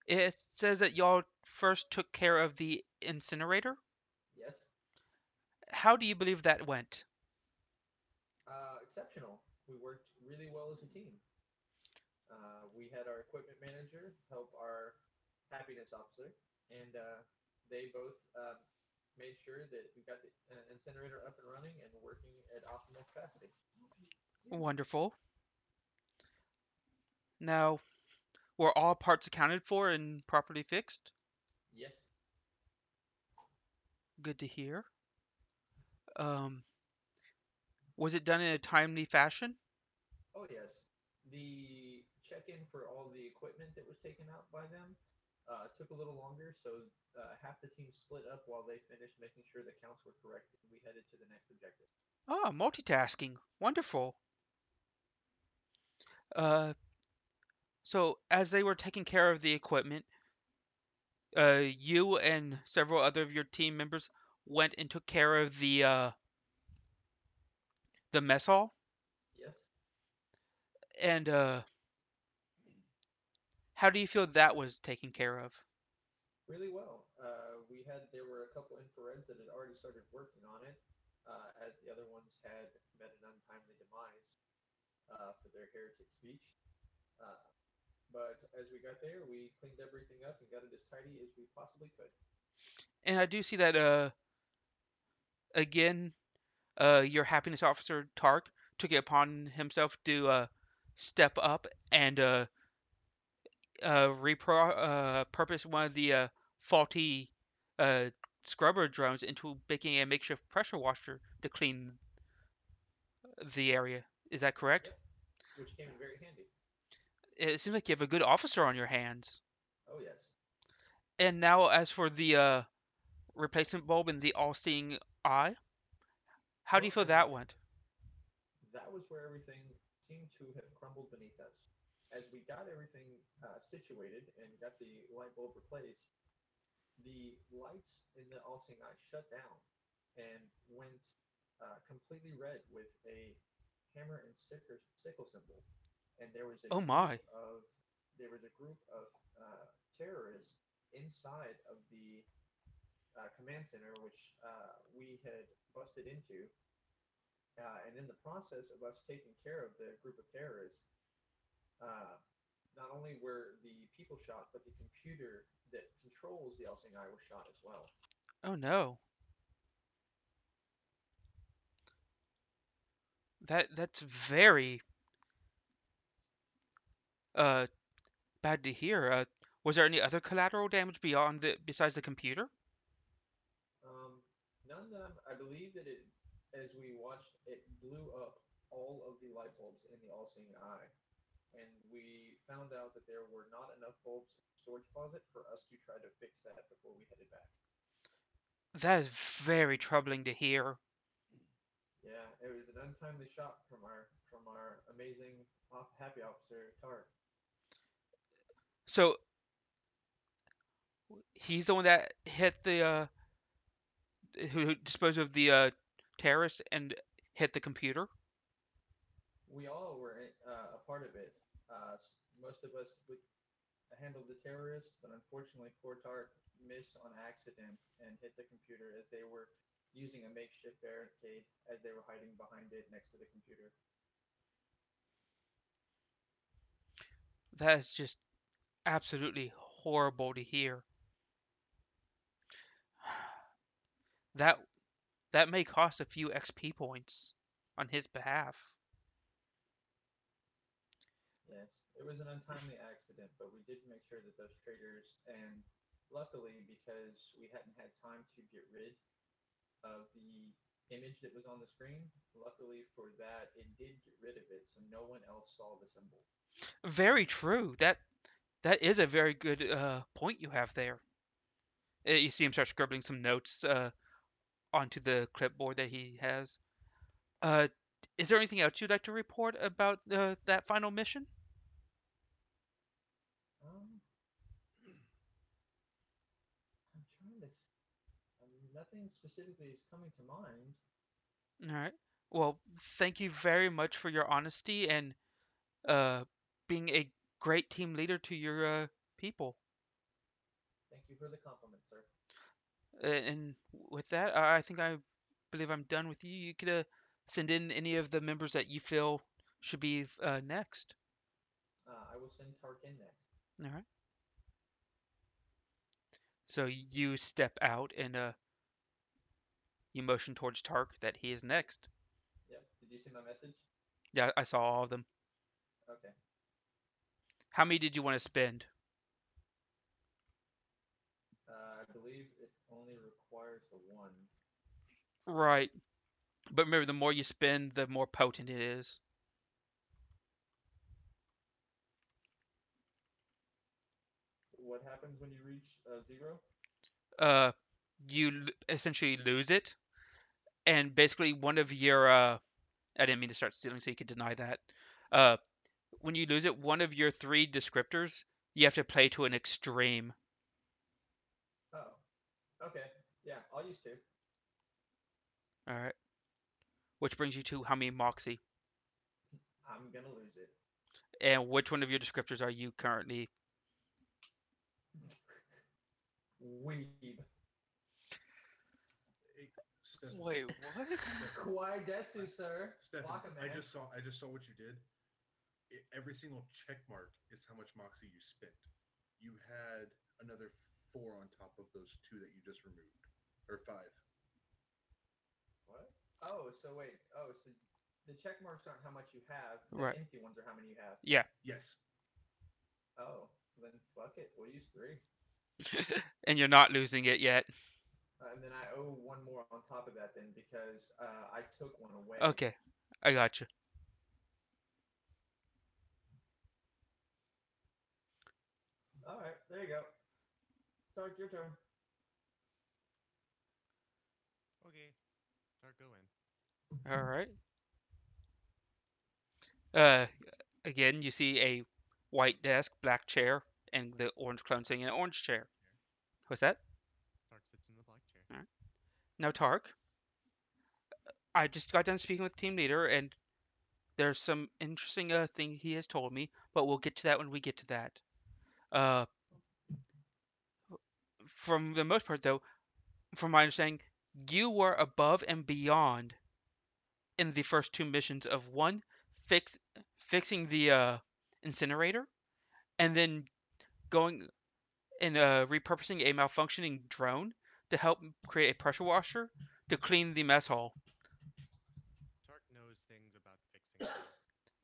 it says that y'all first took care of the incinerator. yes. How do you believe that went? Exceptional. We worked really well as a team. We had our equipment manager help our happiness officer, and they both made sure that we got the incinerator up and running and working at optimal capacity. Wonderful. Now, were all parts accounted for and properly fixed? Yes. Good to hear. Um, was it done in a timely fashion? Oh, yes. The check-in for all the equipment that was taken out by them took a little longer, so half the team split up while they finished making sure the counts were correct, and we headed to the next objective. Oh, multitasking. Wonderful. Uh, so as they were taking care of the equipment, you and several other of your team members went and took care of the mess hall. Yes. And how do you feel that was taken care of? Really well. There were a couple infrareds that had already started working on it, as the other ones had met an untimely demise for their heretic speech. Uh, but as we got there, we cleaned everything up and got it as tidy as we possibly could. And I do see that again, your happiness officer Tark took it upon himself to step up and repurpose one of the faulty uh, scrubber drones into making a makeshift pressure washer to clean the area. Is that correct? Yep, which came in very handy. It seems like you have a good officer on your hands. Oh yes. And now, as for the replacement bulb and the all-seeing eye, how do you Well, feel that went? that was where everything seemed to have crumbled beneath us. As we got everything situated and got the light bulb replaced, the lights in the all-seeing eye shut down and went completely red with a hammer and sickle symbol. And Oh my, there was a group of terrorists inside of the command center, which we had busted into. And in the process of us taking care of the group of terrorists, uh, not only were the people shot, but the computer that controls the Elsing Eye was shot as well. oh no, that's very uh bad to hear. Was there any other collateral damage beyond the besides the computer? Um, None that I believe that as we watched, it blew up all of the light bulbs in the all-seeing eye, and we found out that there were not enough bulbs in the storage closet for us to try to fix that before we headed back. That is very troubling to hear. Yeah, it was an untimely shot from our amazing happy officer Tark. So he's the one that hit the who disposed of the terrorist and hit the computer. We all were a part of it. Most of us handled the terrorists, but unfortunately, poor Tark missed on accident and hit the computer as they were using a makeshift barricade as they were hiding behind it next to the computer. That is just absolutely horrible to hear. That that may cost a few XP points on his behalf. Yes, it was an untimely accident, but we did make sure that those traitors, and luckily, because we hadn't had time to get rid of the image that was on the screen, luckily for that, it did get rid of it, so no one else saw the symbol. Very true. That is a very good point you have there. You see him start scribbling some notes onto the clipboard that he has. Uh, is there anything else you'd like to report about that final mission? Um, I'm trying to. Nothing specifically is coming to mind. All right. Well, thank you very much for your honesty and uh, being a great team leader to your people. Thank you for the compliment, sir. And with that, I think I believe I'm done with you. You could send in any of the members that you feel should be next. I will send Tark in next. All right. So you step out and you motion towards Tark that he is next. Yep. Did you see my message? Yeah, I saw all of them. Okay. How many did you want to spend? I believe it only requires the one. Right. But remember, the more you spend, the more potent it is. What happens when you reach zero? Uh, you essentially lose it, and basically one of your I didn't mean to start stealing, so you could deny that. Uh, when you lose it, one of your three descriptors you have to play to an extreme. Oh. Okay. Yeah, I'll use two. All right. Which brings you to how many Moxie? I'm gonna lose it. And which one of your descriptors are you currently? Weeb. Hey, Stefan, Wait, what? Kawaii Desu, sir. Stefan, Waka man. I just saw what you did. Every single check mark is how much moxie you spent. You had another four on top of those two that you just removed, or five. What? Oh, so wait. Oh, so the check marks aren't how much you have. The Right. empty ones are how many you have. Yeah. Yes. Oh, then fuck it. We'll use three. And you're not losing it yet. And then I owe one more on top of that then because I took one away. Okay. I got you. All right, there you go. Tark, your turn. Okay, start going. All right. Uh, again, you see a white desk, black chair, and the orange clone sitting in an orange chair. What's that? Tark sits in the black chair. All right. Now, Tark, I just got done speaking with the team leader, and there's some interesting thing he has told me, but we'll get to that when we get to that. Uh, from the most part, though, from my understanding, you were above and beyond in the first two missions of one, fix fixing the incinerator, and then going and repurposing a malfunctioning drone to help create a pressure washer to clean the mess hall. Tark knows things about fixing things.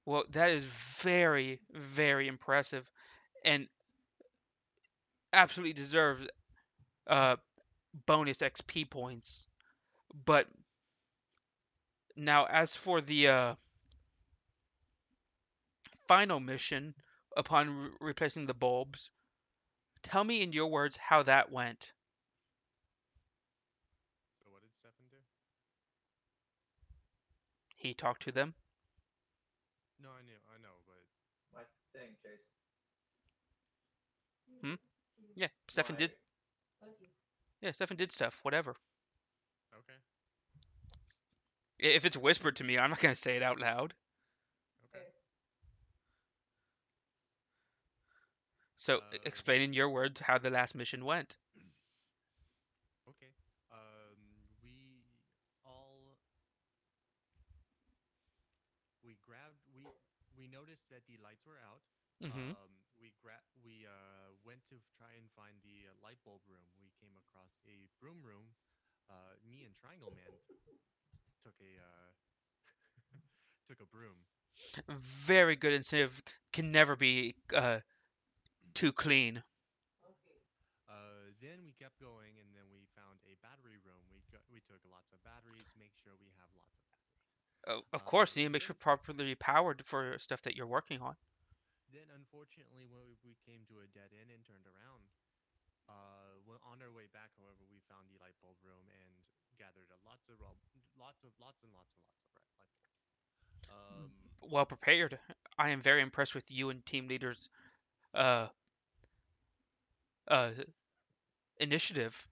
Well, that is very, very impressive and absolutely deserves uh, bonus XP points. But now, as for the final mission, upon replacing the bulbs, tell me in your words how that went. So what did Stefan do? He talked to them. No, I know, but My thing, Chase. Hmm? Yeah, Stefan did. My Yeah, Stefan did stuff. Whatever. okay, If it's whispered to me, I'm not gonna say it out loud. okay. So explain in your words how the last mission went. Okay. We all we grabbed we noticed that the lights were out. Hmm. We went to try and find the light bulb room. We came across a broom room. Me and Triangle Man took a took a broom. Very good incentive. Can never be too clean. Then we kept going, and then we found a battery room. We took lots of batteries. Make sure we have lots of batteries. Of course, you need to make Then sure properly powered for stuff that you're working on. then unfortunately, when we came to a dead end and turned around, on our way back, however, we found the light bulb room and gathered lots of light bulbs. Well prepared. I am very impressed with you and team leaders' uh, uh, initiative.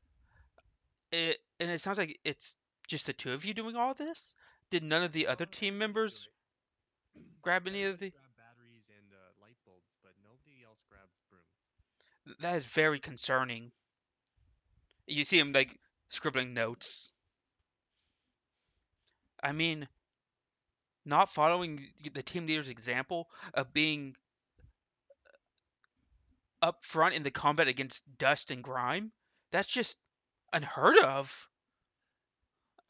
And it sounds like it's just the two of you doing all this. Did none of the other No, team everybody do members it. grab any of Everybody the? grabbed batteries and light bulbs, but nobody else grabbed broom. That is very concerning. You see him like scribbling notes. I mean, not following the team leader's example of being up front in the combat against dust and grime, that's just unheard of.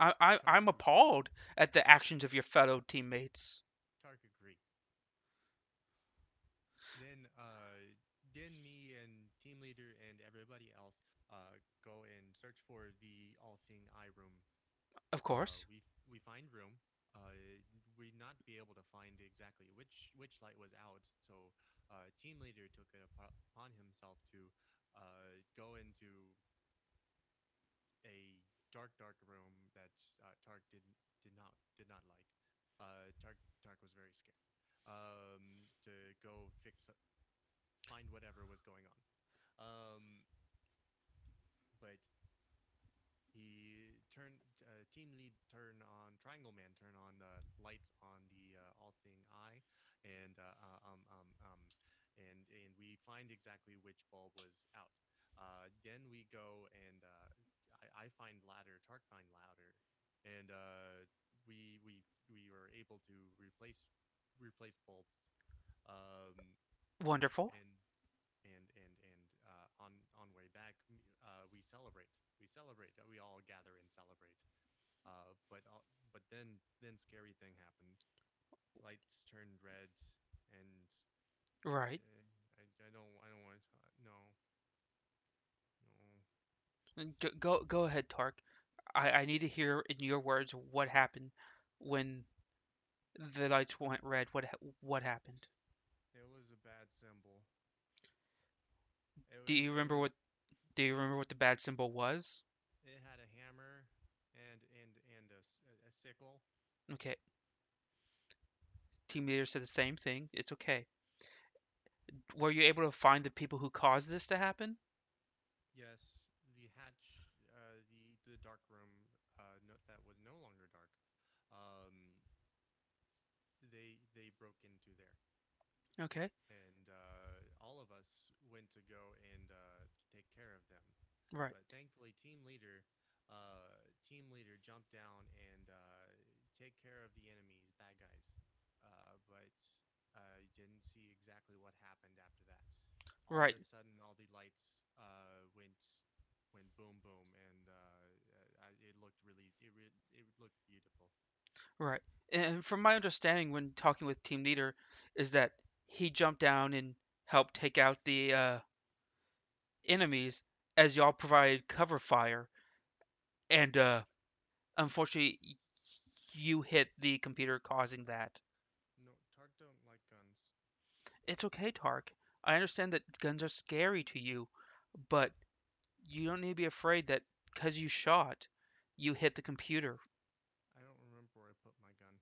Tark, I'm appalled at the actions of your fellow teammates. Tark agree. Then me and team leader and everybody else go and search for the all-seeing eye room. Of course. We find room. We not be able to find exactly which light was out. So team leader took it upon himself to go into a dark room that Tark did not like. Tark was very scared. To go find whatever was going on. But he turned team lead turn on triangle man turn on the lights on the all-seeing eye, and we find exactly which bulb was out. Then we go and I find ladder, Tark find ladder, and we were able to replace bulbs. Um, Wonderful. On way back, we celebrate. We celebrate. We all gather and celebrate. But then scary thing happened. Lights turned red, and Right. I don't want to, no, no. Go ahead, Tark. I need to hear in your words what happened when the lights went red. What happened? It was a bad symbol. Do you It remember was what Do you remember what the bad symbol was? it had a hammer and a sickle. Okay. Team leader said the same thing. It's okay. Were you able to find the people who caused this to happen? Yes, the hatch, the dark room, no, that was no longer dark. Um, they broke into there, Okay. and all of us went to go and take care of them. Right. But thankfully, team leader jumped down and take care of the enemies, bad guys. But I didn't see exactly what happened after that. All of Right. a sudden, all the lights went boom boom, and it looked it looked beautiful. Right. And from my understanding when talking with team leader is that he jumped down and helped take out the enemies as y'all provided cover fire and unfortunately you hit the computer causing that. No, Tark don't like guns. It's okay, Tark. I understand that guns are scary to you, but you don't need to be afraid that because you shot, you hit the computer. I don't remember where I put my gun.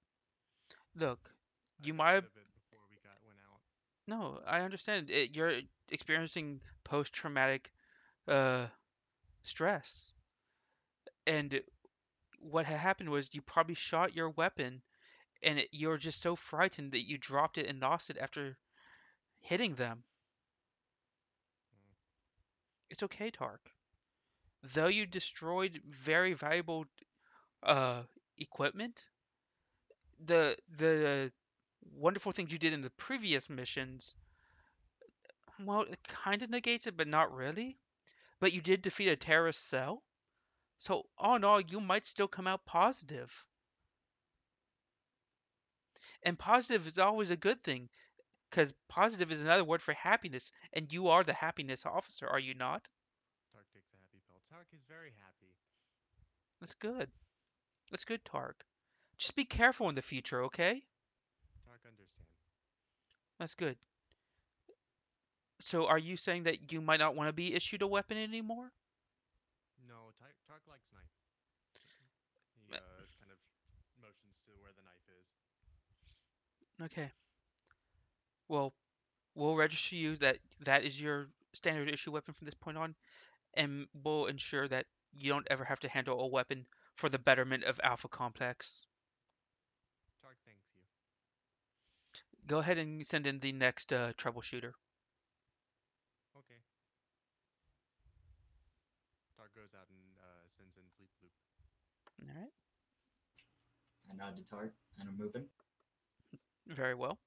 Look, I you got might rid have. of it before we got went out. No, I understand. You're experiencing post-traumatic uh, stress. And what had happened was you probably shot your weapon and you're just so frightened that you dropped it and lost it after hitting them. Mm. It's okay, Tark. Though you destroyed very valuable uh, equipment, the wonderful things you did in the previous missions, well, it kind of negates it, but not really. But you did defeat a terrorist cell, so all in all, you might still come out positive. And positive is always a good thing, because positive is another word for happiness, and you are the happiness officer, are you not? Tark takes a happy pill. Tark is very happy. That's good. That's good, Tark. Just be careful in the future, okay? Tark understand. That's good. So are you saying that you might not want to be issued a weapon anymore? No, Tark likes knife. He kind of motions to where the knife is. Okay. Well, we'll register you that that is your standard issue weapon from this point on, and we'll ensure that you don't ever have to handle a weapon for the betterment of Alpha Complex. Tark thanks you. Go ahead and send in the next troubleshooter. Okay. Tark goes out and sends in Fleet Bloop. All right, I nod to Tart and I'm moving. very well.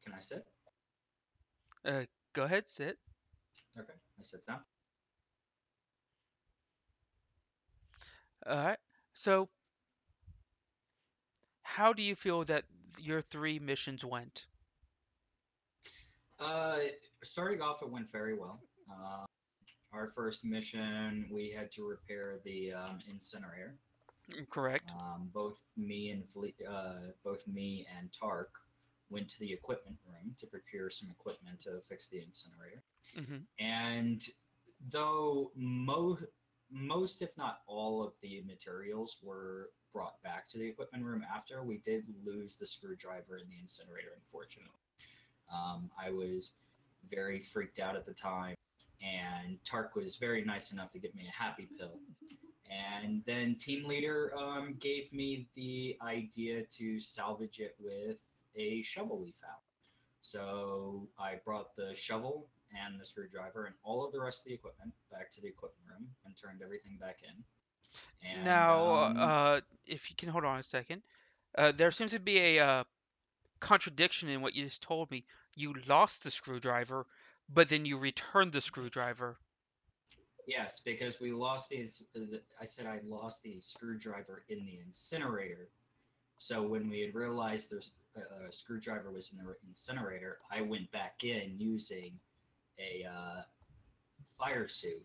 Can I sit? Go ahead, sit. Okay, I sit down. All right. So, how do you feel that your three missions went? Uh, Starting off, it went very well. Our first mission, we had to repair the incinerator. Correct. Both me and Tark went to the equipment room to procure some equipment to fix the incinerator. Hmm. And though most, if not all, of the materials were brought back to the equipment room after, we did lose the screwdriver in the incinerator, unfortunately. I was very freaked out at the time, and Tark was very nice enough to give me a happy pill. And then team leader gave me the idea to salvage it with a shovel we found. So I brought the shovel and the screwdriver and all of the rest of the equipment back to the equipment room and turned everything back in. And Now, if you can hold on a second, there seems to be a contradiction in what you just told me. You lost the screwdriver, but then you returned the screwdriver. yes, because we lost these. I said I lost the screwdriver in the incinerator. So when we had realized there's a screwdriver was in the incinerator, I went back in using a fire suit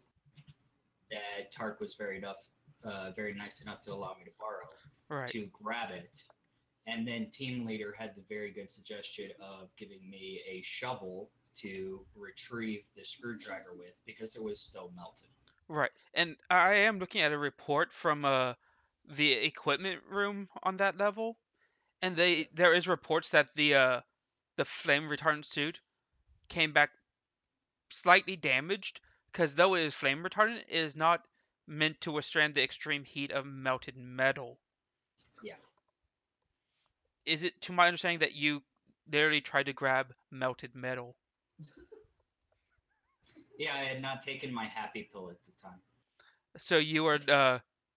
that Tark was very nice enough to allow me to borrow Right. to grab it. And then team leader had the very good suggestion of giving me a shovel to retrieve the screwdriver with because it was still melted. Right. And I am looking at a report from the equipment room on that level, and there is reports that the flame retardant suit came back slightly damaged because though it is flame retardant, it is not meant to withstand the extreme heat of melted metal. Yeah. Is it to my understanding that you literally tried to grab melted metal? Yeah, I had not taken my happy pill at the time. So you were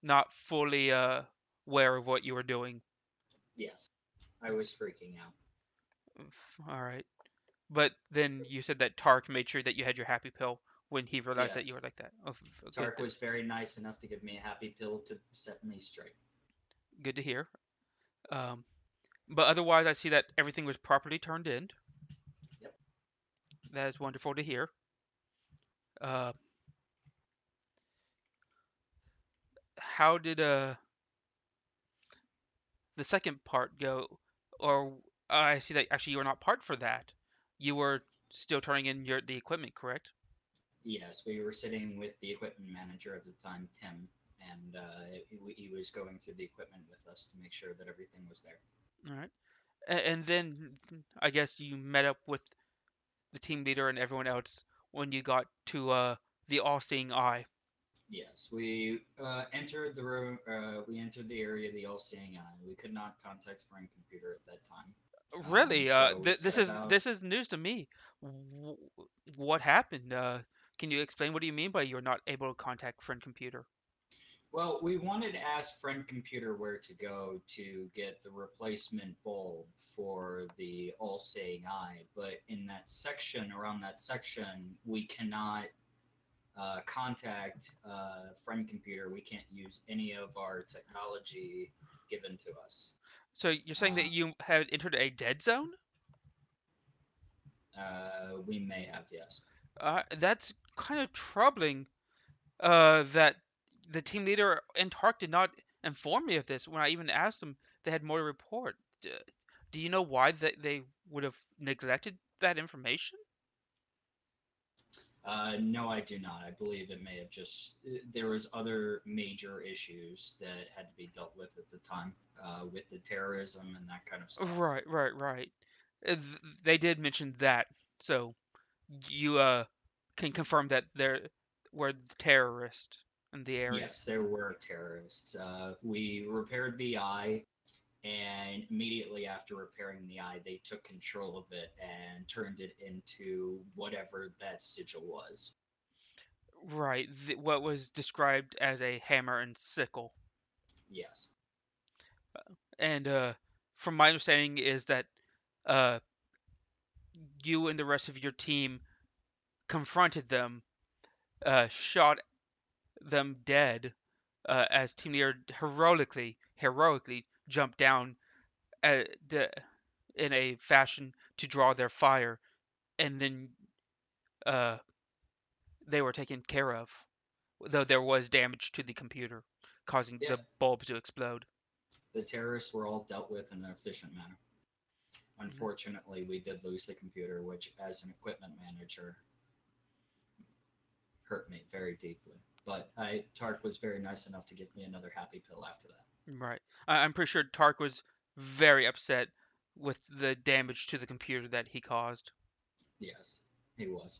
not fully aware of what you were doing. Yes. I was freaking out. All right. But then you said that Tark made sure that you had your happy pill when he realized Yeah. that you were like that. Oh, good, Tark was very nice enough to give me a happy pill to set me straight. good to hear. Um, but otherwise, I see that everything was properly turned in. Yep. That is wonderful to hear. Uh, how did the second part go? Or I see that actually you were not part for that. You were still turning in the equipment, correct? Yes, we were sitting with the equipment manager at the time, Tim, and he was going through the equipment with us to make sure that everything was there. All right. And then I guess you met up with the team leader and everyone else when you got to the all-seeing eye. Yes, we entered the room. We entered the area of the all-seeing eye. We could not contact friend computer at that time. Really, So we set this about. is news to me. W- what happened? Can you explain what do you mean by you're not able to contact friend computer? Well, we wanted to ask friend computer where to go to get the replacement bulb for the all-seeing eye, but in that section, around that section, we cannot contact friend computer. We can't use any of our technology given to us. So you're saying Uh, that you had entered a dead zone? we may have, yes. That's kind of troubling. That the team leader and Tark did not inform me of this when I even asked them. They had more to report. Do you know why they would have neglected that information? No, I do not. I believe it may have just there was other major issues that had to be dealt with at the time with the terrorism and that kind of stuff. Right, right, right. They did mention that. So you can confirm that there were terrorists in the area. Yes, there were terrorists. We repaired the eye, and immediately after repairing the eye, they took control of it and turned it into whatever that sigil was. Right, what was described as a hammer and sickle. Yes. And from my understanding is that uh, you and the rest of your team confronted them, shot them dead, as Team Leader heroically jumped down the, in a fashion to draw their fire, and then uh, they were taken care of, though there was damage to the computer, causing Yeah, the bulb to explode. the terrorists were all dealt with in an efficient manner. Mhm. Unfortunately, we did lose the computer, which, as an equipment manager, hurt me very deeply. But Tark was very nice enough to give me another happy pill after that. Right. I'm pretty sure Tark was very upset with the damage to the computer that he caused. Yes, he was.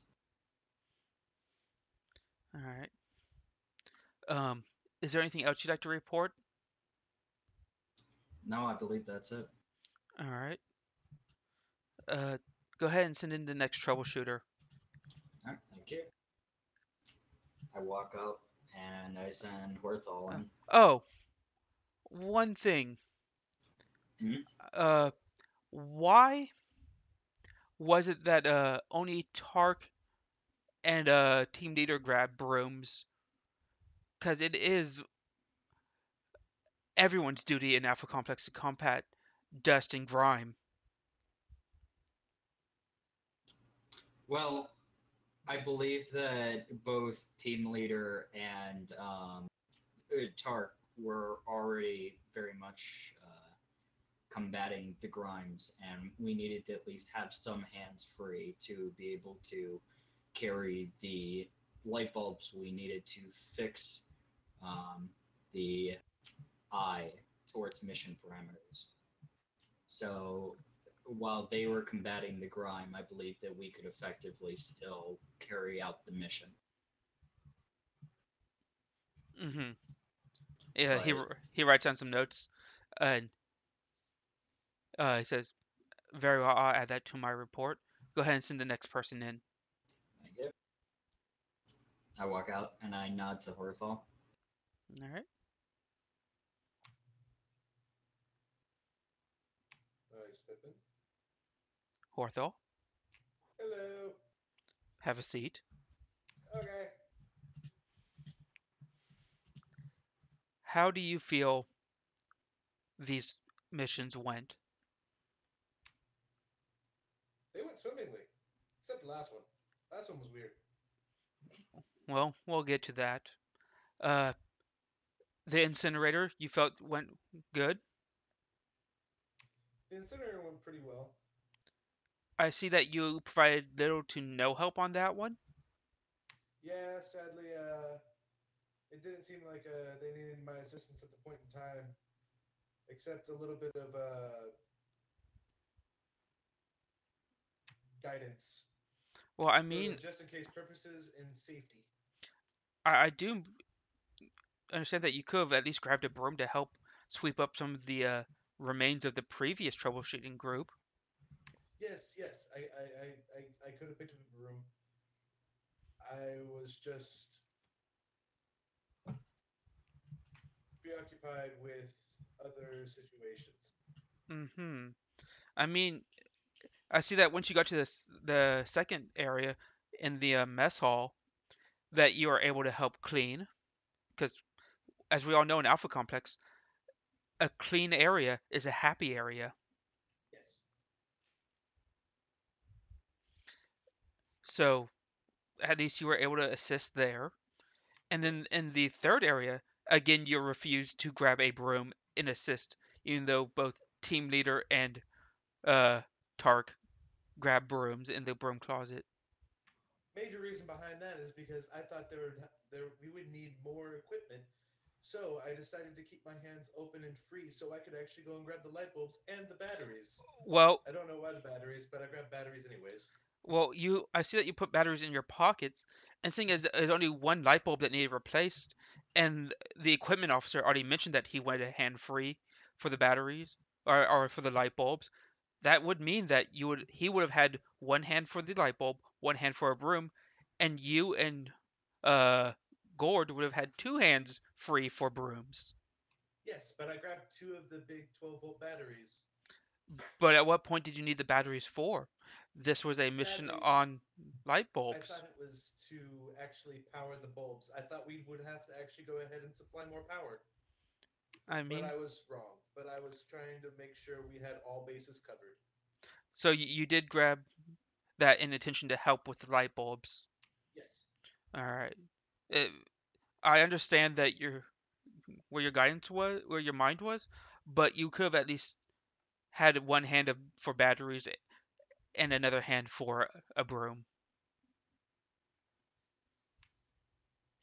All right. Um, is there anything else you'd like to report? No, I believe that's it. All right. Uh, go ahead and send in the next troubleshooter. All right, thank you. I walk up and I send Horthol in. Oh, one thing. Hmm? Uh, why was it that only Tark and Team Leader grabbed brooms? Because it is everyone's duty in Alpha Complex to combat dust and grime. Well, I believe that both team leader and Tark were already very much combating the grimes, and we needed to at least have some hands free to be able to carry the light bulbs we needed to fix um, the eye towards mission parameters. So while they were combating the grime, I believe that we could effectively still carry out the mission. Mm-hmm. Yeah, But he writes down some notes, and he says, "Very well, I'll add that to my report. Go ahead and send the next person in." thank you. I walk out and I nod to Horthol. All right. I step in. Horthol, Hello. have a seat. Okay. How do you feel these missions went? They went swimmingly, except the last one. Last one was weird. Well, we'll get to that. Uh, the incinerator you felt went good. The incinerator went pretty well. I see that you provided little to no help on that one. Yeah, sadly, it didn't seem like they needed my assistance at the point in time, except a little bit of guidance Well, I for mean, just in case purposes and safety. I do understand that you could have at least grabbed a broom to help sweep up some of the remains of the previous troubleshooting group. Yes, yes, I could have picked up a broom. I was just preoccupied with other situations. Mm-hmm. I mean, I see that once you got to the second area in the mess hall, that you are able to help clean. Because as we all know in Alpha Complex, a clean area is a happy area. Yes. So at least you were able to assist there. And Yes. then in the third area, again, you refused to grab a broom and assist, even though both team leader and uh, Tark grabbed brooms in the broom closet. Major reason behind that is because I thought we would need more equipment. So I decided to keep my hands open and free so I could actually go and grab the light bulbs and the batteries. Well, I don't know why the batteries, but I grabbed batteries anyways. Well, I see that you put batteries in your pockets, and seeing as there's only one light bulb that needed replaced, and the equipment officer already mentioned that he wanted a hand free for the batteries or for the light bulbs, that would mean that he would have had one hand for the light bulb, one hand for a broom, and you and uh Gord would have had two hands free for brooms. Yes, but I grabbed two of the big 12-volt batteries. But at what point did you need the batteries for? This was a That mission on light I thought bulbs. it was to actually power the bulbs. I thought we would have to actually go ahead and supply more power, I but mean, I was wrong. But I was trying to make sure we had all bases covered. so you did grab that in intention to help with the light bulbs. Yes. All right. Uh, I understand that where your guidance was, where your mind was, but you could have at least had one hand for batteries and another hand for a broom.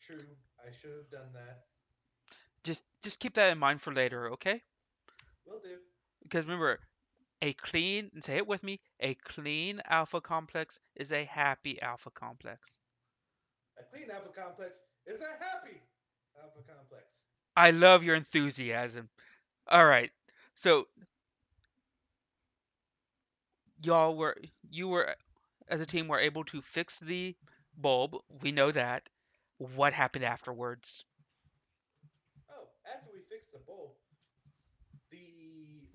True. I should have done that. Just keep that in mind for later, okay? Will do. Because remember, a clean, say it with me, a clean alpha complex is a happy alpha complex. A clean alpha complex is a happy alpha complex. I love your enthusiasm. All right. So y'all were you were as a team were able to fix the bulb. We know that. What happened afterwards? Oh, after we fixed the bulb, the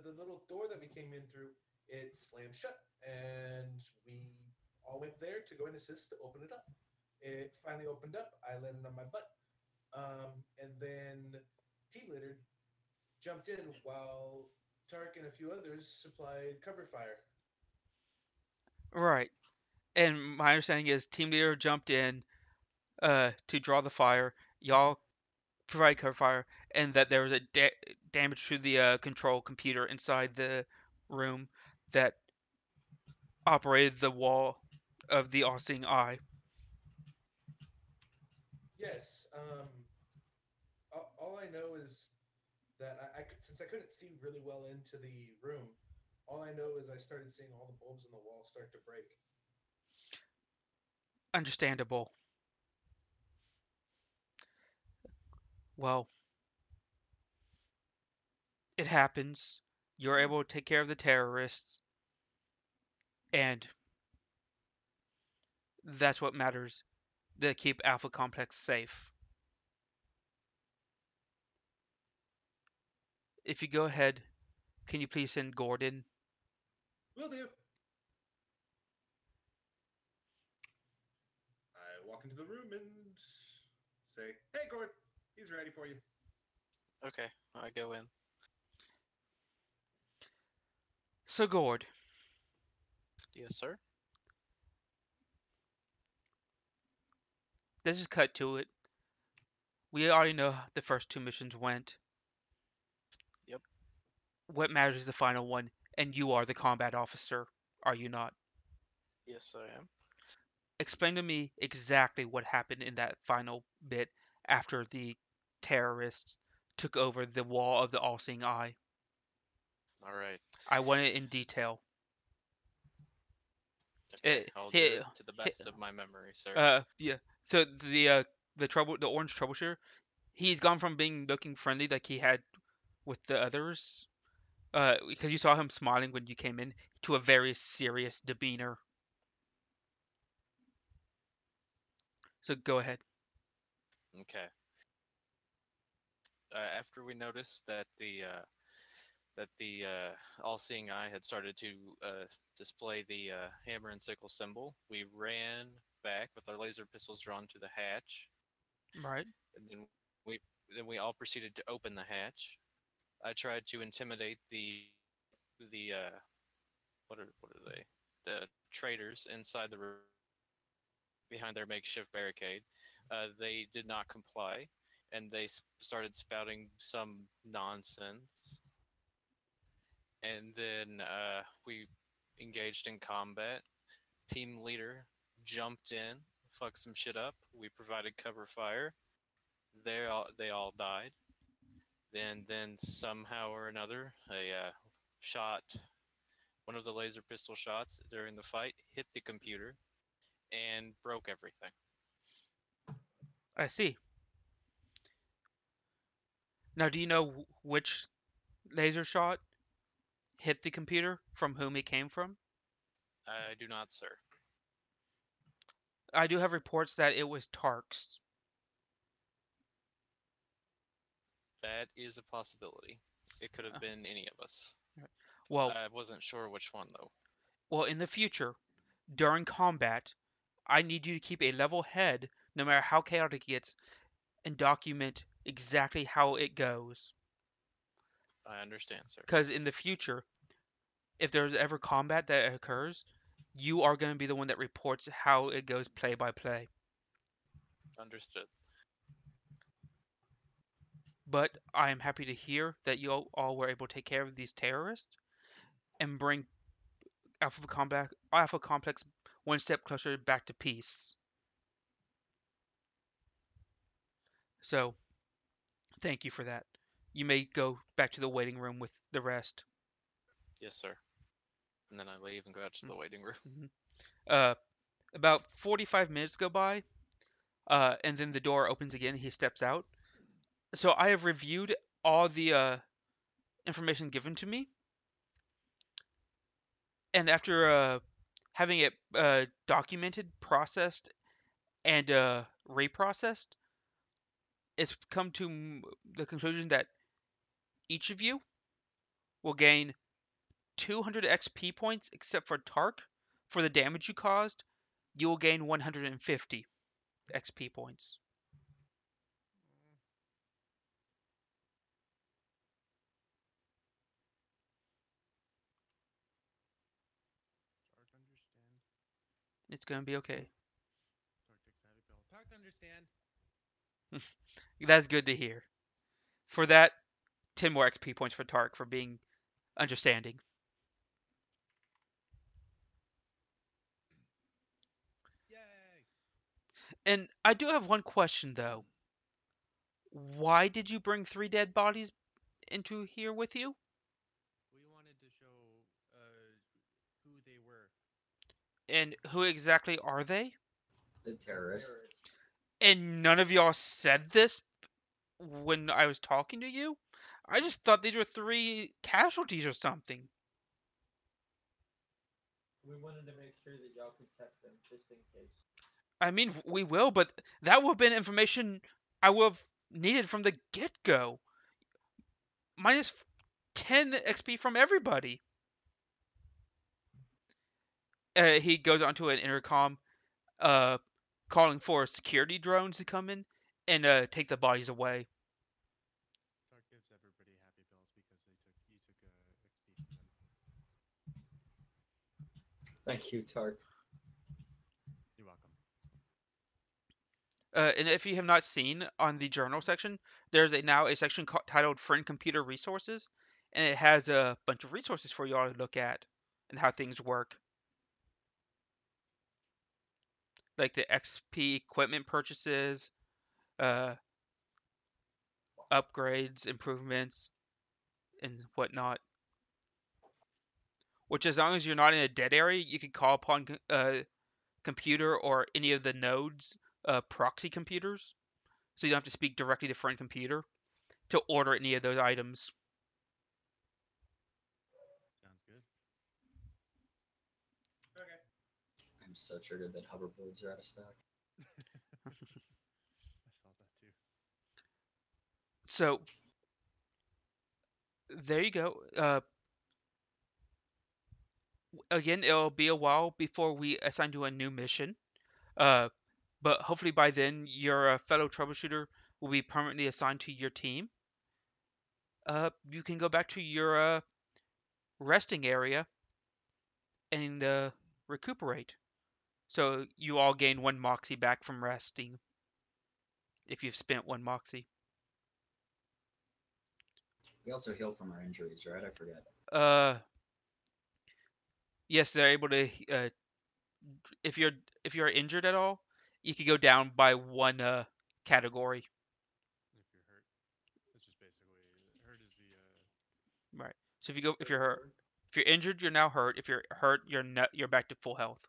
the little door that we came in through, it slammed shut, and we all went there to go and assist to open it up. It finally opened up. I landed on my butt, and then team leader jumped in while Tark and a few others supplied cover fire. Right. And my understanding is team leader jumped in to draw the fire. Y'all provide cover fire, and that there was a damage to the control computer inside the room that operated the wall of the all-seeing eye. Yes, all I know is that since I couldn't see really well into the room, all I know is I started seeing all the bulbs in the wall start to break. Understandable. Well, it happens. You're able to take care of the terrorists, and that's what matters to keep Alpha Complex safe. If you go ahead, can you please send Gordon? Will do. I walk into the room and say, "Hey, Gord, he's ready for you." Okay, I go in. So, Gord, Yes, sir. let's just cut to it. We already know how the first two missions went. Yep. What matters is the final one, and you are the combat officer, are you not? Yes, I am. Explain to me exactly what happened in that final bit after the terrorists took over the wall of the all-seeing eye. All right. I want it in detail. Okay, It, I'll do it, it to the best of my memory, sir. yeah. So the orange troubleshooter, he's gone from being looking friendly like he had with the others, because you saw him smiling when you came in, to a very serious demeanor. So go ahead. Okay. After we noticed that the all-seeing eye had started to display the hammer and sickle symbol, we ran back with our laser pistols drawn to the hatch, Right. and then we all proceeded to open the hatch. I tried to intimidate the what are they? The traders inside the room behind their makeshift barricade. They did not comply, and they started spouting some nonsense. And then we engaged in combat. Team leader jumped in, fucked some shit up. We provided cover fire. They all died. Then somehow or another, a shot One of the laser pistol shots during the fight hit the computer and broke everything. I see. Now, do you know which laser shot hit the computer from whom it came from? I do not, sir. I do have reports that it was Tark's. That is a possibility. It could Uh, have been any of us. Well, I wasn't sure which one though. in the future, during combat, I need you to keep a level head, no matter how chaotic it gets, and document exactly how it goes. I understand, sir. Because in the future, if there's ever combat that occurs, you are going to be the one that reports how it goes play by play. Understood. But I am happy to hear that you all were able to take care of these terrorists and bring Alpha Complex one step closer back to peace. So, thank you for that. You may go back to the waiting room with the rest. Yes, sir. And then I leave and go out to the waiting room. Mhm. Uh, about 45 minutes go by, and then the door opens again. He steps out. So I have reviewed all the information given to me, and after having it documented, processed, and reprocessed, it's come to the conclusion that each of you will gain 200 XP points, except for Tark. For the damage you caused, you will gain 150 XP points. Tark understand. It's going to be okay. Tark takes a heavy pill. Tark understand. That's good to hear. For that, 10 more XP points for Tark for being understanding. Yay! And I do have one question though. Why did you bring 3 dead bodies into here with you? We wanted to show who they were. And who exactly are they? The terrorists. Terrorists. And none of y'all said this when I was talking to you? I just thought these were 3 casualties or something. We wanted to make sure that y'all could test them just in case. I mean, we will, but that would have been information I would have needed from the get go. Minus 10 XP from everybody. He goes onto an intercom, uh, calling for security drones to come in and take the bodies away. Tark gives everybody happy pills because you took XP from them. Thank you, Tark. You're welcome. And if you have not seen on the journal section, there's now a section titled Friend Computer Resources, and it has a bunch of resources for you all to look at and how things work, like the XP equipment purchases, uh, upgrades, improvements, and whatnot. Which, as long as you're not in a dead area, you can call upon computer or any of the nodes proxy computers, so you don't have to speak directly to friend computer to order any of those items. Sounds good. Okay. I'm so triggered that hoverboards are out of stock. I saw that too. So there you go. Again, it'll be a while before we assign you a new mission. Uh, but hopefully by then your fellow troubleshooter will be permanently assigned to your team. You can go back to your resting area and recuperate. So you all gain 1 moxie back from resting if you've spent 1 moxie. We also heal from our injuries, right? I forget. Uh, yes, they're able to. If you're if you're injured at all, you could go down by one category. If you're hurt, it's just basically hurt is the Right. So if you go if you're hurt, Word. If you're injured, you're now hurt. If you're hurt, you're back to full health.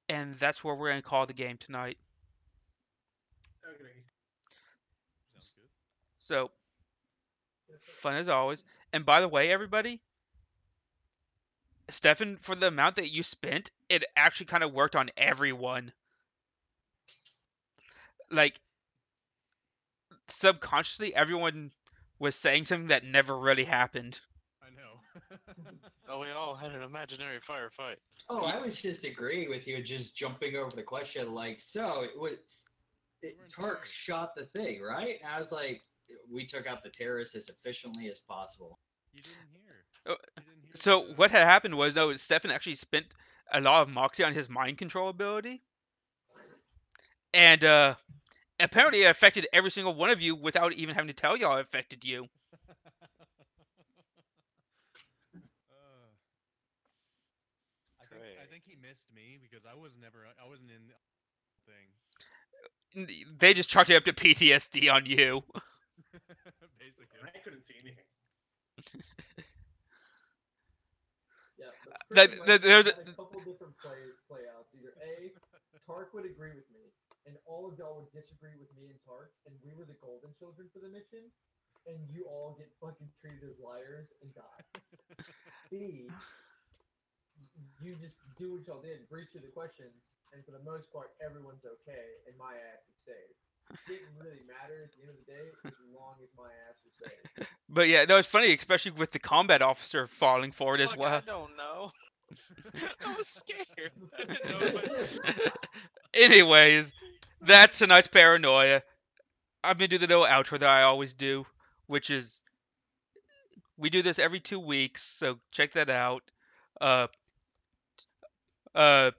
And that's where we're gonna call the game tonight. Okay. Sounds good. So fun as always. And by the way, everybody, Stefan, for the amount that you spent, it actually kind of worked on everyone. Like subconsciously, everyone was saying something that never really happened. I know. Oh, we all had an imaginary firefight. Oh, I was just agreeing with you, just jumping over the question. Like, so Tark shot the thing, right? And I was like, we took out the terrorists as efficiently as possible. You didn't hear. Uh, You didn't hear So the, what had happened was, though, Stefan actually spent a lot of moxie on his mind control ability, and apparently it affected every single one of you without even having to tell y'all it affected you. uh, Great. I think he missed me because I wasn't in the thing. They just chalked it up to PTSD on you. Basically. And I couldn't see anything. Yeah, but That- pretty that- much there's we a- had a couple different playouts. Either A, Tark would agree with me, and all of y'all would disagree with me and Tark, and we were the golden children for the mission, and you all get fucking treated as liars and die. B, you just do what y'all did, breeze through the questions, and for the most part, everyone's okay, and my ass is saved. It didn't really matter at the end of the day as long as my ass was saved. But yeah, no, it's funny, especially with the combat officer falling for it as Fuck, well. I don't know. I was scared. I didn't know if Anyways, that's tonight's Paranoia. I'm gonna do the little outro that I always do, which is we do this every 2 weeks, so check that out. Uh, uh,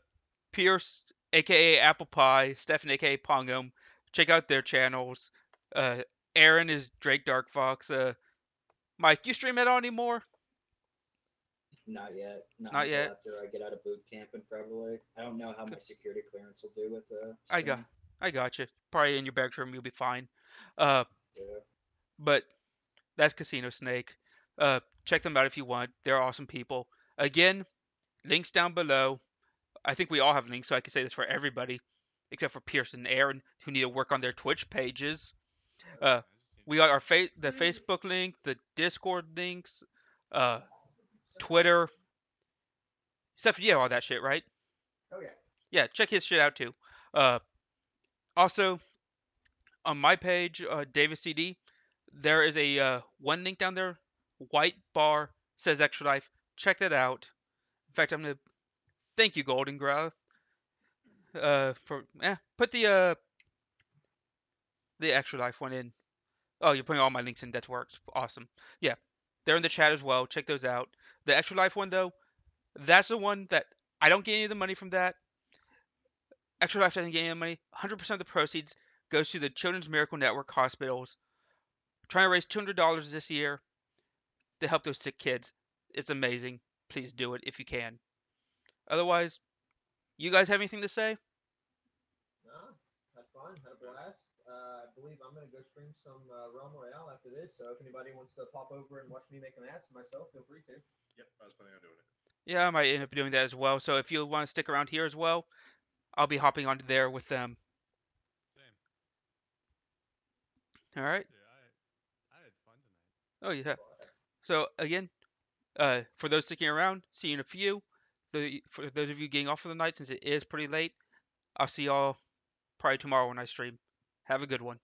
Pierce, aka Apple Pie, Stefan, aka Pongum, check out their channels. Uh, Aaron is Drake Dark Fox. Mike, you stream it all anymore? Not yet. Not Not until yet. after I get out of boot camp, and probably I don't know how my security clearance will do with I got, streaming. I got you. Probably in your bedroom, you'll be fine. Uh, Yeah. but that's Casino Snake. Check them out if you want. They're awesome people. Again, links down below. I think we all have links, so I can say this for everybody, except for Pierce and Aaron, who need to work on their Twitch pages. Uh, we got our the Facebook link, the Discord links, uh, Twitter. Stuff, yeah, all that shit, right? Oh yeah. Yeah, check his shit out too. Uh, also, on my page, Davis CD, there is a one link down there, white bar says Extra Life. Check that out. In fact, I'm gonna thank you, Golden Growl, for put the Extra Life one in. Oh, you're putting all my links in. That works. Awesome. Yeah, they're in the chat as well. Check those out. The Extra Life one though, that's the one that I don't get any of the money from that. Extra Life doesn't get any money. 100% of the proceeds goes to the Children's Miracle Network hospitals. Trying to raise $200 this year to help those sick kids. It's amazing. Please do it if you can. Otherwise, you guys have anything to say? No, had fun, had a blast. I believe I'm gonna go stream some Realm Royale after this. So if anybody wants to pop over and watch me make an ass of myself, feel free to. Yep, I was planning on doing it. Yeah, I might end up doing that as well. So if you want to stick around here as well, I'll be hopping onto there with them. Same. All right. Yeah, I had fun tonight. Oh yeah. So again, for those sticking around, see you in a few. For those of you getting off for the night, since it is pretty late, I'll see y'all probably tomorrow when I stream. Have a good one.